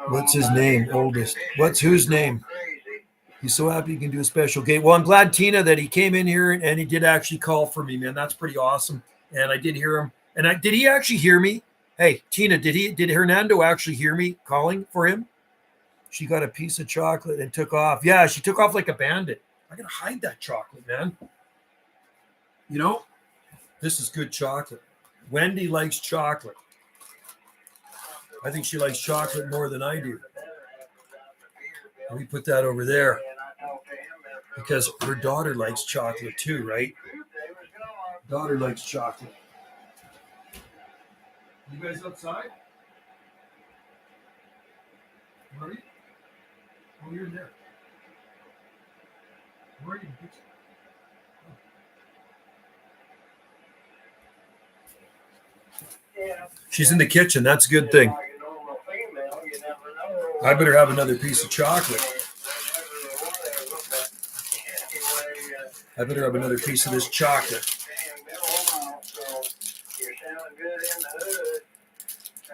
What's his name? Oldest. What's whose name? He's so happy he can do a special gate. Well, I'm glad, Tina, that he came in here and he did actually call for me, man. That's pretty awesome. And I did hear him. And did he actually hear me? Hey, Tina, did Hernando actually hear me calling for him? She got a piece of chocolate and took off. Yeah, she took off like a bandit. I gotta hide that chocolate, man. You know, this is good chocolate. Wendy likes chocolate. I think she likes chocolate more than I do. Let me put that over there because her daughter likes chocolate too, right? Daughter likes chocolate. You guys outside? Are you? Oh, you're in there. Where are you? She's in the kitchen. That's a good thing. I better have another piece of chocolate. I better have another piece of this chocolate.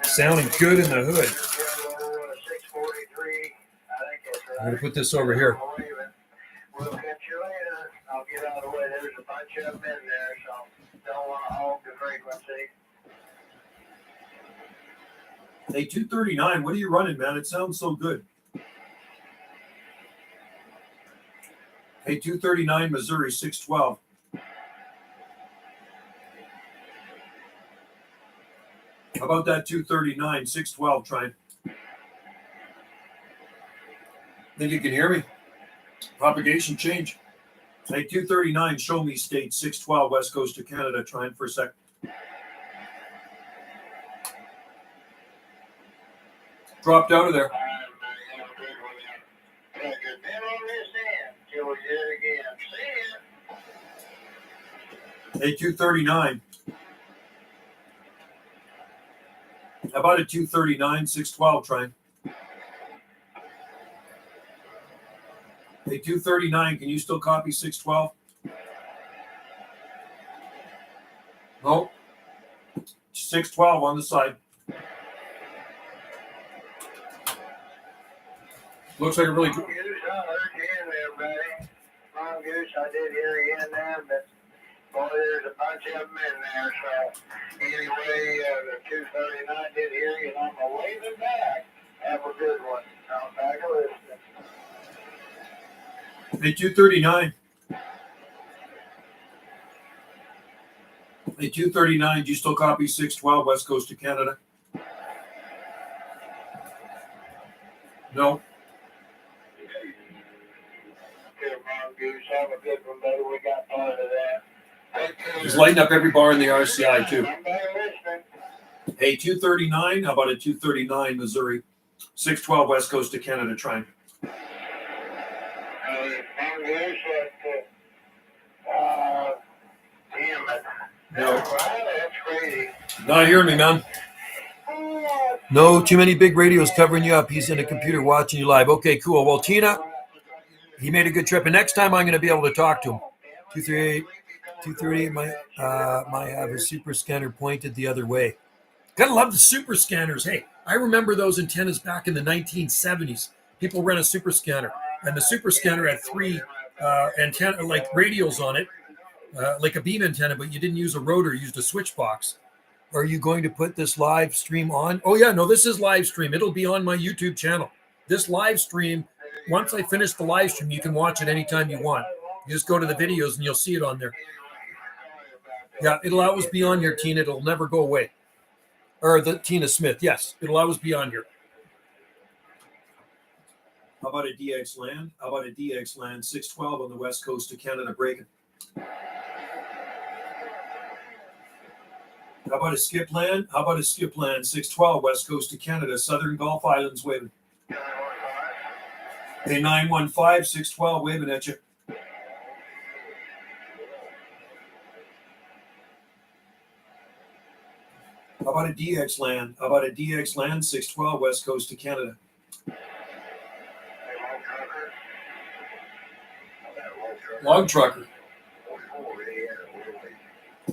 Sounding good in the hood. I'm going to put this over here. We'll catch you later. I'll get out of the way. There's a bunch of them in there, so don't want to hog the frequency. Hey, 239, what are you running, man? It sounds so good. Hey, 239, Missouri, 612. How about that 239, 612, trying? Think you can hear me? Propagation change. Hey, 239, show me state, 612, west coast of Canada, trying for a sec. Dropped out of there. Hey, 239. How about a 239, 612, trying? Hey, 239, can you still copy 612? No. 612 on the side. Looks like a really good. Mongoose, I did hear you in there, but boy, there's a bunch of them in there. So anyway, the 239 did hear you, and I'm gonna wave it back. Have a good one. I'm back a listening. Hey, 239. Hey, 239, do you still copy 612, west coast of Canada? No. Good Mongoose, have a good one, buddy. We got part of that. He's lighting up every bar in the RCI, too. I'm back listening. Hey, 239, how about a 239, Missouri, 612, west coast of Canada, trying? Mongoose, damn it. No. That's crazy. Not hearing me, man. No, too many big radios covering you up. He's in a computer watching you live. Okay, cool. Well, Tina, he made a good trip. And next time I'm going to be able to talk to him. 238 might have his super scanner pointed the other way. Gotta love the super scanners. Hey, I remember those antennas back in the 1970s. People ran a super scanner. And the super scanner had three antenna, like radials on it, like a beam antenna, but you didn't use a rotor, you used a switch box. Are you going to put this live stream on? Oh, yeah, no, this is live stream. It'll be on my YouTube channel. This live stream, once I finish the live stream, you can watch it anytime you want. You just go to the videos and you'll see it on there. Yeah, it'll always be on here, Tina. It'll never go away. Or the Tina Smith. Yes, it'll always be on here. How about a DX land? How about a DX land 612 on the west coast of Canada breaking? How about a skip land? How about a skip land 612 west coast of Canada, Southern Gulf Islands waving? Hey, 915 612 waving at you. How about a DX land? How about a DX land 612 west coast of Canada? Log trucker.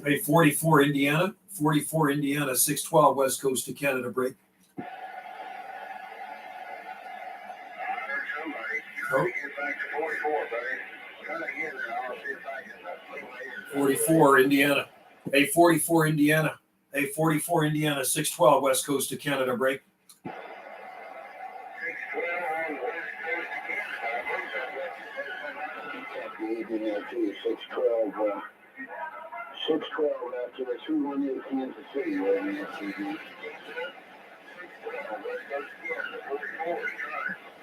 Hey, 44 Indiana. 44 Indiana, 612 west coast of Canada break. Oh. 44 Indiana. Hey, 44 Indiana. Hey, 44 Indiana, 612 west coast of Canada break. Six 12 after the 218 Kansas City right in TV.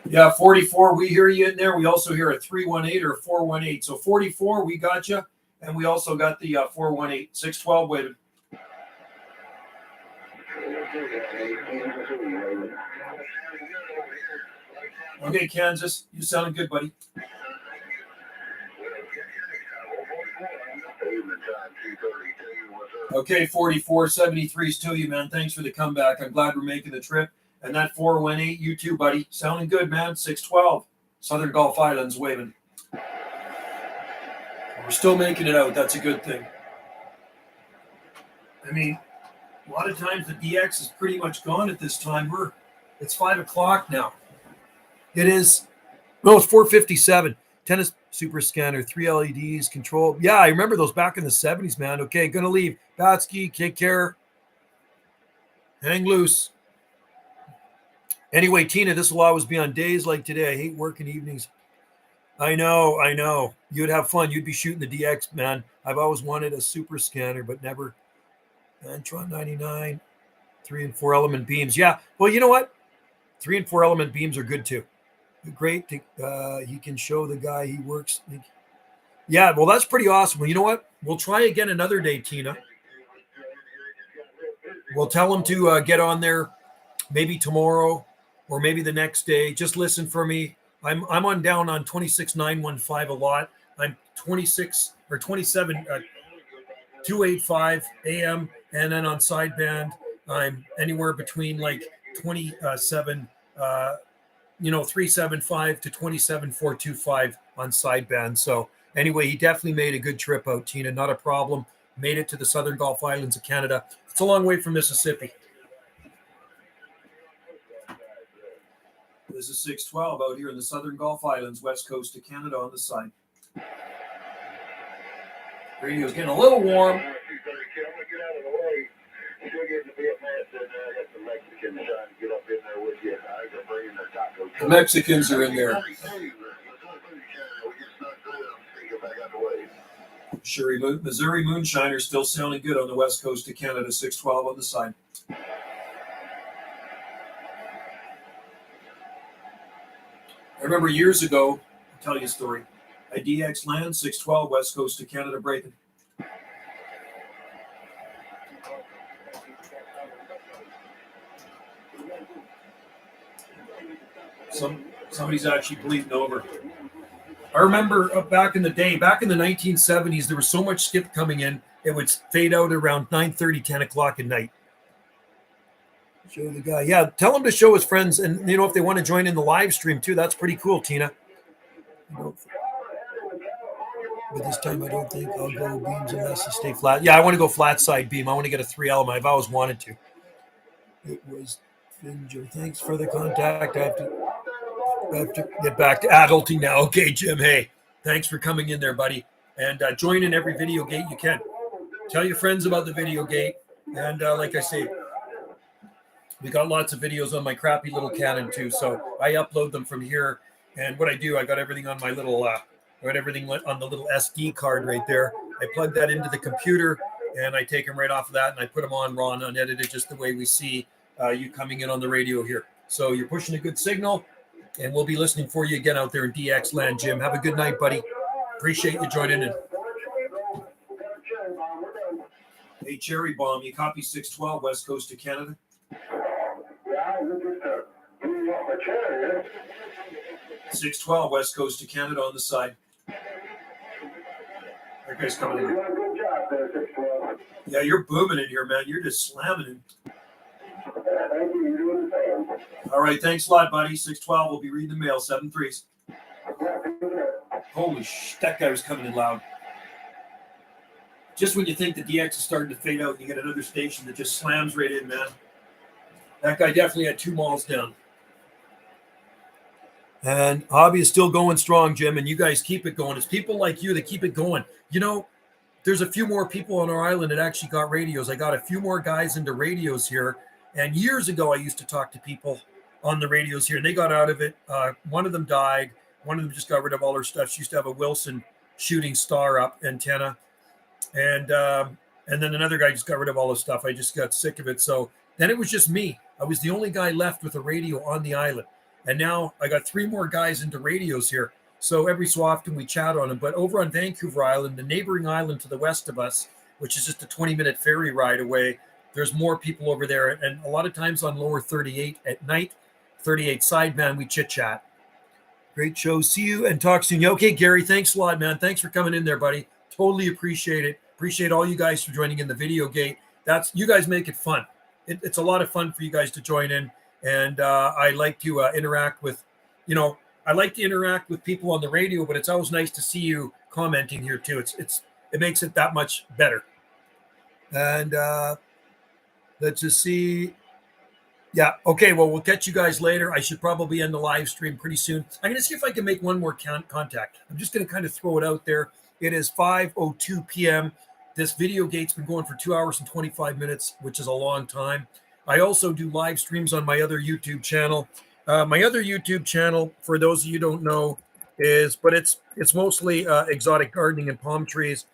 Yeah, 44, we hear you in there. We also hear a 318 or 418. So 44, we got you. And we also got the 418, 612 waited. Okay, Kansas, you sounding good, buddy. Okay, 4473's to you, man. Thanks for the comeback. I'm glad we're making the trip. And that 418, you too, buddy. Sounding good, man. 612. Southern Gulf Islands waving. We're still making it out. That's a good thing. I mean, a lot of times the DX is pretty much gone at this time. It's 5 o'clock now. It is. No, it's 4:57. Tennis Super Scanner, 3 LEDs, control. Yeah, I remember those back in the 70s, man. Okay, gonna leave. Batsky, take care. Hang loose. Anyway, Tina, this will always be on days like today. I hate working evenings. I know. You'd have fun. You'd be shooting the DX, man. I've always wanted a Super Scanner, but never. Antron 99, 3 and 4 element beams. Yeah, well, you know what? 3 and 4 element beams are good too. Great. He can show the guy he works. Yeah, well, that's pretty awesome. Well, you know what? We'll try again another day, Tina. We'll tell him to get on there maybe tomorrow or maybe the next day. Just listen for me. I'm on down on 26915 a lot. I'm 26 or 27 285 AM, and then on sideband I'm anywhere between like 27 375 to 27425 on sideband. So anyway, he definitely made a good trip out, Tina. Not a problem. Made it to the Southern Gulf Islands of Canada. It's a long way from Mississippi. This is 612 out here in the Southern Gulf Islands, west coast of Canada on the side. Radio's getting a little warm. The Mexicans are in there. Missouri Moonshiner still sounding good on the west coast of Canada, 612 on the side. I remember years ago, I'll tell you a story. I DX land 612 west coast of Canada breaking. Somebody's actually bleeding over. I remember back in the day, back in the 1970s, there was so much skip coming in, it would fade out around 9:30, 10 o'clock at night. Show the guy. Yeah, tell him to show his friends. And, if they want to join in the live stream, too, that's pretty cool, Tina. But this time I don't think I'll go beams unless they stay flat. Yeah, I want to go flat side beam. I want to get a 3 element. I've always wanted to. It was Finger. Thanks for the contact. I have to get back to adulting now. Okay, Jim. Hey, thanks for coming in there, buddy. And join in every video gate you can. Tell your friends about the video gate. And like I say, we got lots of videos on my crappy little Canon too. So I upload them from here. And what I do, I got everything on my little, everything on the little SD card right there. I plug that into the computer and I take them right off of that and I put them on raw and unedited just the way we see you coming in on the radio here. So you're pushing a good signal and we'll be listening for you again out there in DX land, Jim. Have a good night, buddy. Appreciate you joining in. Hey, Cherry Bomb, you copy 612 west coast of Canada? 612 west coast of Canada on the side. That guy's coming in. Yeah, you're booming in here, man. You're just slamming it. All right, thanks a lot, buddy. 612, we'll be reading the mail. 7-3s. Holy shit, that guy was coming in loud. Just when you think the DX is starting to fade out, you get another station that just slams right in, man. That guy definitely had 2 malls down. And hobby is still going strong, Jim, and you guys keep it going. It's people like you that keep it going. There's a few more people on our island that actually got radios. I got a few more guys into radios here. And years ago, I used to talk to people on the radios here, and they got out of it. One of them died. One of them just got rid of all her stuff. She used to have a Wilson shooting star up antenna. And then another guy just got rid of all his stuff. I just got sick of it. So then it was just me. I was the only guy left with a radio on the island. And now I got 3 more guys into radios here. So every so often we chat on them. But over on Vancouver Island, the neighboring island to the west of us, which is just a 20-minute ferry ride away, there's more people over there. And a lot of times on lower 38 at night, 38 sideband, we chit-chat. Great show. See you and talk soon. Okay, Gary, thanks a lot, man. Thanks for coming in there, buddy. Totally appreciate it. Appreciate all you guys for joining in the video gate. You guys make it fun. It's a lot of fun for you guys to join in. And I like to interact with, I like to interact with people on the radio, but it's always nice to see you commenting here too. It makes it that much better. And let's just see. Yeah. Okay. Well, we'll catch you guys later. I should probably end the live stream pretty soon. I'm going to see if I can make one more contact. I'm just going to kind of throw it out there. It is 5:02 p.m. This video gate's been going for 2 hours and 25 minutes, which is a long time. I also do live streams on my other YouTube channel. My other YouTube channel, for those of you who don't know, it's mostly exotic gardening and palm trees.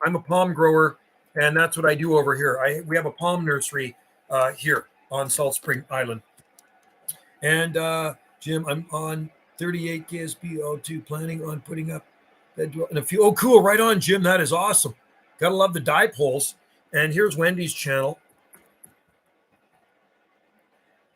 I'm a palm grower, and that's what I do over here. We have a palm nursery here on Salt Spring Island. And Jim, I'm on 38 KSP02, planning on putting up and a few. Oh, cool. Right on, Jim. That is awesome. Gotta love the dipoles. And here's Wendy's channel.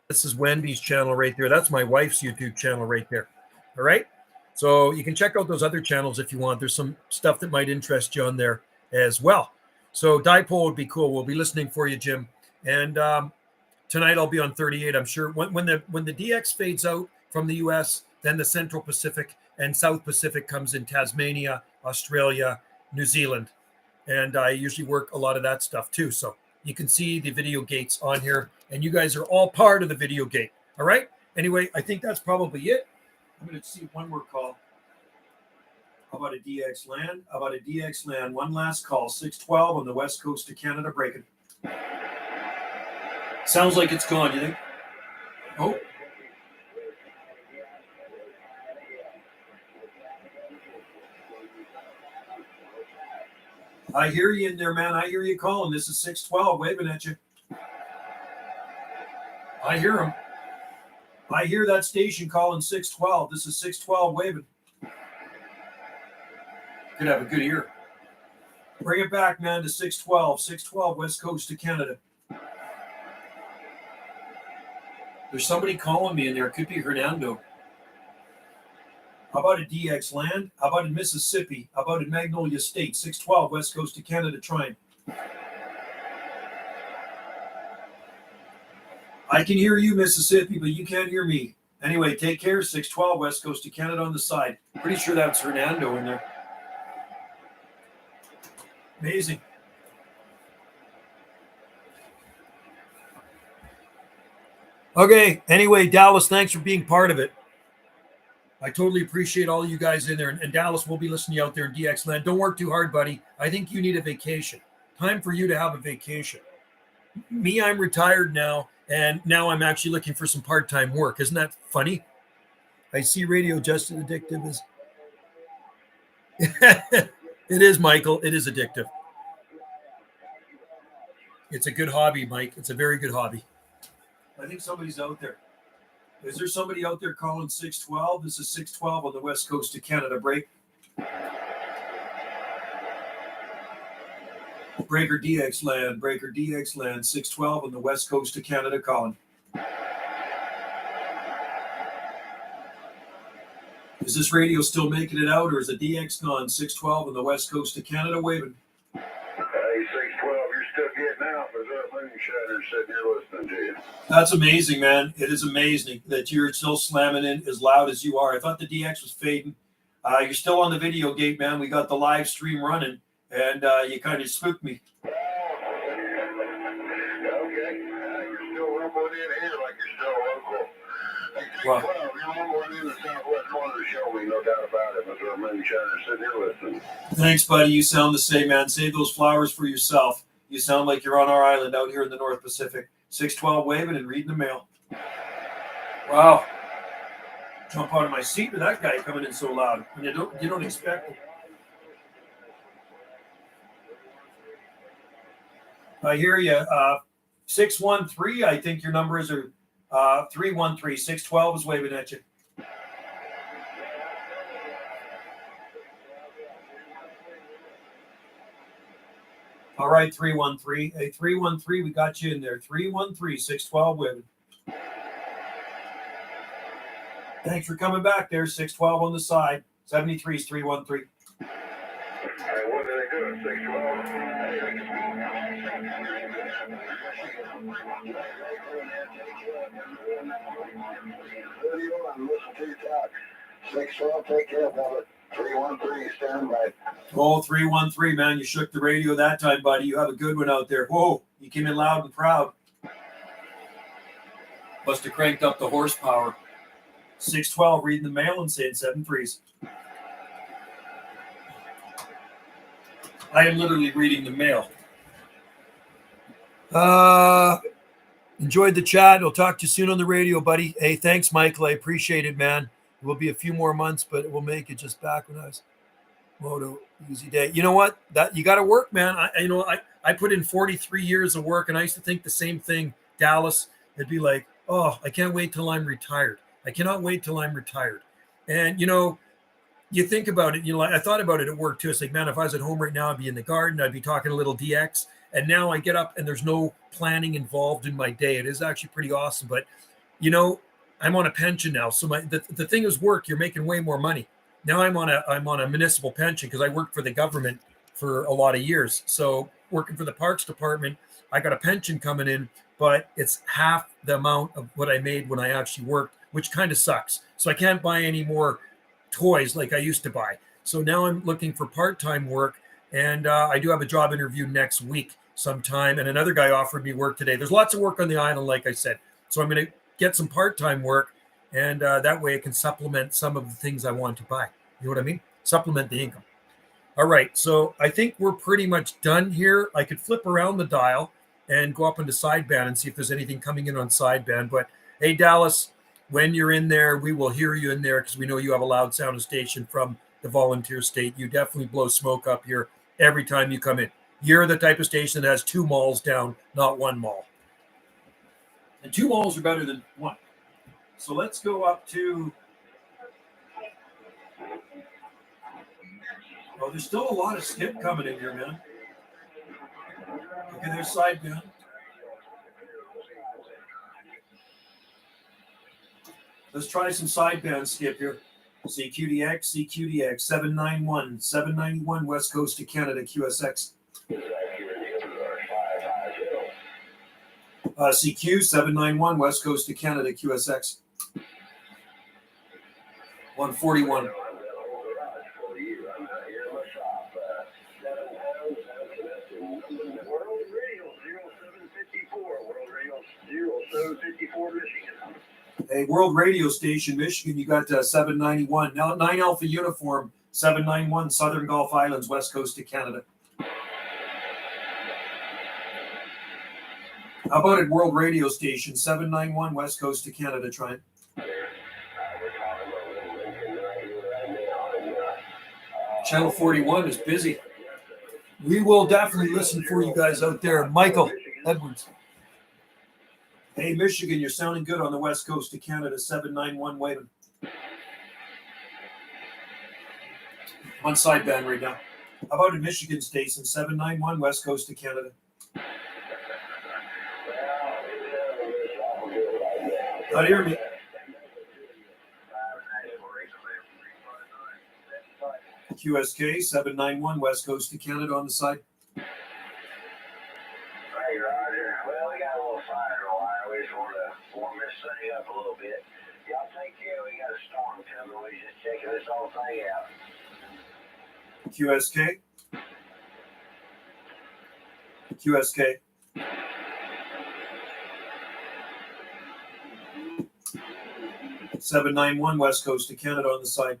This is Wendy's channel right there. That's my wife's YouTube channel right there. All right. So you can check out those other channels if you want. There's some stuff that might interest you on there as well. So dipole would be cool. We'll be listening for you, Jim. And tonight I'll be on 38. I'm sure when the DX fades out from the US, then the Central Pacific and South Pacific comes in Tasmania, Australia, New Zealand. And I usually work a lot of that stuff too. So you can see the video gates on here, and you guys are all part of the video gate. All right. Anyway, I think that's probably it. I'm going to see one more call. How about a DX land? How about a DX land? One last call. 612 on the west coast of Canada. Breaking. Sounds like it's gone. You think? Oh. I hear you in there, man. I hear you calling. This is 612 waving at you. I hear him. I hear that station calling 612. This is 612 waving. Could have a good ear. Bring it back, man, to 612. 612 west coast of Canada. There's somebody calling me in there. It could be Hernando. How about a DX land? How about in Mississippi? How about in Magnolia State? 612 west coast of Canada trying. I can hear you, Mississippi, but you can't hear me. Anyway, take care. 612 west coast of Canada on the side. Pretty sure that's Hernando in there. Amazing. Okay. Anyway, Dallas, thanks for being part of it. I totally appreciate all of you guys in there. And Dallas, we'll be listening to you out there in DX land. Don't work too hard, buddy. I think you need a vacation. Time for you to have a vacation. Me, I'm retired now, and now I'm actually looking for some part-time work. Isn't that funny? I see radio just as addictive as... It is, Michael. It is addictive. It's a good hobby, Mike. It's a very good hobby. I think somebody's out there. Is there somebody out there calling 612? This is 612 on the west coast of Canada. Break. Breaker DX land. Breaker DX land. 612 on the west coast of Canada calling. Is this radio still making it out, or is the DX gone? 612 on the west coast of Canada waving. Hey, 612, you're still getting out. There's that moonshiner sitting here listening to you. That's amazing, man. It is amazing that you're still slamming in as loud as you are. I thought the DX was fading. You're still on the video gate, man. We got the live stream running, and you kind of spooked me. Okay. You're still rumbling in here like you're still local. Hey, 612, you're rumbling in the southwest corner to show me, no doubt about it. There's that moonshiner sitting here listening. Thanks, buddy. You sound the same, man. Save those flowers for yourself. You sound like you're on our island out here in the North Pacific. 612 waving and reading the mail. Wow. Jump out of my seat with that guy coming in so loud. And you don't expect it. I hear you. 613, I think your number is, or 313. 612 is waving at you. All right, 313. Hey, 313, we got you in there. 313, 612 waving. Thanks for coming back there. 612 on the side. 73 is 313. All right, what are they doing? 612, take care of it. 313, stand by. Oh, 313, man. You shook the radio that time, buddy. You have a good one out there. Whoa, you came in loud and proud. Must have cranked up the horsepower. 612, reading the mail and saying 7-3s. I am literally reading the mail. Enjoyed the chat. I'll talk to you soon on the radio, buddy. Hey, thanks, Michael. I appreciate it, man. It will be a few more months, but we'll make it. Just back when I was moto easy day. You know what? That you got to work, man. I put in 43 years of work, and I used to think the same thing. Dallas, it'd be like, oh, I can't wait till I'm retired. I cannot wait till I'm retired. And you think about it. I thought about it at work too. It's like, man, if I was at home right now, I'd be in the garden. I'd be talking a little DX. And now I get up and there's no planning involved in my day. It is actually pretty awesome. But I'm on a pension now. So the thing is work. You're making way more money. Now I'm on a municipal pension because I worked for the government for a lot of years. So working for the Parks Department, I got a pension coming in, but it's half the amount of what I made when I actually worked, which kind of sucks. So I can't buy any more toys like I used to buy. So now I'm looking for part-time work, and I do have a job interview next week sometime, and another guy offered me work today. There's lots of work on the island, like I said. So I'm going to get some part-time work, and that way I can supplement some of the things I want to buy. You know what I mean? Supplement the income. All right, so I think we're pretty much done here. I could flip around the dial and go up into sideband and see if there's anything coming in on sideband. But hey, Dallas, when you're in there, we will hear you in there because we know you have a loud sound station from the volunteer state. You definitely blow smoke up here every time you come in. You're the type of station that has 2 malls down, not 1 mall. And 2 malls are better than 1. So let's go up to... Oh, there's still a lot of skip coming in here, man. Look at their sideband. Let's try some sideband skip here. CQDX, 791 West Coast of Canada, QSX. CQ, 791 West Coast of Canada, QSX. 141. Hey, World Radio Station, Michigan, you got 791. Now 9 Alpha Uniform, 791 Southern Gulf Islands, West Coast of Canada. How about at World Radio Station, 791 West Coast of Canada, try it. Channel 41 is busy. We will definitely listen for you guys out there. Michael Edwards. Hey, Michigan, you're sounding good on the West Coast of Canada, 791 Wayman. On sideband right now. How about in Michigan Station, 791 West Coast of Canada? Not hear me. QSK, 791 West Coast of Canada on the side. Well, we got a little fire wire. We just want to warm this thing up a little bit. Y'all take care. We got a storm coming. We're just checking this whole thing out. QSK. QSK. (791) West Coast of Canada on the side.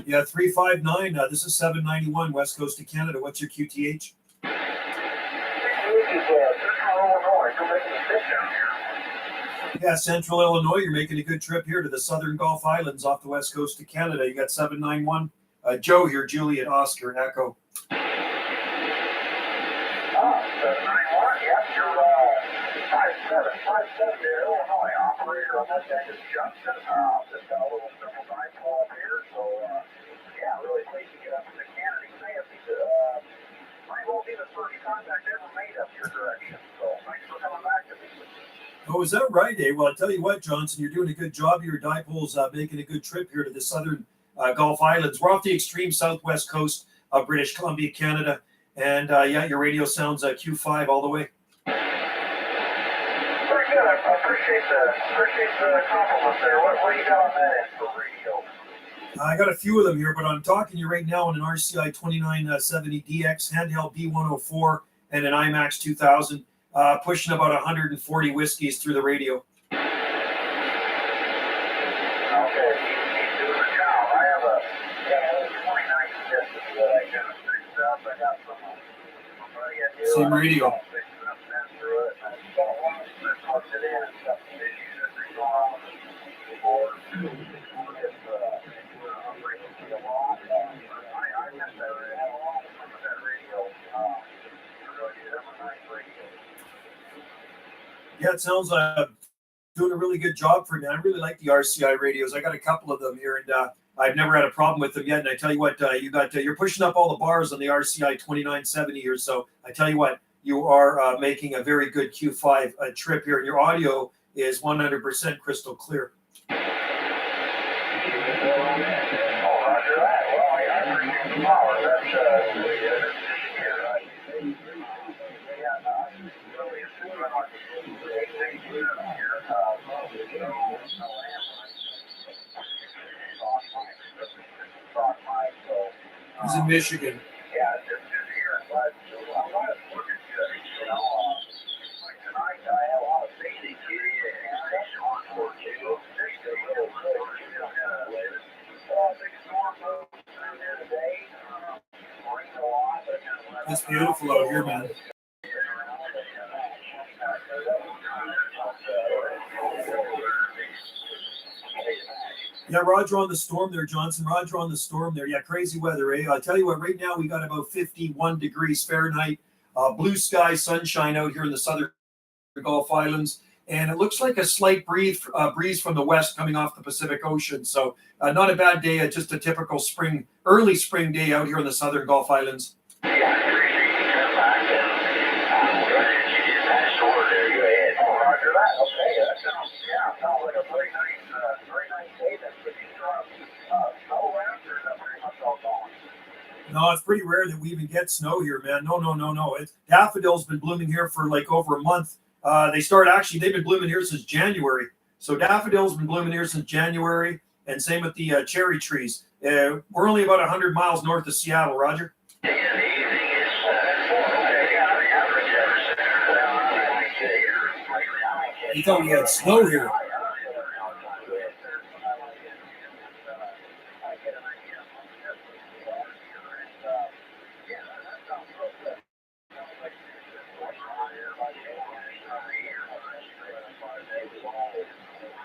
Yeah, 359. This is 791 West Coast of Canada. What's your QTH? Yeah, Central Illinois. You're making a good trip here to the Southern Gulf Islands off the West Coast of Canada. You got 791. Joe here, Juliet, Oscar, Echo. 791, yep, you're 5757 here, Illinois. Operator on this end is Justin. Just got a little simple dipole up here, so yeah, really pleased to get up to the Canada. Say if you could, Oh, is that right, eh? Well, I tell you what, Johnson, you're doing a good job. Your dipole's making a good trip here to the southern Gulf Islands. We're off the extreme southwest coast of British Columbia, Canada. And yeah, your radio sounds Q5 all the way. Very good. I appreciate the compliment there. What do you got on that end for radio? I got a few of them here, but I'm talking to you right now on an RCI 2970DX, handheld B104, and an IMAX 2000, pushing about 140 whiskeys through the radio. Okay, he's doing the job. I have a 2950 that I kind of fixed up. I got from a buddy I do. Same radio. I fixed it up, sent through it, and I got one that plugged it in and got some issues that are going on with the keyboard. Just frequency a lot. I messed that radio. I have a long time with that radio. That's a nice radio. Yeah, it sounds doing a really good job for me. I really like the RCI radios. I got a couple of them here, and I've never had a problem with them yet. And I tell you what, you're pushing up all the bars on the RCI 2970 here. So I tell you what, you are making a very good Q5 trip here, and your audio is 100% crystal clear. He's in Michigan. Yeah, just here. But I'm not looking good. You know, like tonight, I have a lot of basic and on for you. Just a little big storm there today. Rain a lot, but It's beautiful out here, man. Yeah, Roger on the storm there, Johnson. Roger on the storm there. Yeah, crazy weather, eh? I'll tell you what, right now we got about 51 degrees Fahrenheit, blue sky, sunshine out here in the southern Gulf Islands. And it looks like a slight breeze from the west coming off the Pacific Ocean. So not a bad day, just a typical early spring day out here in the southern Gulf Islands. Yeah, I appreciate you coming back and you did that short there. You had. Oh, Roger that. Okay, that sounds like a very nice day. That's pretty strong. Snow around or is that pretty much all gone? No, it's pretty rare that we even get snow here, man. No. Daffodils been blooming here for like over a month. They've been blooming here since January. So daffodils been blooming here since January, and same with the cherry trees. We're only about 100 miles north of Seattle, Roger. You thought we had snow here.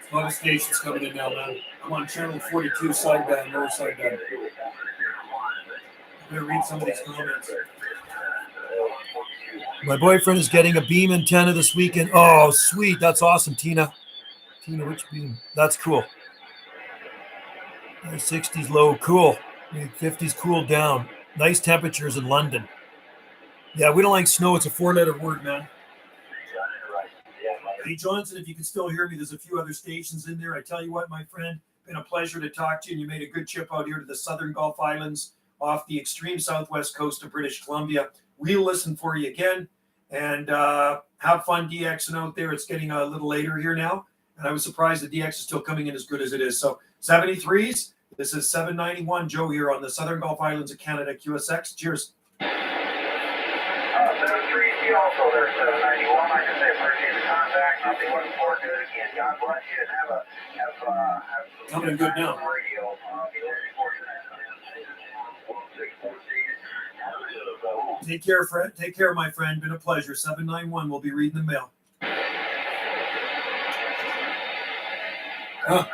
A lot of stations coming in now, man. I'm on channel 42 sideband, lower sideband. I'm going to read some of these comments. My boyfriend is getting a beam antenna this weekend. Oh, sweet. That's awesome, Tina. Tina, which beam? That's cool. 60s low, cool. 50s cool down. Nice temperatures in London. Yeah, we don't like snow. It's a 4-letter word, man. Hey, Johnson, if you can still hear me, there's a few other stations in there. I tell you what, my friend, been a pleasure to talk to you. And you made a good trip out here to the southern Gulf Islands off the extreme southwest coast of British Columbia. We'll listen for you again. And have fun DXing out there. It's getting a little later here now. And I was surprised the DX is still coming in as good as it is. So 73s, this is 791 Joe here on the southern Gulf Islands of Canada, QSX. Cheers. 73 also there, 791. Like I say, appreciate the contact. I'll be looking forward to it again. God bless you and have coming in good now. Radio. Be looking forward to that. Take care, friend. Take care, my friend. Been a pleasure. 791. We'll be reading the mail. Huh.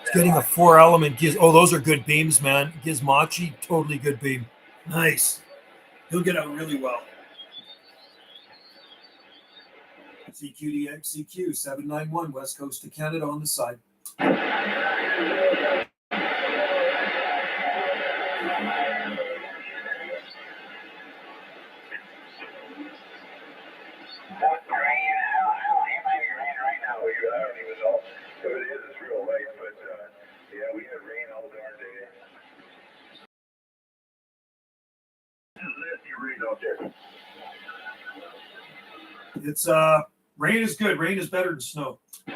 It's getting a 4-element giz. Oh, those are good beams, man. Gizmochi, totally good beam. Nice. He'll get out really well. CQDX CQ 791 West Coast of Canada on the side. So it is. It's real late, but yeah, we had rain all darn day. Rain out there. It's rain is good. Rain is better than snow. Yeah,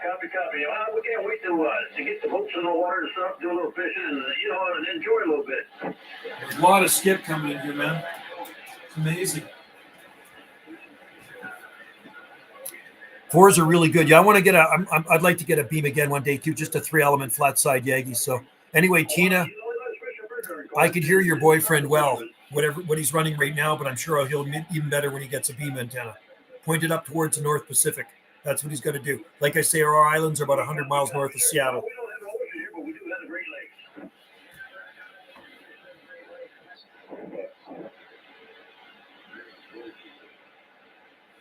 copy. Well, we can't wait to get the boats in the water and stuff, do a little fishing, and and enjoy a little bit. There's a lot of skip coming in here, man. It's amazing. Fours are really good. Yeah, I want to get I'd like to get a beam again one day too, just a 3-element flat side Yagi. So anyway, Tina, I could hear your boyfriend well, what he's running right now, but I'm sure he'll be even better when he gets a beam antenna. Pointed up towards the North Pacific. That's what he's going to do. Like I say, our islands are about 100 miles north of Seattle.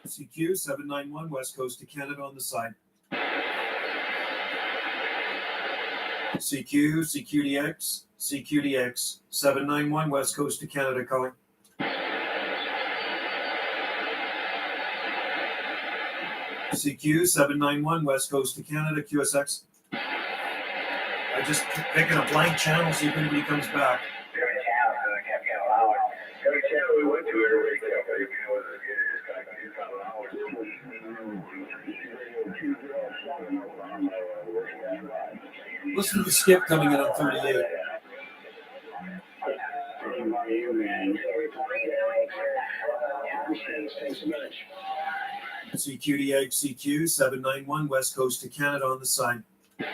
CQ 791 West Coast to Canada on the side. CQDX 791 West Coast to Canada calling. CQ 791 West Coast to Canada QSX. I just keep picking a blank channel, see if anybody comes back. Every channel we went to, everybody kept Listen to the skip coming in on 38. CQ 791 West Coast to Canada on the side. It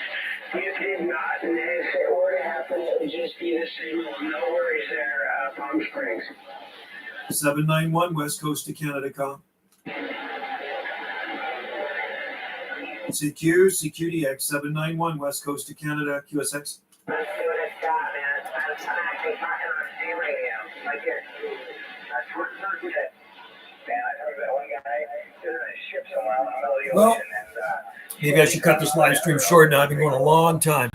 did not, and if it were to happen, it would just be the same. No worries there, Palm Springs. 791 West Coast to Canada call. CQDX 791 West Coast to Canada QSX. Let's see what it's got, man. I'm actually talking on C radio. Like it. That's what it's it. Man, I heard that one guy in a ship somewhere out in the middle of the ocean. Maybe I should cut this live stream short now. I've been going a long time.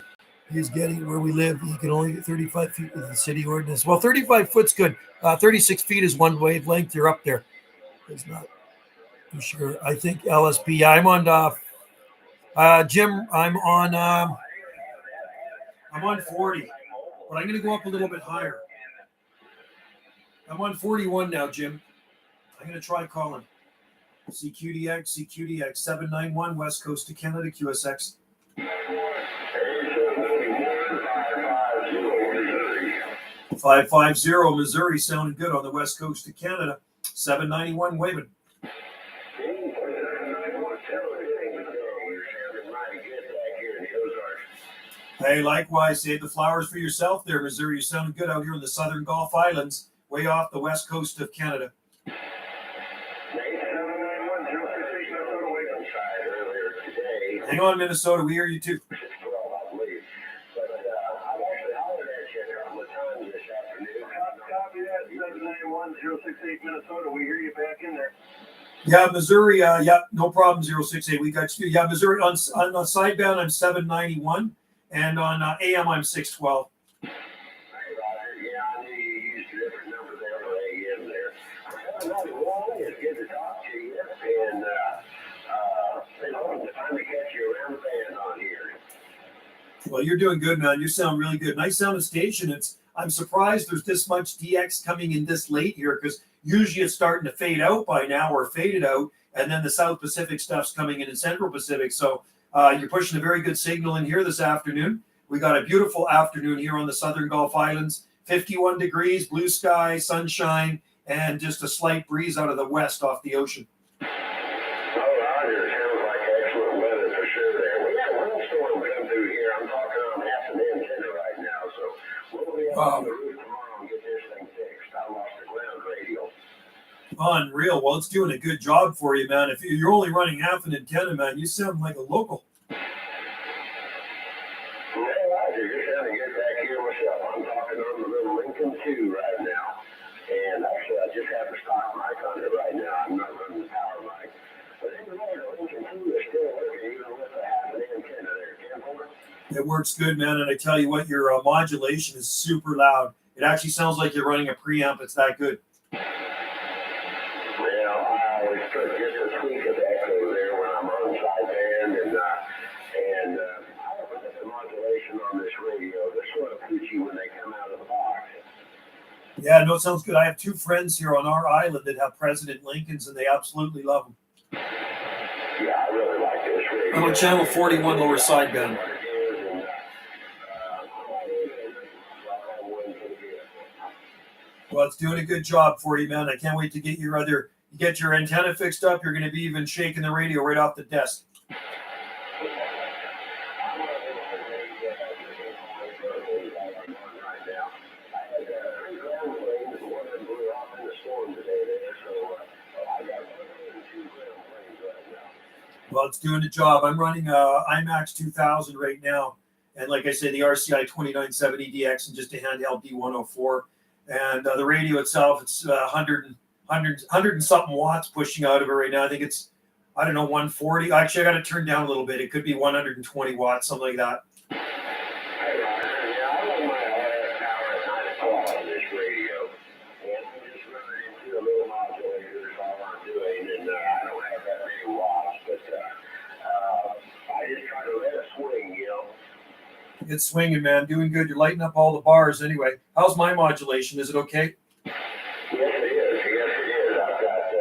He's getting where we live. He can only get 35 feet with the city ordinance. Well, 35 foot's good. 36 feet is one wavelength. You're up there. It's not for sure. I think LSP. Yeah, I'm on Jim. I'm on 40, but I'm going to go up a little bit higher. I'm on 41 now, Jim. I'm going to try calling. CQDX 791 West Coast to Canada QSX. 550 Missouri sounding good on the West Coast of Canada. 791 waving. Hey, likewise, save the flowers for yourself there, Missouri. You sounded good out here in the Southern Gulf Islands, way off the West Coast of Canada. Hang on, Minnesota. We hear you too. Minnesota, we hear you back in there. Yeah, Missouri. Yeah, no problem. 068. We got you. Yeah, Missouri on sidebound. I'm 791, and on AM I'm 612. Well, you're doing good, man. You sound really good. Nice sounding station. I'm surprised there's this much DX coming in this late here, because usually it's starting to fade out by now or faded out, and then the South Pacific stuff's coming in Central Pacific. So you're pushing a very good signal in here this afternoon. We got a beautiful afternoon here on the Southern Gulf Islands. 51 degrees, blue sky, sunshine, and just a slight breeze out of the west off the ocean. Unreal. Well, it's doing a good job for you, man. If you're only running half an antenna, man, you sound like a local. Yeah, Roger, you're sounding good back here myself. I'm talking on the little Lincoln 2 right now. And actually, I just have a stock mic on it right now. I'm not running the power mic. But anyway, the Lincoln 2 is still working even with a half an antenna there. It works good, man. And I tell you what, your modulation is super loud. It actually sounds like you're running a preamp. It's that good. Well, I always put just a tweak of echo there when I'm on sideband. Yeah, no, sounds good. I have two friends here on our island that have President Lincolns, and they absolutely love them. Yeah, I really like this radio. I'm on channel 41 lower sideband. Well, it's doing a good job for you, man. I can't wait to get your antenna fixed up. You're going to be even shaking the radio right off the desk. Well, it's doing the job. I'm running IMAX 2000 right now. And like I said, the RCI 2970DX and just a handheld D104. And the radio itself, it's 100 and something watts pushing out of it right now. I think it's, 140. Actually, I got to turn down a little bit. It could be 120 watts, something like that. It's swinging, man. Doing good. You're lighting up all the bars anyway. How's my modulation? Is it okay? Yes, it is. Yes, it is. I've got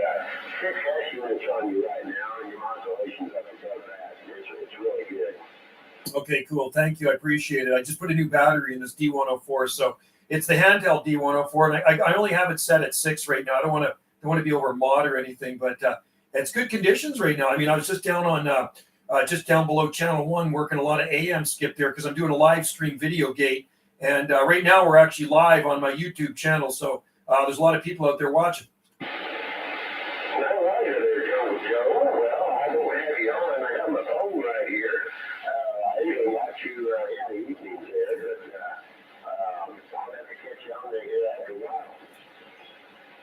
6 S-units on you right now, and your modulation's up above that. It's really good. Okay, cool. Thank you. I appreciate it. I just put a new battery in this D104, so it's the handheld D104, and I only have it set at 6 right now. I don't want to be over mod or anything, but it's good conditions right now. I mean, I was just down on just down below channel 1 working a lot of AM skip there because I'm doing a live stream videogate, and right now we're actually live on my YouTube channel, so there's a lot of people out there watching.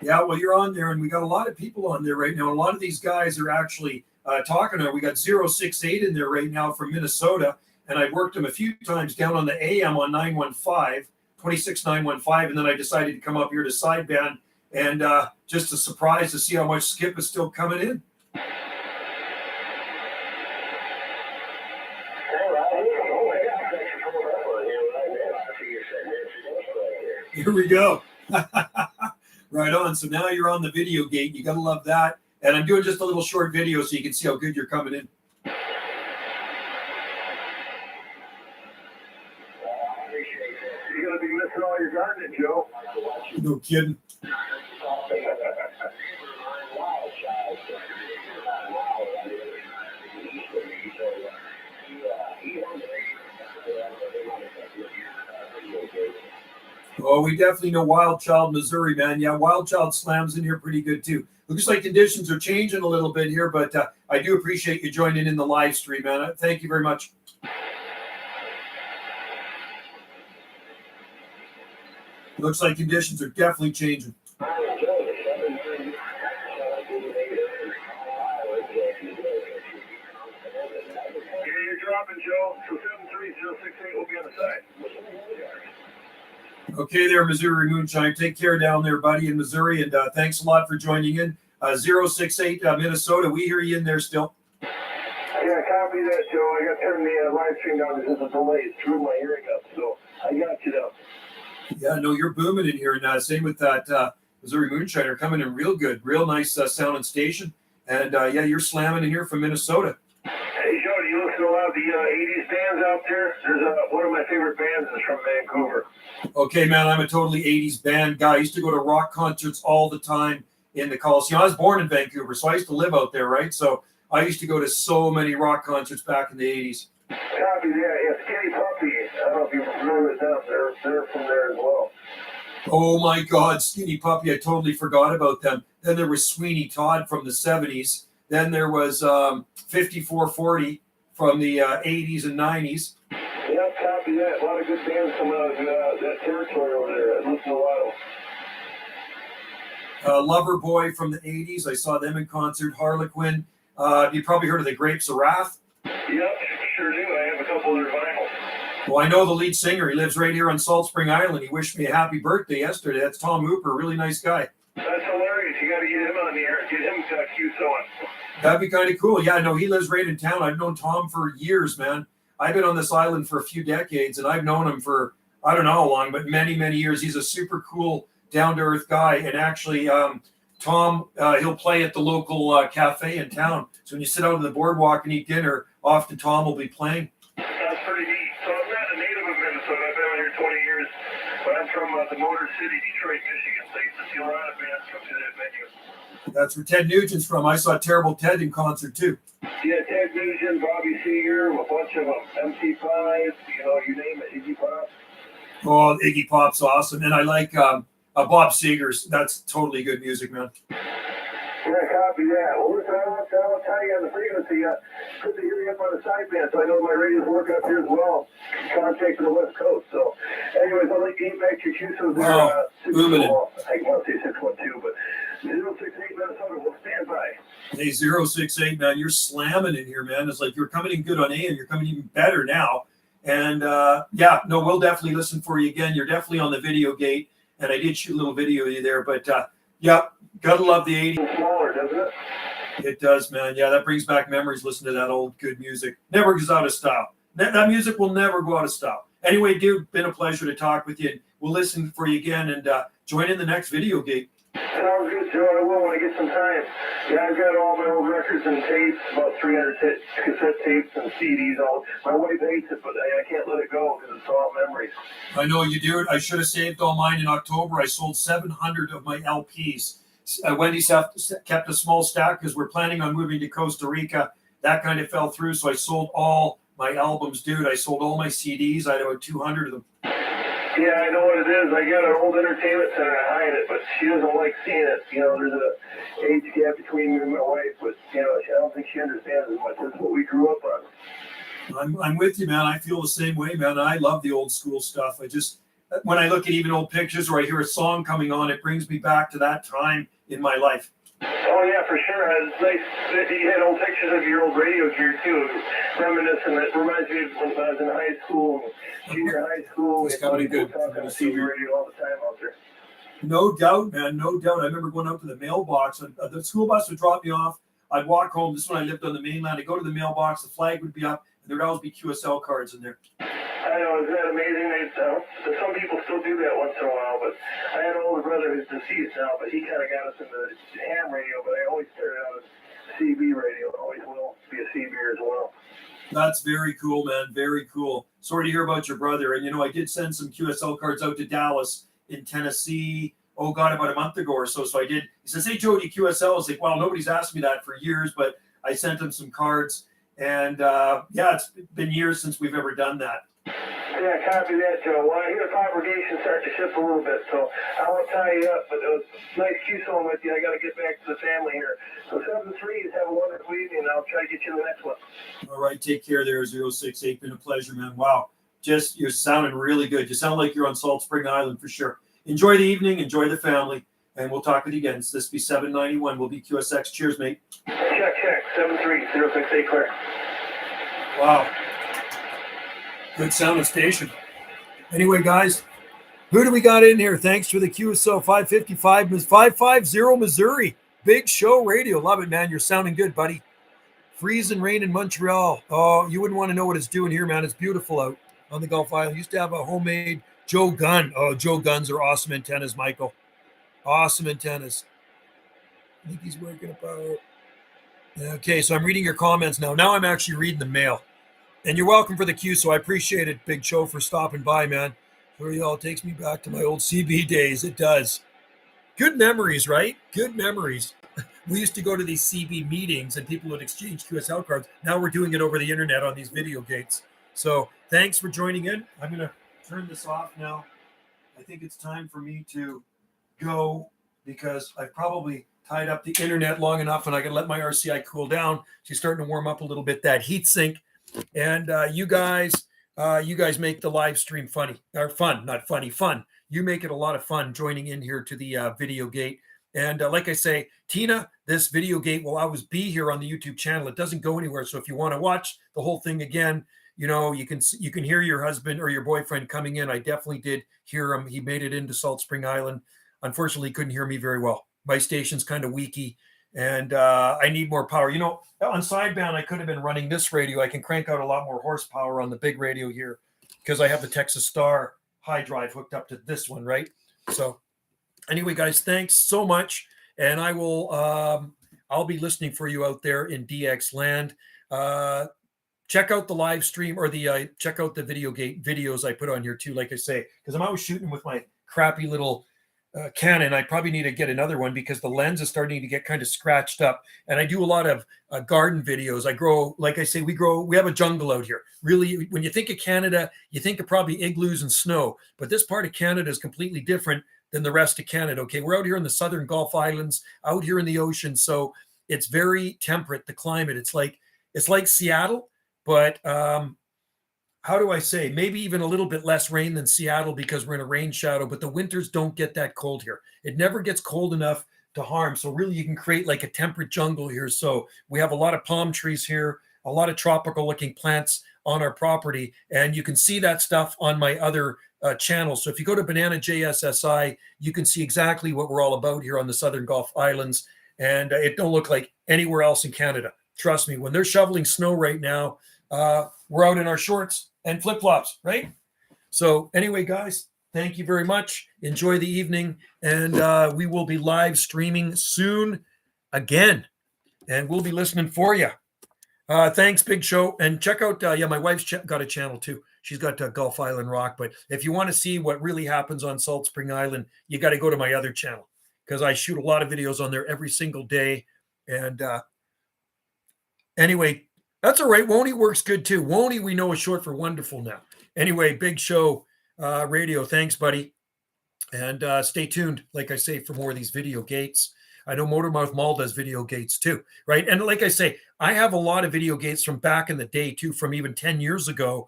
Yeah, well, you're on there, and we got a lot of people on there right now. A lot of these guys are actually talking to. We got 068 in there right now from Minnesota, and I worked him a few times down on the AM on 915, 26915, and then I decided to come up here to sideband, and just a surprise to see how much skip is still coming in. Here we go. Right on. So now you're on the video gate. You got to love that. And I'm doing just a little short video so you can see how good you're coming in. I appreciate that. You're going to be missing all your gardening, Joe. No kidding. Oh, we definitely know Wild Child, Missouri, man. Yeah, Wild Child slams in here pretty good, too. Looks like conditions are changing a little bit here, but I do appreciate you joining in the live stream, man. Thank you very much. Looks like conditions are definitely changing. You're dropping, Joe. So 73068 will be on the side. Okay there, Missouri Moonshine. Take care down there, buddy, in Missouri, and thanks a lot for joining in. 068 Minnesota, we hear you in there still. Yeah, copy that, Joe. I got to turn the live stream down because of the delay through my hearing up, so I got you down. Yeah, no, you're booming in here, and same with that Missouri Moonshiner coming in real good, real nice sound and station, and yeah, you're slamming in here from Minnesota. Hey, Joe, do you listen to a lot of the 80s bands out there? There's one of my favorite bands is from Vancouver. Okay, man, I'm a totally 80s band guy. I used to go to rock concerts all the time in the Coliseum. I was born in Vancouver, so I used to live out there, right? So I used to go to so many rock concerts back in the 80s. Copy, yeah, Skinny Puppy. I don't know if you're familiar with them. They're from there as well. Oh, my God, Skinny Puppy. I totally forgot about them. Then there was Sweeney Todd from the 70s. Then there was 5440 from the 80s and 90s. Yeah, copy that. A lot of good bands come out of that territory over there. I listened to a lot of Loverboy from the 80s. I saw them in concert. Harlequin. You probably heard of the Grapes of Wrath. Yep, sure do. I have a couple of their vinyls. Well, I know the lead singer. He lives right here on Salt Spring Island. He wished me a happy birthday yesterday. That's Tom Hooper, really nice guy. That's hilarious. You got to get him on the air. Get him to cue someone. That'd be kind of cool. Yeah, no, he lives right in town. I've known Tom for years, man. I've been on this island for a few decades, and I've known him for, I don't know how long, but many, many years. He's a super cool down to earth guy. And actually, Tom, he'll play at the local cafe in town. So when you sit out on the boardwalk and eat dinner, often Tom will be playing. That's pretty neat. So I'm not a native of Minnesota. I've been out here 20 years, but I'm from the Motor City, Detroit, Michigan. So I used to see a lot of bands come to that venue. That's where Ted Nugent's from. I saw Terrible Ted in concert too. Yeah, Ted Nugent, Bobby Seger, a bunch of them. MC5, you name it, Iggy Pop. Oh, Iggy Pop's awesome. And I like Bob Seger's. That's totally good music, man. Yeah, copy that. Well, listen, I won't tell you on the frequency. Good to hear you up on the sideband, so I know my radios work up here as well. Contact to the West Coast. So, anyways, I'll let you get back to your QSOs there. Wow. I want to say 612, but 068 Minnesota will stand by. Hey, 068, man, you're slamming in here, man. It's like you're coming in good on AM. You're coming even better now. And we'll definitely listen for you again. You're definitely on the video gate. And I did shoot a little video of you there. But, gotta love the 80s. Smaller, doesn't it? It does, man. Yeah, that brings back memories. Listen to that old good music. Never goes out of style. That music will never go out of style. Anyway, dude, been a pleasure to talk with you. We'll listen for you again and join in the next video gate. Sounds good, Joe. I will when I get some time. Yeah, I've got all my old records and tapes, about 300 cassette tapes and CDs. My wife hates it, but I can't let it go because it's all memories. I know you do it. I should have saved all mine in October. I sold 700 of my LPs. Wendy's kept a small stack because we're planning on moving to Costa Rica. That kind of fell through, so I sold all my albums, dude. I sold all my CDs. I had about 200 of them. Yeah, I know what it is. I got an old entertainment center. I hide it, but she doesn't like seeing it. There's a age gap between me and my wife, but I don't think she understands as much. That's what we grew up on. I'm with you, man. I feel the same way, man. I love the old school stuff. When I look at even old pictures or I hear a song coming on, it brings me back to that time in my life. Oh, yeah, for sure. It's nice that you had old pictures of your old radio gear, too. Reminiscent. It reminds me of when I was in high school, junior high school. It's coming good. Talking on CB radio all the time out there. No doubt, man. No doubt. I remember going out to the mailbox. The school bus would drop me off. I'd walk home. This is when I lived on the mainland. I'd go to the mailbox. The flag would be up, and there would always be QSL cards in there. I know, isn't that amazing? Some people still do that once in a while, but I had an older brother who's deceased now, but he kind of got us into ham radio, but I always started out as CB radio. I always will be a CBer as well. That's very cool, man. Very cool. Sorry to hear about your brother. And, I did send some QSL cards out to Dallas in Tennessee, about a month ago or so. So I did. He says, hey, Joe, do you QSL? I was like, well, nobody's asked me that for years, but I sent him some cards. And, it's been years since we've ever done that. Yeah, copy that, Joe. Well, I hear the congregation start to shift a little bit, so I won't tie you up, but it was nice QSOing with you. I got to get back to the family here. So 7-3, have a wonderful evening, and I'll try to get you in the next one. All right, take care there, 068. Been a pleasure, man. Wow, you're sounding really good. You sound like you're on Salt Spring Island for sure. Enjoy the evening, enjoy the family, and we'll talk with you again. This be 791. We'll be QSX. Cheers, mate. Check. 7-3, 068, clear. Wow. Good sounding station. Anyway, guys, who do we got in here? Thanks for the QSO 550 Missouri. Big Show Radio. Love it, man. You're sounding good, buddy. Freeze and rain in Montreal. Oh, you wouldn't want to know what it's doing here, man. It's beautiful out on the Gulf Island. Used to have a homemade Joe gun. Oh, Joe guns are awesome antennas, Michael. Awesome antennas. I think he's working about. Okay, so I'm reading your comments now. Now I'm actually reading the mail. And you're welcome for the queue, so I appreciate it, Big Show, for stopping by, man. It all takes me back to my old CB days. It does. Good memories, right? Good memories. We used to go to these CB meetings, and people would exchange QSL cards. Now we're doing it over the internet on these video gates. So thanks for joining in. I'm going to turn this off now. I think it's time for me to go because I've probably tied up the internet long enough, and I can let my RCI cool down. She's starting to warm up a little bit, that heat sink. And you guys make the live stream funny, or fun, not funny, fun. You make it a lot of fun joining in here to the video gate. And like I say, Tina, this video gate will always be here on the YouTube channel. It doesn't go anywhere. So if you want to watch the whole thing again, you can hear your husband or your boyfriend coming in. I definitely did hear him. He made it into Salt Spring Island. Unfortunately, he couldn't hear me very well. My station's kind of weaky. And I need more power. On sideband, I could have been running this radio. I can crank out a lot more horsepower on the big radio here because I have the Texas Star high drive hooked up to this one, right? So Anyway, guys, thanks so much. And I will, I'll be listening for you out there in DX land. Check out the live stream or the check out the videogate videos I put on here too, like I say, because I'm always shooting with my crappy little Canon. I probably need to get another one because the lens is starting to get kind of scratched up. And I do a lot of garden videos. I grow, like I say, we have a jungle out here. Really, when you think of Canada, you think of probably igloos and snow, but this part of Canada is completely different than the rest of Canada. Okay, we're out here in the southern Gulf Islands, out here in the ocean, so it's very temperate. The climate, it's like Seattle, but how do I say, maybe even a little bit less rain than Seattle because we're in a rain shadow, but the winters don't get that cold here. It never gets cold enough to harm. So really you can create like a temperate jungle here. So we have a lot of palm trees here, a lot of tropical looking plants on our property. And you can see that stuff on my other channels. So if you go to Banana JSSI, you can see exactly what we're all about here on the Southern Gulf Islands. And it don't look like anywhere else in Canada. Trust me, when they're shoveling snow right now, we're out in our shorts and flip-flops, right? So anyway, guys, thank you very much. Enjoy the evening. And we will be live streaming soon again. And we'll be listening for you. Thanks, Big Show. And check out, my wife's got a channel too. She's got Gulf Island Rock. But if you want to see what really happens on Salt Spring Island, you got to go to my other channel because I shoot a lot of videos on there every single day. And anyway, that's all right. Woney works good too. Woney, we know, is short for wonderful now. Anyway, Big Show Radio. Thanks, buddy. And stay tuned, like I say, for more of these video gates. I know Motormouth Mall does video gates too, right? And like I say, I have a lot of video gates from back in the day too, from even 10 years ago,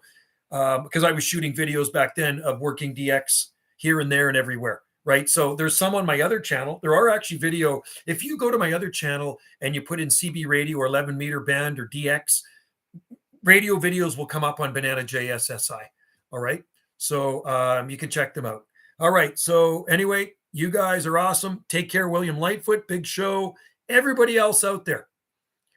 because I was shooting videos back then of working DX here and there and everywhere, right? So there's some on my other channel. There are actually video. If you go to my other channel and you put in CB radio or 11 meter band or DX, radio videos will come up on Banana JSSI. All right. So you can check them out. All right. So anyway, you guys are awesome. Take care, William Lightfoot, Big Show, everybody else out there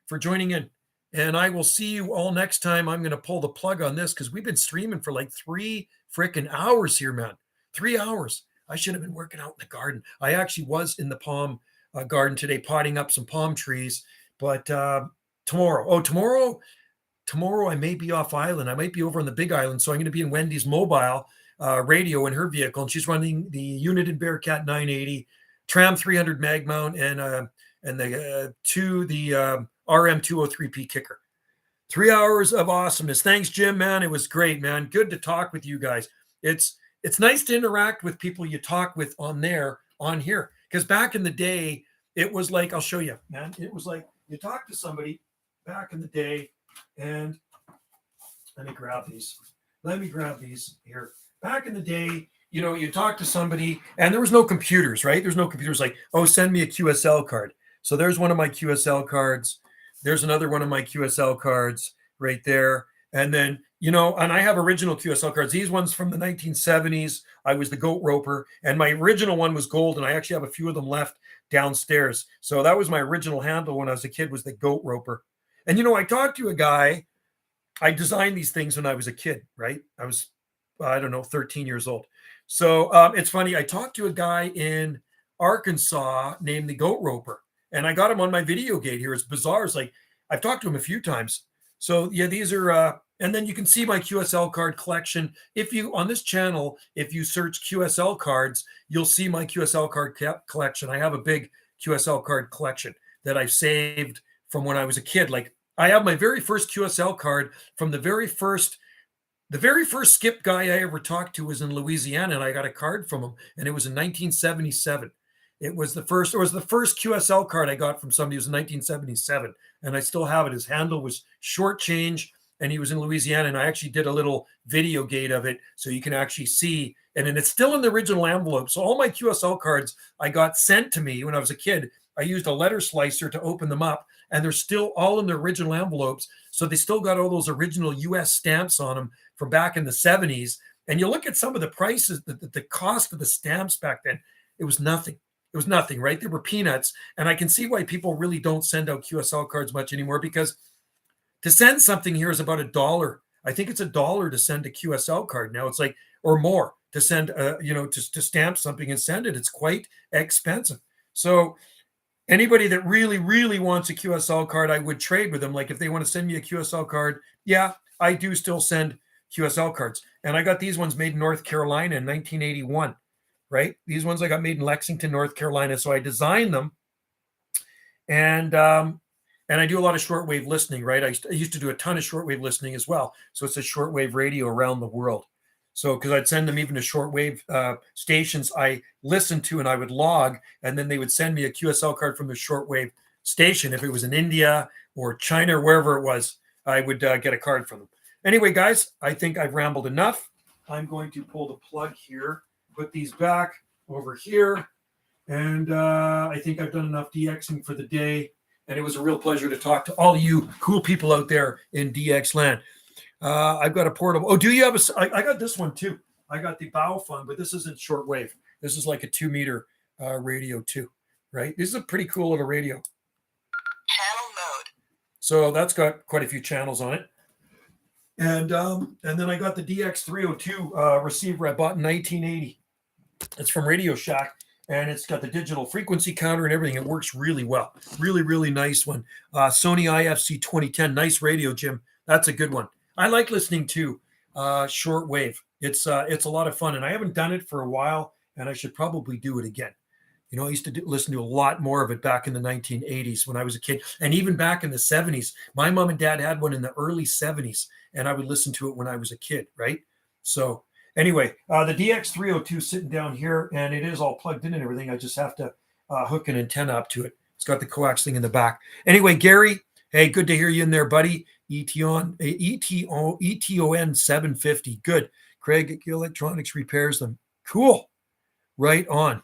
for joining in. And I will see you all next time. I'm going to pull the plug on this because we've been streaming for like 3 freaking hours here, man. 3 hours. I should have been working out in the garden. I actually was in the palm garden today, potting up some palm trees. But tomorrow I may be off island. I might be over on the Big Island. So I'm going to be in Wendy's mobile radio in her vehicle, and she's running the United Bearcat 980, Tram 300 mag mount, and the RM 203P kicker. 3 hours of awesomeness. Thanks, Jim, man. It was great, man. Good to talk with you guys. It's nice to interact with people you talk with on here. Because back in the day, it was like, I'll show you, man. It was like you talk to somebody back in the day, and let me grab these here. Back in the day, you talk to somebody and there was no computers, right? There's no computers like, oh, send me a QSL card. So there's one of my QSL cards. There's another one of my QSL cards right there. And then, and I have original QSL cards. These ones from the 1970s. I was the goat roper, and my original one was gold, and I actually have a few of them left downstairs. So that was my original handle when I was a kid, was the goat roper. And, I talked to a guy. I designed these things when I was a kid, right? I was 13 years old. So it's funny. I talked to a guy in Arkansas named the Goat Roper, and I got him on my video gate here. It's bizarre. It's like I've talked to him a few times. So yeah, these are, and then you can see my QSL card collection. On this channel, if you search QSL cards, you'll see my QSL card collection. I have a big QSL card collection that I saved from when I was a kid. Like I have my very first QSL card from the very first skip guy I ever talked to was in Louisiana, and I got a card from him, and it was in 1977. It was the first QSL card I got from somebody. It was in 1977, and I still have it. His handle was Short Change, and he was in Louisiana, and I actually did a little video gate of it, so you can actually see, and then it's still in the original envelope. So all my QSL cards I got sent to me when I was a kid. I used a letter slicer to open them up, and they're still all in the original envelopes. So they still got all those original U.S. stamps on them from back in the 70s. And you look at some of the prices, the cost of the stamps back then, it was nothing. It was nothing, right? They were peanuts. And I can see why people really don't send out QSL cards much anymore, because to send something here is about $1. I think it's $1 to send a QSL card now. It's like, or more. to send, to stamp something and send it. It's quite expensive. So anybody that really, really wants a QSL card, I would trade with them. Like if they want to send me a QSL card, yeah, I do still send QSL cards. And I got these ones made in North Carolina in 1981, right? These ones I got made in Lexington, North Carolina. So I designed them, and I do a lot of shortwave listening, right? I used to do a ton of shortwave listening as well. So it's a shortwave radio around the world. So because I'd send them even to shortwave stations I listened to, and I would log, and then they would send me a QSL card from the shortwave station. If it was in India or China or wherever it was, I would get a card from them. Anyway, guys, I think I've rambled enough. I'm going to pull the plug here, put these back over here, and I think I've done enough DXing for the day. And it was a real pleasure to talk to all you cool people out there in DX land. I've got a portable. Oh, do you have a? I got this one too. I got the Baofeng, but this isn't shortwave. This is like a 2-meter radio too, right? This is a pretty cool little radio. Channel mode. So that's got quite a few channels on it. And then I got the DX302 receiver I bought in 1980. It's from Radio Shack. And it's got the digital frequency counter and everything. It works really well. Really, really nice one. Sony IFC 2010. Nice radio, Jim. That's a good one. I like listening to shortwave. It's a lot of fun. And I haven't done it for a while, and I should probably do it again. You know, I used to listen to a lot more of it back in the 1980s when I was a kid. And even back in the 70s. My mom and dad had one in the early 70s, and I would listen to it when I was a kid, right? So anyway, the DX302 sitting down here, and it is all plugged in and everything. I just have to hook an antenna up to it. It's got the coax thing in the back. Anyway, Gary, hey, good to hear you in there, buddy. ETON 750. Good. Craig Electronics repairs them. Cool. Right on.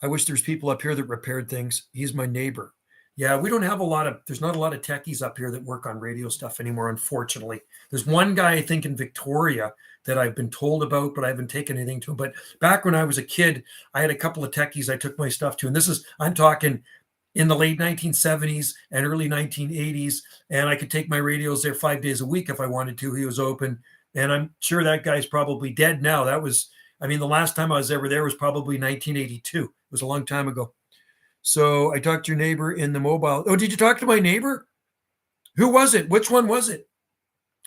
I wish there's people up here that repaired things. He's my neighbor. Yeah, we don't have there's not a lot of techies up here that work on radio stuff anymore, unfortunately. There's one guy, I think, in Victoria that I've been told about, but I haven't taken anything to him. But back when I was a kid, I had a couple of techies I took my stuff to. And I'm talking in the late 1970s and early 1980s. And I could take my radios there 5 days a week if I wanted to. He was open. And I'm sure that guy's probably dead now. The last time I was ever there was probably 1982. It was a long time ago. So I talked to your neighbor in the mobile. Oh, did you talk to my neighbor? Who was it? Which one was it?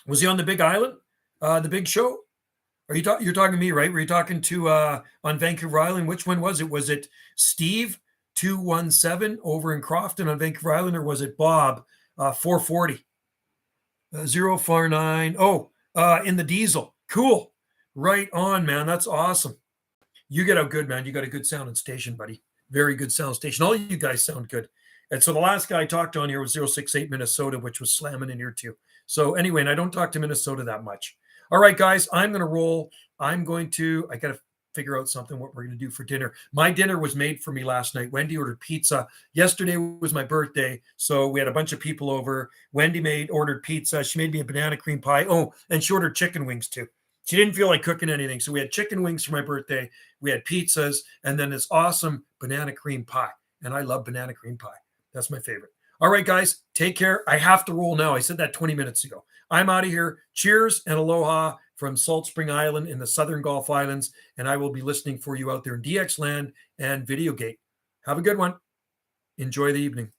Was he on the Big Island? The big show? You're talking to me, right? Were you talking to on Vancouver Island? Which one was it? Was it Steve 217 over in Crofton on Vancouver Island, or was it Bob 440 049? Oh, in the diesel. Cool. Right on, man. That's awesome. You get out good, man. You got a good sounding station, buddy. Very good sound station. All you guys sound good. And so the last guy I talked on here was 068 Minnesota, which was slamming in here too. So anyway, and I don't talk to Minnesota that much. All right, guys, I'm going to roll. I got to figure out something, what we're going to do for dinner. My dinner was made for me last night. Wendy ordered pizza. Yesterday was my birthday, so we had a bunch of people over. Wendy ordered pizza. She made me a banana cream pie. Oh, and she ordered chicken wings too. She didn't feel like cooking anything. So we had chicken wings for my birthday. We had pizzas and then this awesome banana cream pie. And I love banana cream pie. That's my favorite. All right, guys, take care. I have to roll now. I said that 20 minutes ago. I'm out of here. Cheers and aloha from Salt Spring Island in the Southern Gulf Islands. And I will be listening for you out there in DX land and Videogate. Have a good one. Enjoy the evening.